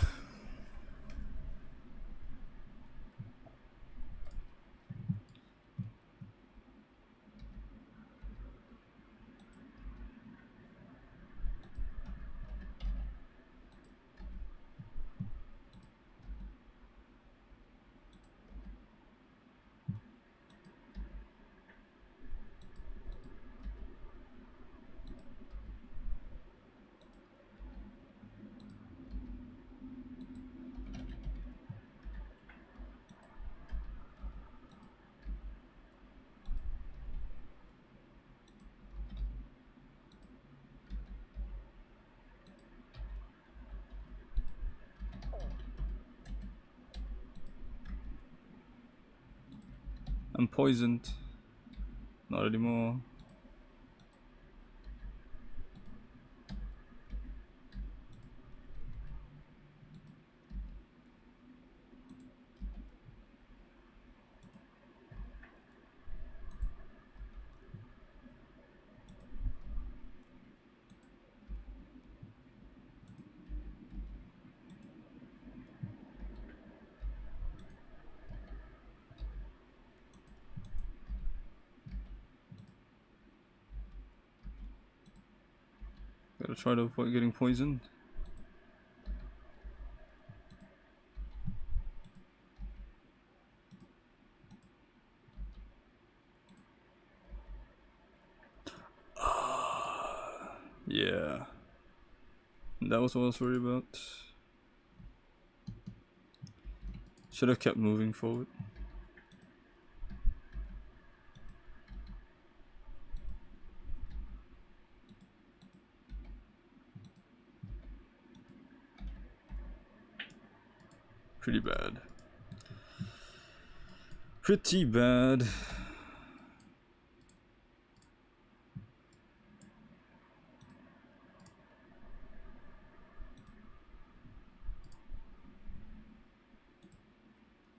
I'm poisoned. Not anymore. Gotta try to avoid getting poisoned. Yeah. That was what I was worried about. Should have kept moving forward. Pretty bad. Pretty bad.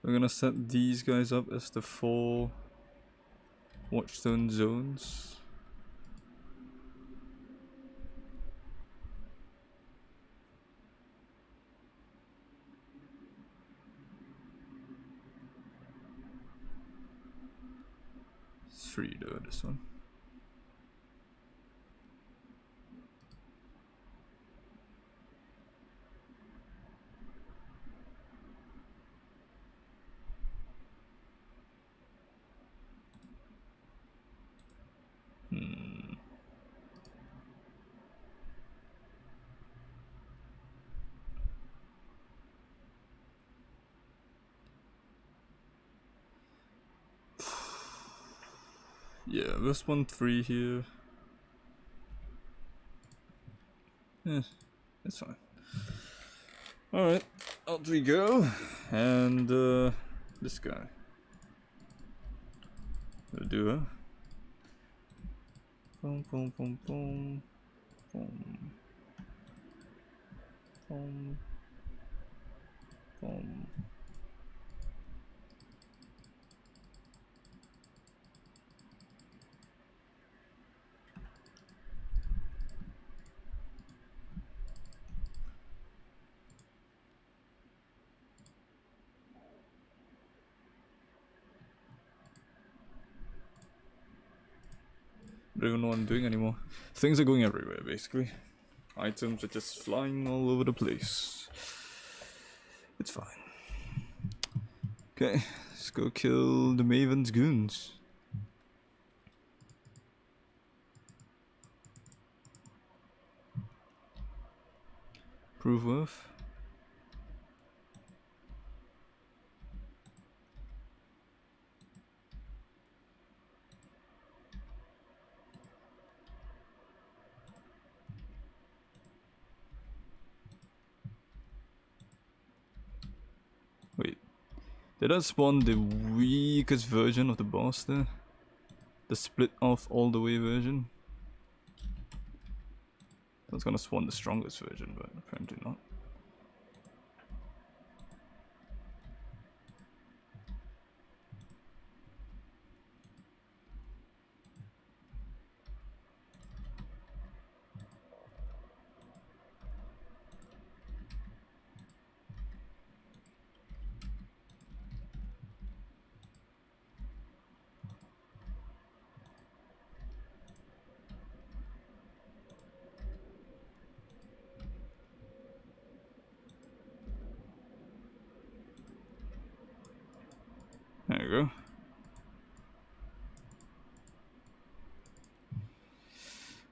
We're gonna set these guys up as the 4 watchstone zones. It's 3 though, this one. Yeah, this 1-3 here. Yeah, it's fine. Alright, out we go. And this guy. The duo. Boom, boom, boom, boom. Boom. Boom. Boom. I don't even know what I'm doing anymore. Things are going everywhere, basically. Items are just flying all over the place. It's fine. Okay, let's go kill the Maven's goons. Proof of. Wait, did I spawn the weakest version of the boss there? The split off all the way version? I was gonna spawn the strongest version, but apparently not. There you go.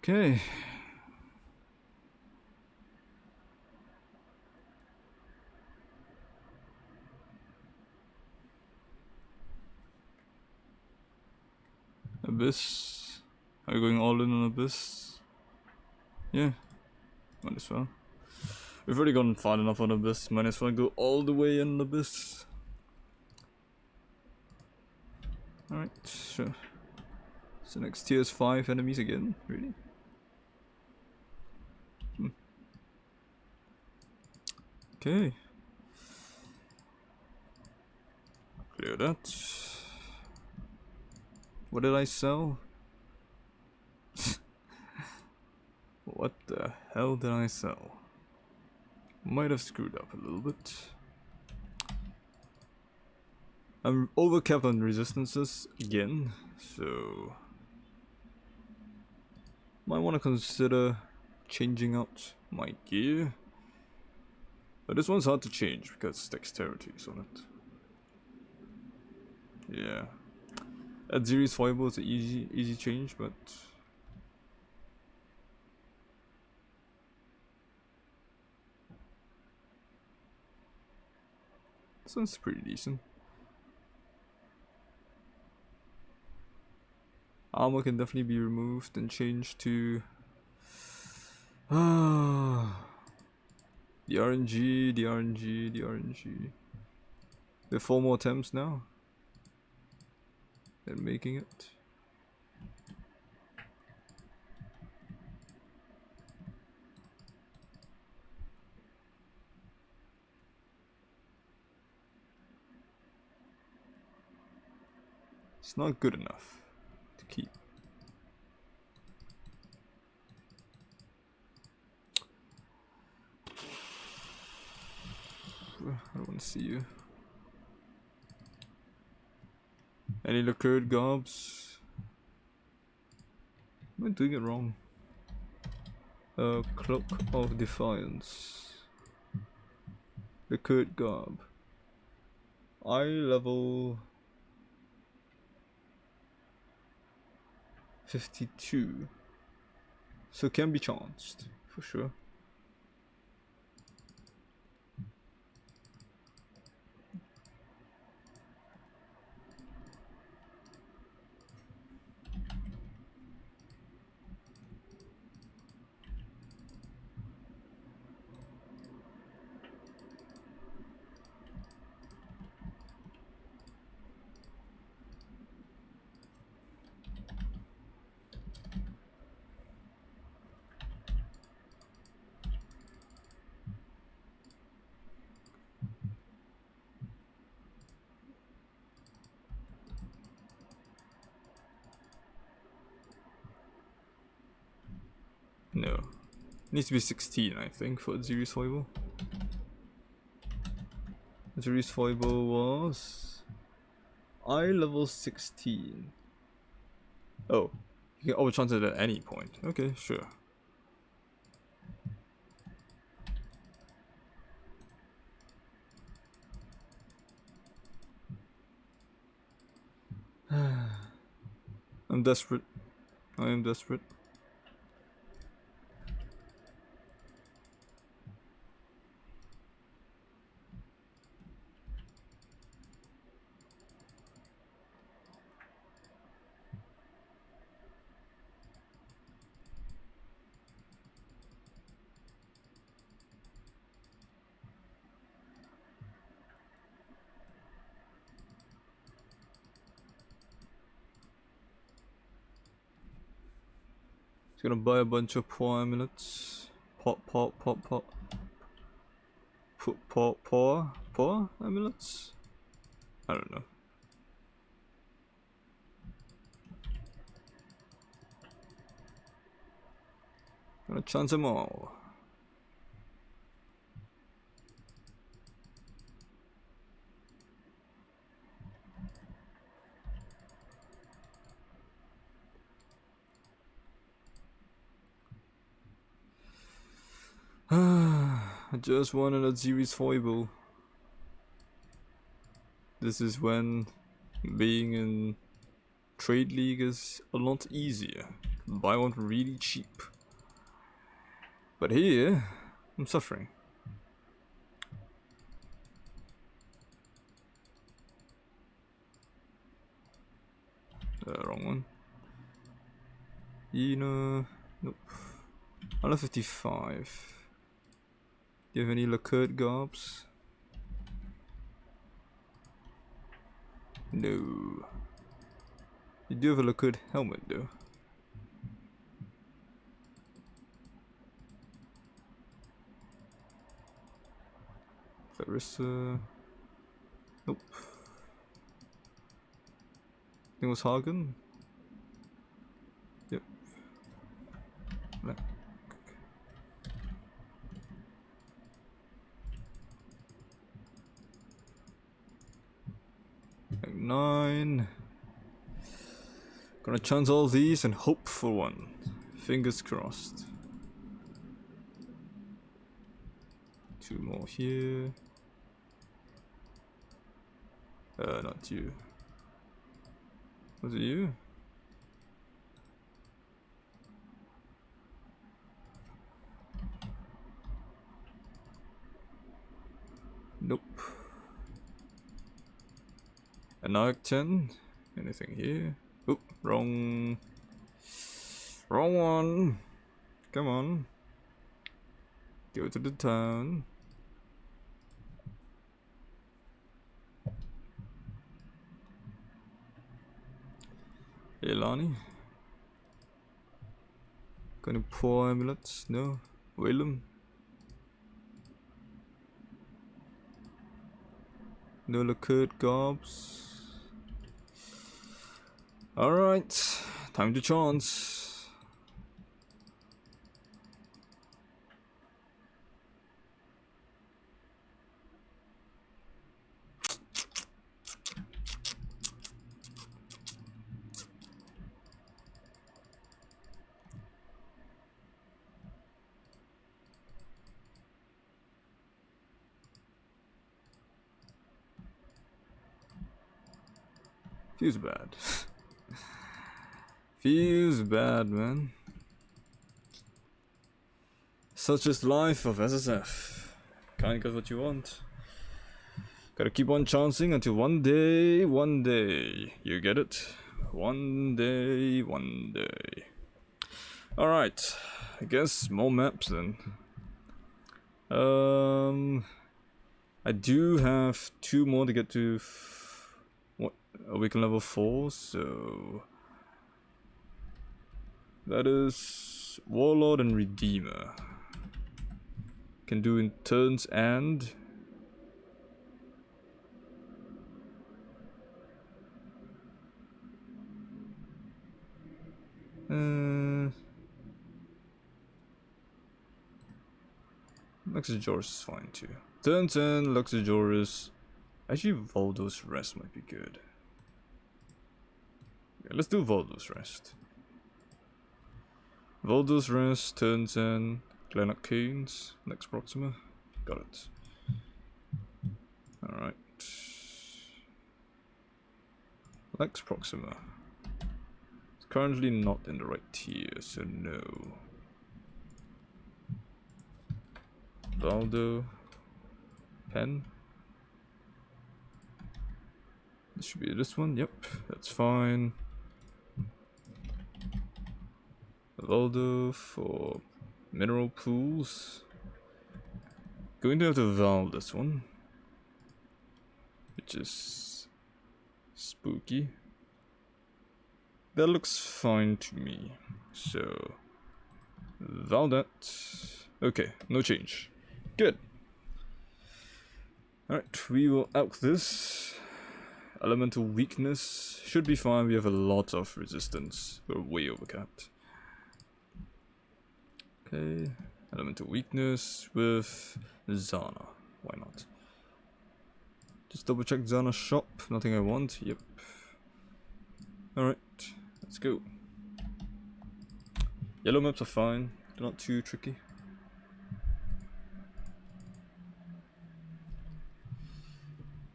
Okay. Abyss. Are you going all in on Abyss? Yeah. Might as well. We've already gotten far enough on Abyss. Might as well go all the way in Abyss. Alright, sure. So next tier is 5 enemies again, really? Okay. Clear that. What did I sell? What the hell did I sell? Might have screwed up a little bit. I'm overcapped on resistances again, so might want to consider changing out my gear. But this one's hard to change because dexterity is on it. Yeah. Atziri's Foible is an easy change, but this one's pretty decent. Armor can definitely be removed and changed to the RNG, the RNG, the RNG. We have 4 more attempts now. And making it. It's not good enough to keep. I don't want to see you. Any lacquered gobs? Am I doing it wrong? Cloak of Defiance. Lacquered gob. Eye level 52. So can be chanced, for sure. No. Needs to be 16, I think, for Atziri's Foible. Atziri's Foible was eye level 16. Oh, you can overchance it at any point. Okay, sure. I'm desperate. I am desperate. Just gonna buy a bunch of poor amulets. Poor amulets? I don't know. Gonna chance them all. I just wanted Atziri's Foible. This is when being in Trade League is a lot easier. Buy one really cheap. But here, I'm suffering. Wrong one. Nope. 155. Do you have any lacquered gobs? No. You do have a lacquered helmet though. Clarissa. Nope. I think it was Hagen. Yep. Black. Like 9. Gonna chance all these and hope for one. Fingers crossed. 2 more here. Not you. Was it you? Nope. Another 10. Anything here? Oop, wrong one. Come on. Go to the town. Hey Lonnie. Got any poor amulets? No? Willem? No lacquered gobs. Alright, time to chance. Feels bad. Feels bad, man. Such is life of SSF. Can't get what you want. Gotta keep on chancing until one day, you get it? One day. Alright, I guess more maps then. I do have 2 more to get to Awaken level 4, so that is Warlord and Redeemer. Can do in turns and Luxajoris is fine too. Turn 10, Luxajoris. Actually, Voldo's Rest might be good. Yeah, let's do Voldo's Rest. Voldo's Rest, turn 10, Glennock Canes, next Proxima. Got it. Alright. Lex Proxima. It's currently not in the right tier, so no. Valdo. Pen. This should be this one, yep, that's fine. Valdo for mineral pools. Going to have to Val this one, which is spooky. That looks fine to me, so Val that. Okay, no change. Good. Alright, we will out this. Elemental weakness should be fine. We have a lot of resistance. We're way overcapped. Okay, elemental weakness with Zana. Why not? Just double check Zana's shop. Nothing I want. Yep. Alright, let's go. Yellow maps are fine. They're not too tricky.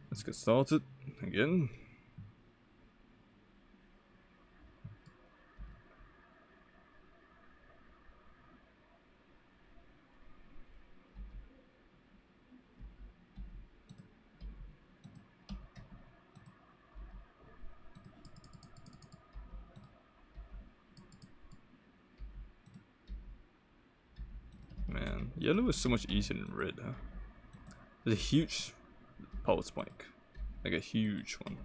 Let's get started again. Man, yellow is so much easier than red, huh? There's a huge power spike. Like a huge one.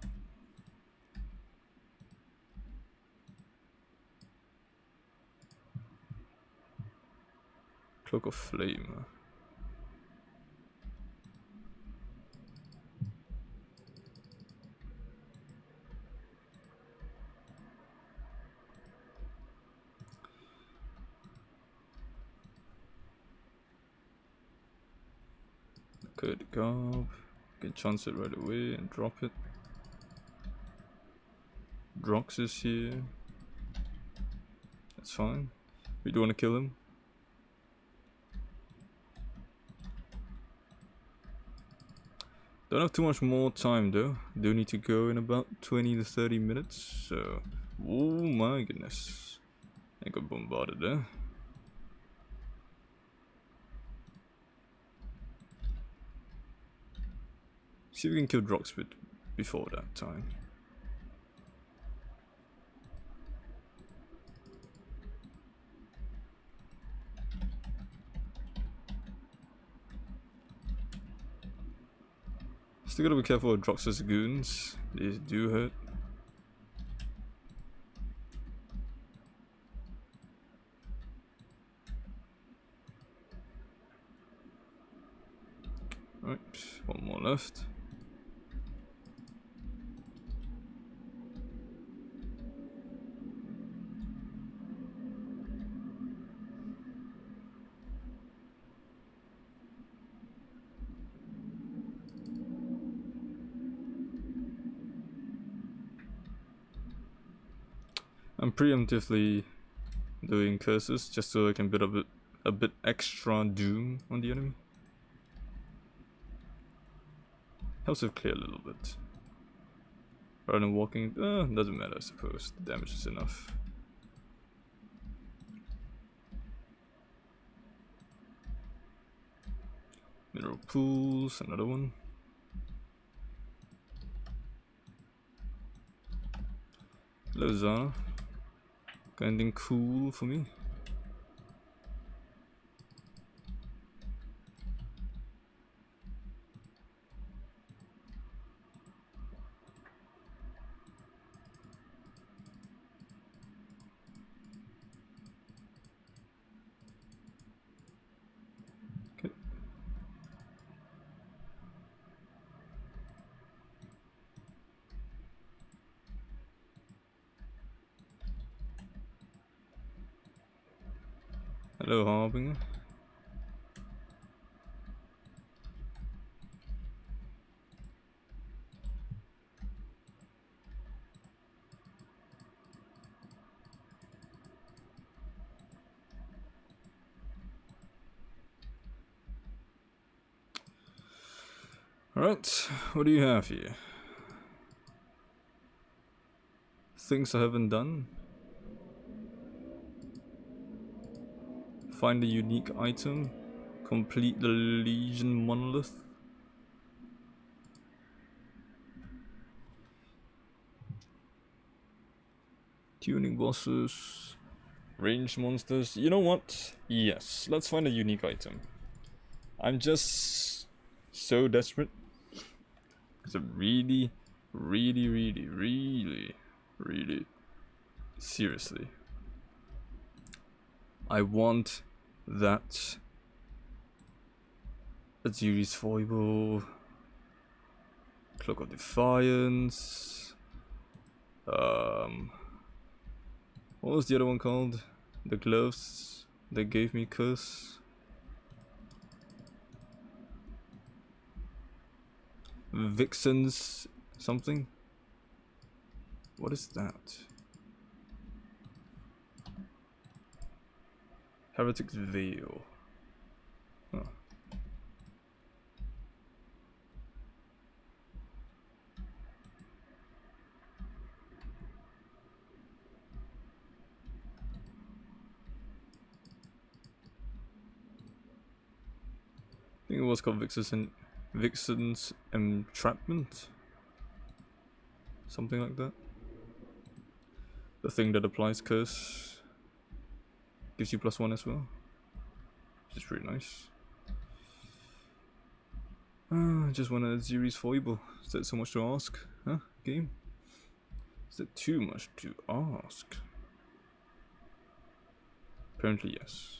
Cloak of Flame. Huh? Good gob. Can chance it right away and drop it. Drox is here. That's fine. We do want to kill him. Don't have too much more time though. Do need to go in about 20 to 30 minutes. So, oh my goodness, I got bombarded there. See if we can kill Droxpit before that time. Still gotta be careful with Drox's goons. These do hurt. Right, one more left. I'm preemptively doing curses just so I can build a bit extra doom on the enemy. Helps with clear a little bit. Rather than walking, doesn't matter I suppose, the damage is enough. Mineral pools, another one. Hello Zana. Got anything cool for me? Okay. Hello Harbinger. Alright, what do you have here? Things I haven't done. Find a unique item. Complete the Legion Monolith. Tuning bosses. Ranged monsters. You know what? Yes, let's find a unique item. I'm just so desperate. Because I'm really, seriously, I want that Atziri's Foible, Cloak of Defiance. What was the other one called? The gloves that gave me curse. Vixen's something. What is that? Heretic's Veil. Huh. I think it was called Vixen's Entrapment. Something like that. The thing that applies curse. Gives you +1 as well. Which is pretty nice. I just want a Atziri's Foible. Is that so much to ask? Huh? Game? Is that too much to ask? Apparently yes.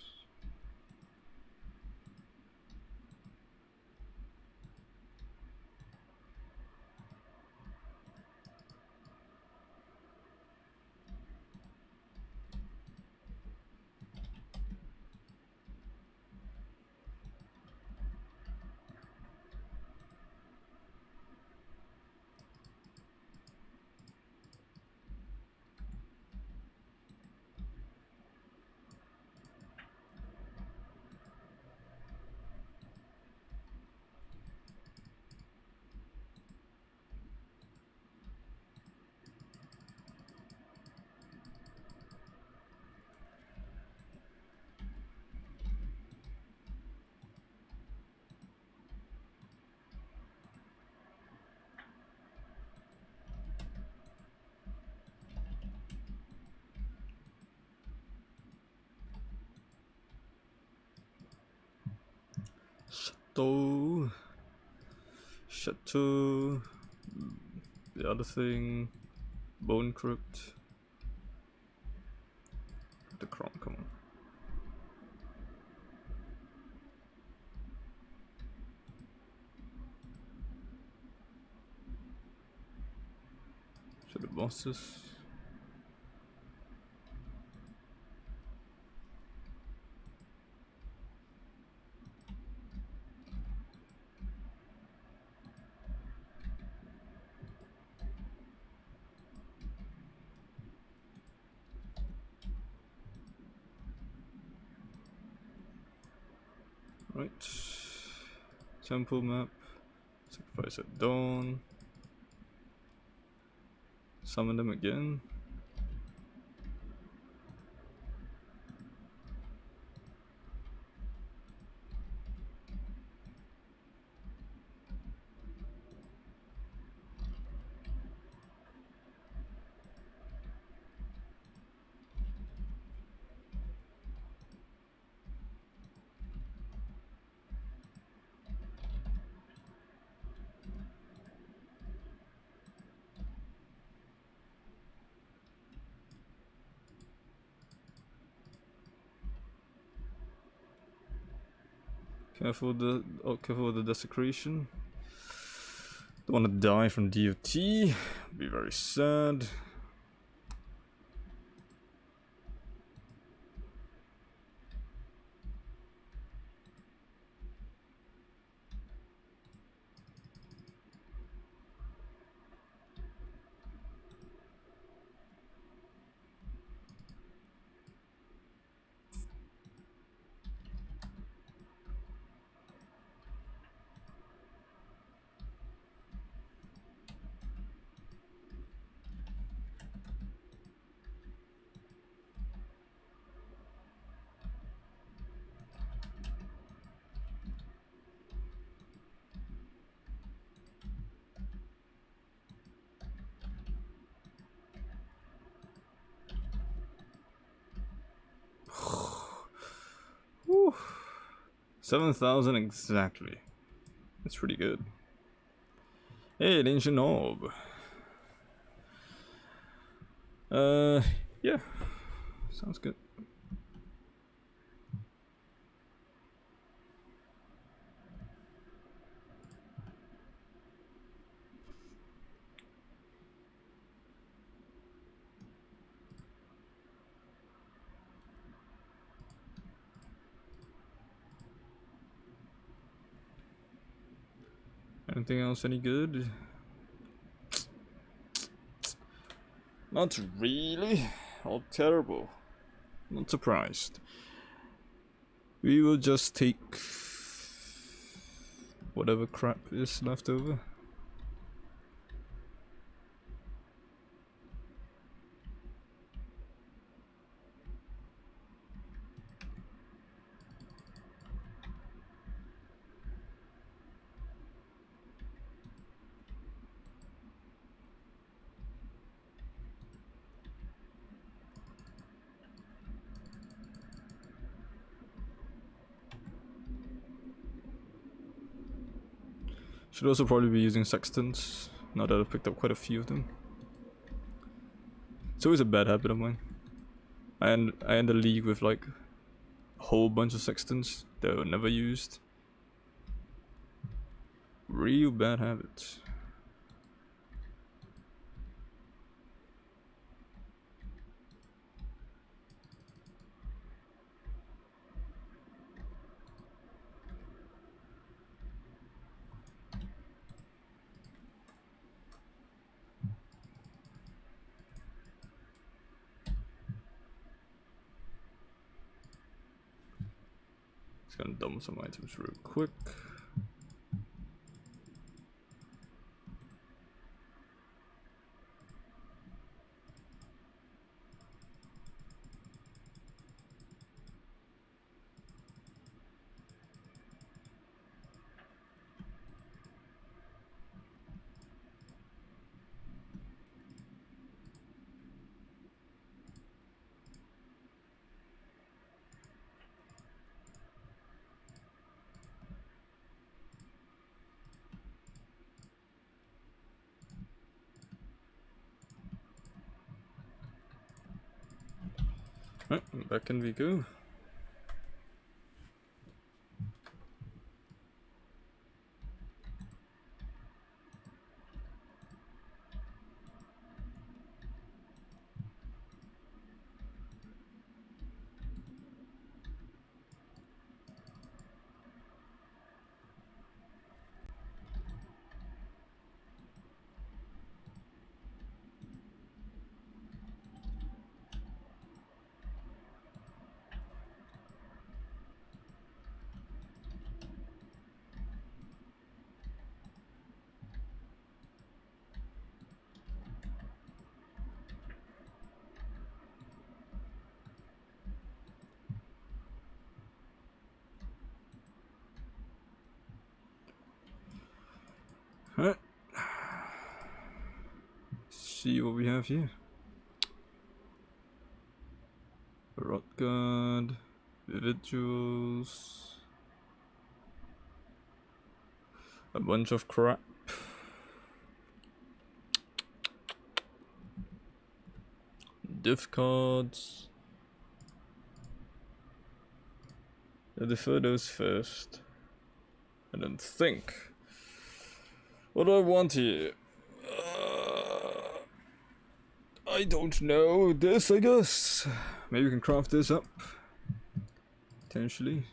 Chateau. Chateau. The other thing. Bone Crypt. The Cron, come on. So the bosses. Right. Temple map. Sacrifice at dawn. Summon them again. Careful with the desecration. Don't want to die from DOT. Be very sad. Whew. 7,000 exactly. That's pretty good. Hey, an ancient orb. Yeah. Sounds good. Anything else any good? Not really. All terrible. Not surprised. We will just take whatever crap is left over. Should also probably be using sextants, now that I've picked up quite a few of them. It's always a bad habit of mine. I end the league with like a whole bunch of sextants that were never used. Real bad habit. Just gonna dump some items real quick. Right, back in we go. Alright. See what we have here. Rot Guard, Vivid Jewels, a bunch of crap. Diff cards. I'll defer those first. And then think. What do I want here? I don't know. This, I guess. Maybe we can craft this up. Potentially.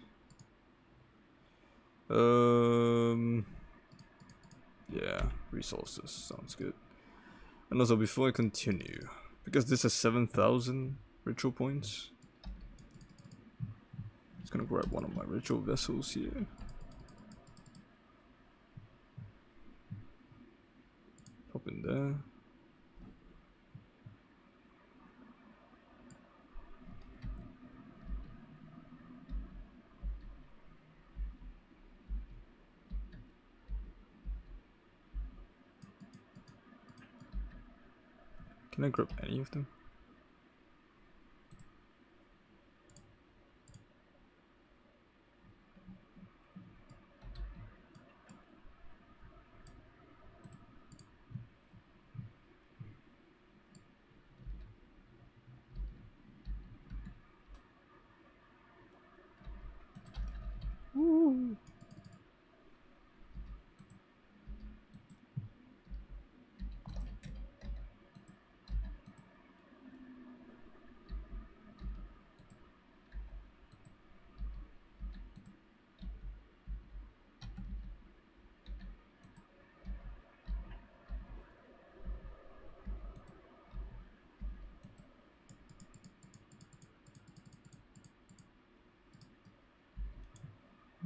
Yeah, resources. Sounds good. And also, before I continue, because this has 7,000 ritual points, I'm just gonna grab one of my ritual vessels here. Pop in there. Can I grab any of them? Woo.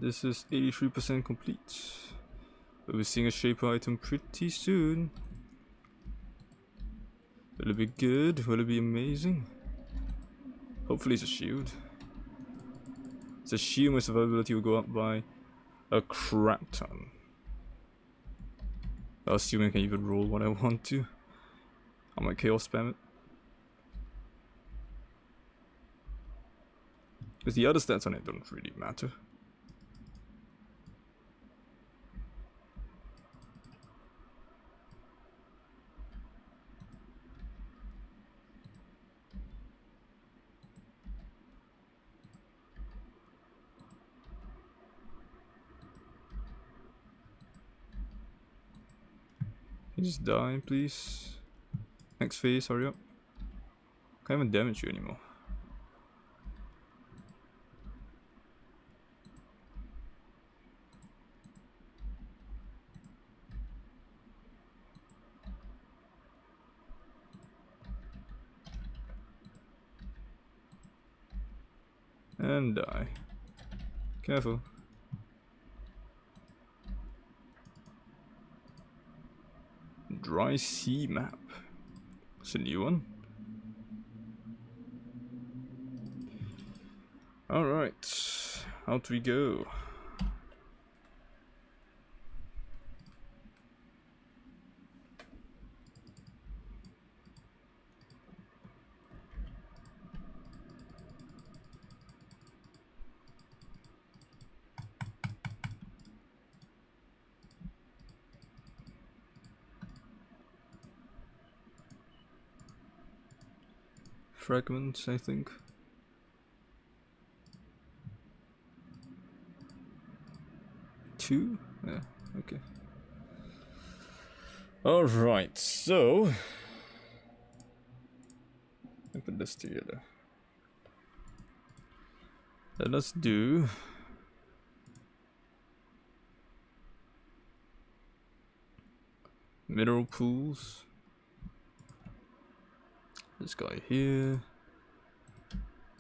This is 83% complete. We'll be seeing a shaper item pretty soon. Will it be good? Will it be amazing? Hopefully it's a shield. It's a shield, my survivability will go up by a crap ton. I assume I can even roll what I want to. I might chaos spam it. Because the other stats on it don't really matter. Can you just die, please? Next phase, hurry up. Can't even damage you anymore. And die. Careful. Dry sea map. It's a new one. Alright. Out we go. Fragments, I think. 2? Yeah, okay. Alright, so let me put this together. Let us do mineral pools. This guy here.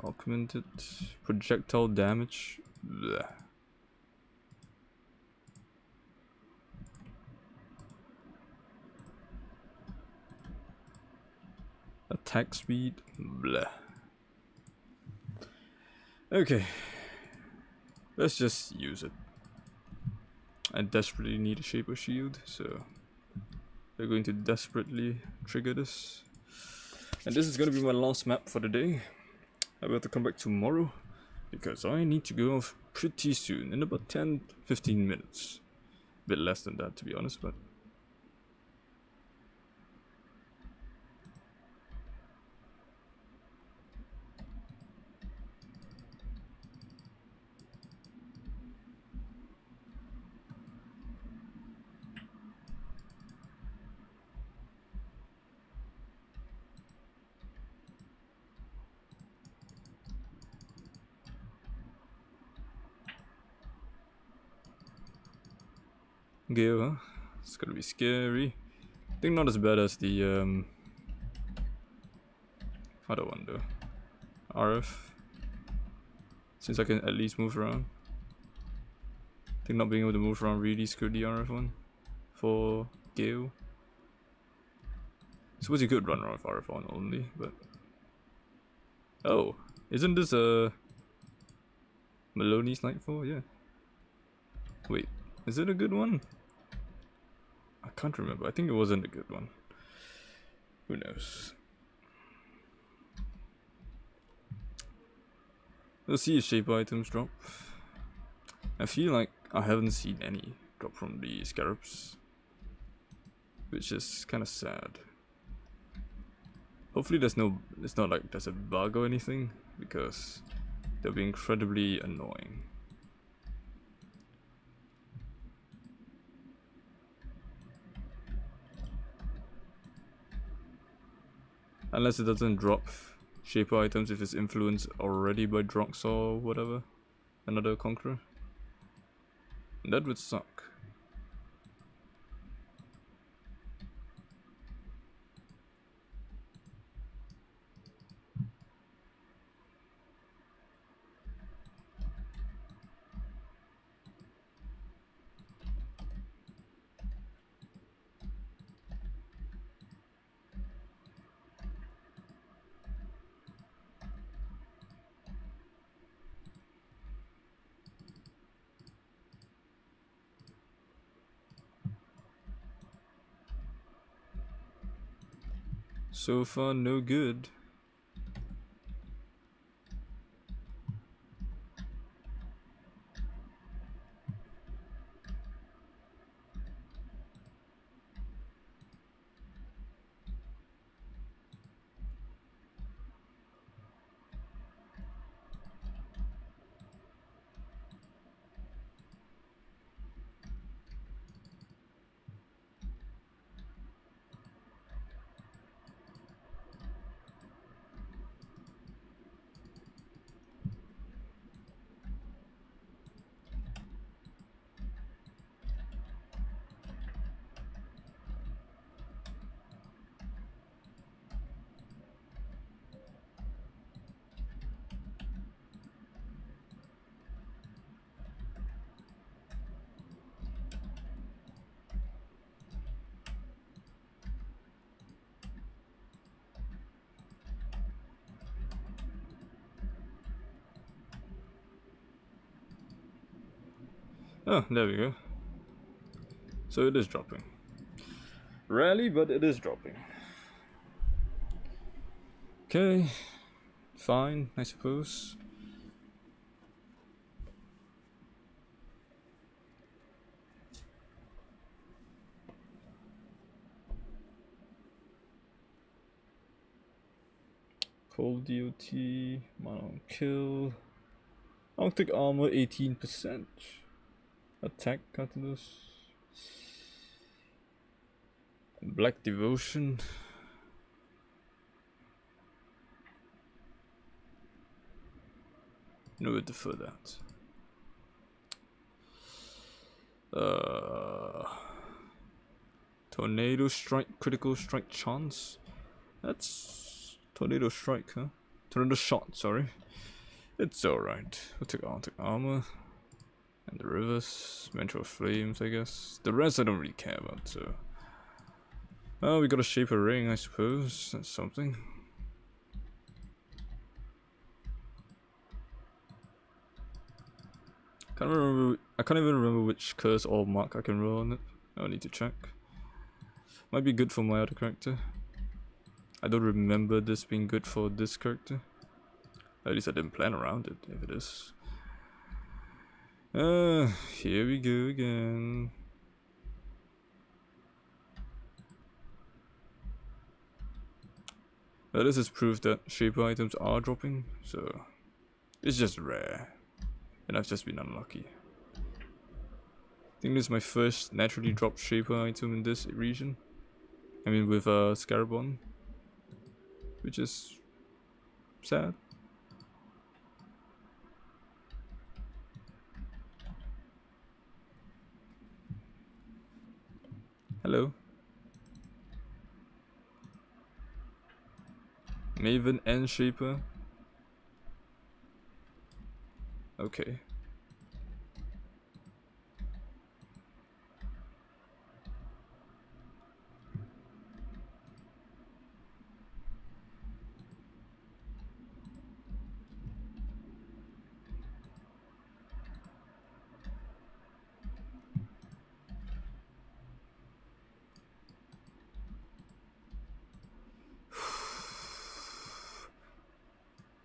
Augmented projectile damage. Blech. Attack speed. Bleh. Okay. Let's just use it. I desperately need a Shaper Shield, so we're going to desperately trigger this. And this is going to be my last map for the day. I will have to come back tomorrow because I need to go off pretty soon, in about 10-15 minutes. A bit less than that, to be honest, but Gale, huh? It's gonna be scary. I think not as bad as the other one though. RF. Since I can at least move around. I think not being able to move around really screwed the RF one. For Gale. I suppose you could run around with RF on only, but... Oh, isn't this a... Maloney's Nightfall? Yeah. Wait, is it a good one? I can't remember. I think it wasn't a good one. Who knows? We'll see if shape items drop. I feel like I haven't seen any drop from the scarabs, which is kind of sad. Hopefully it's not like there's a bug or anything, because they'll be incredibly annoying. Unless it doesn't drop shaper items if it's influenced already by Drox or whatever, another conqueror. That would suck. So far, no good. Oh, there we go. So it is dropping. Rarely, but it is dropping. Okay, fine, I suppose. Cold DOT, mana on kill. Arctic armor 18%. Attack Catalyst. Black Devotion. No, would defer that. Tornado Strike, Critical Strike Chance. That's Tornado Strike, huh? Tornado Shot, sorry. It's alright. We'll take armor. And the rivers. Vengeful Flames, I guess. The rest I don't really care about, so. Oh, we got a Shaper Ring, I suppose. That's something. I can't even remember which curse or mark I can roll on it. I'll need to check. Might be good for my other character. I don't remember this being good for this character. At least I didn't plan around it, if it is. Here we go again. Well, this is proof that Shaper items are dropping, so it's just rare. And I've just been unlucky. I think this is my first naturally dropped Shaper item in this region. I mean with Scarabon. Which is sad. Hello. Maven and Shaper. Okay.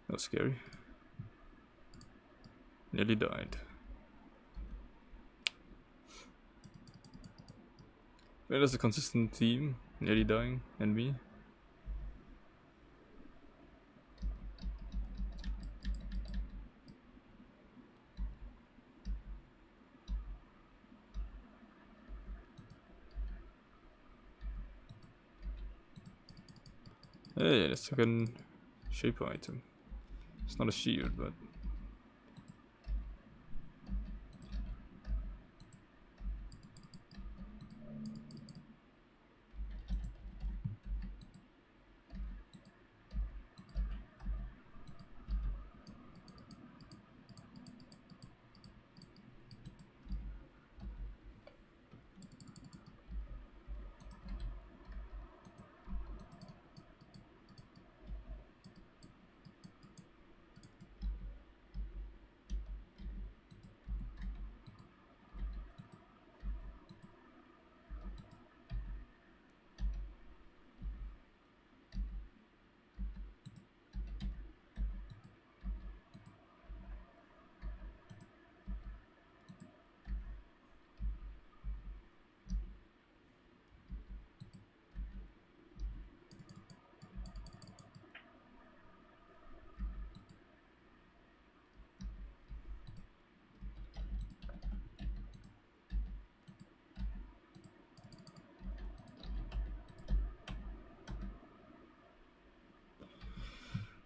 That was scary. Nearly died. Well, that's a consistent theme. Nearly dying, and me. Hey, the second Shaper item. It's not a shield, but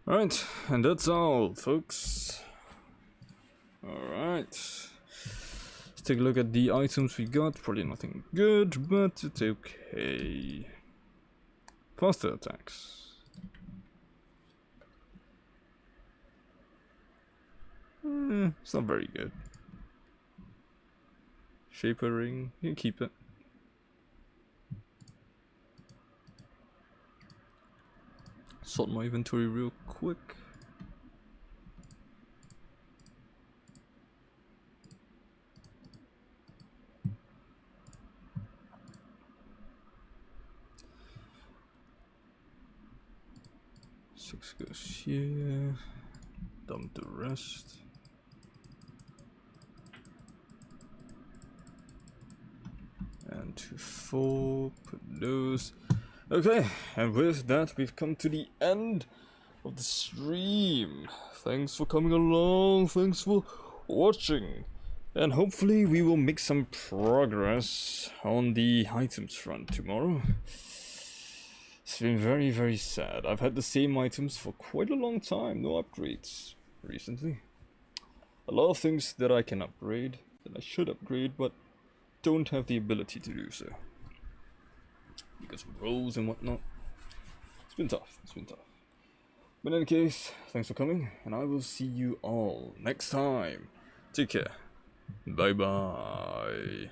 alright, and that's all, folks. Alright. Let's take a look at the items we got. Probably nothing good, but it's okay. Faster attacks. It's not very good. Shaper Ring, you can keep it. Sort my inventory real quick. Six goes here. Dump the rest. And 2, 4. Put those. Okay, and with that, we've come to the end of the stream. Thanks for coming along, thanks for watching, And hopefully we will make some progress on the items front tomorrow. It's been very, very sad. I've had the same items for quite a long time, no upgrades recently. A lot of things that I can upgrade, that I should upgrade, but don't have the ability to do so. Because of roles and whatnot. It's been tough, it's been tough. But in any case, thanks for coming, and I will see you all next time. Take care. Bye bye.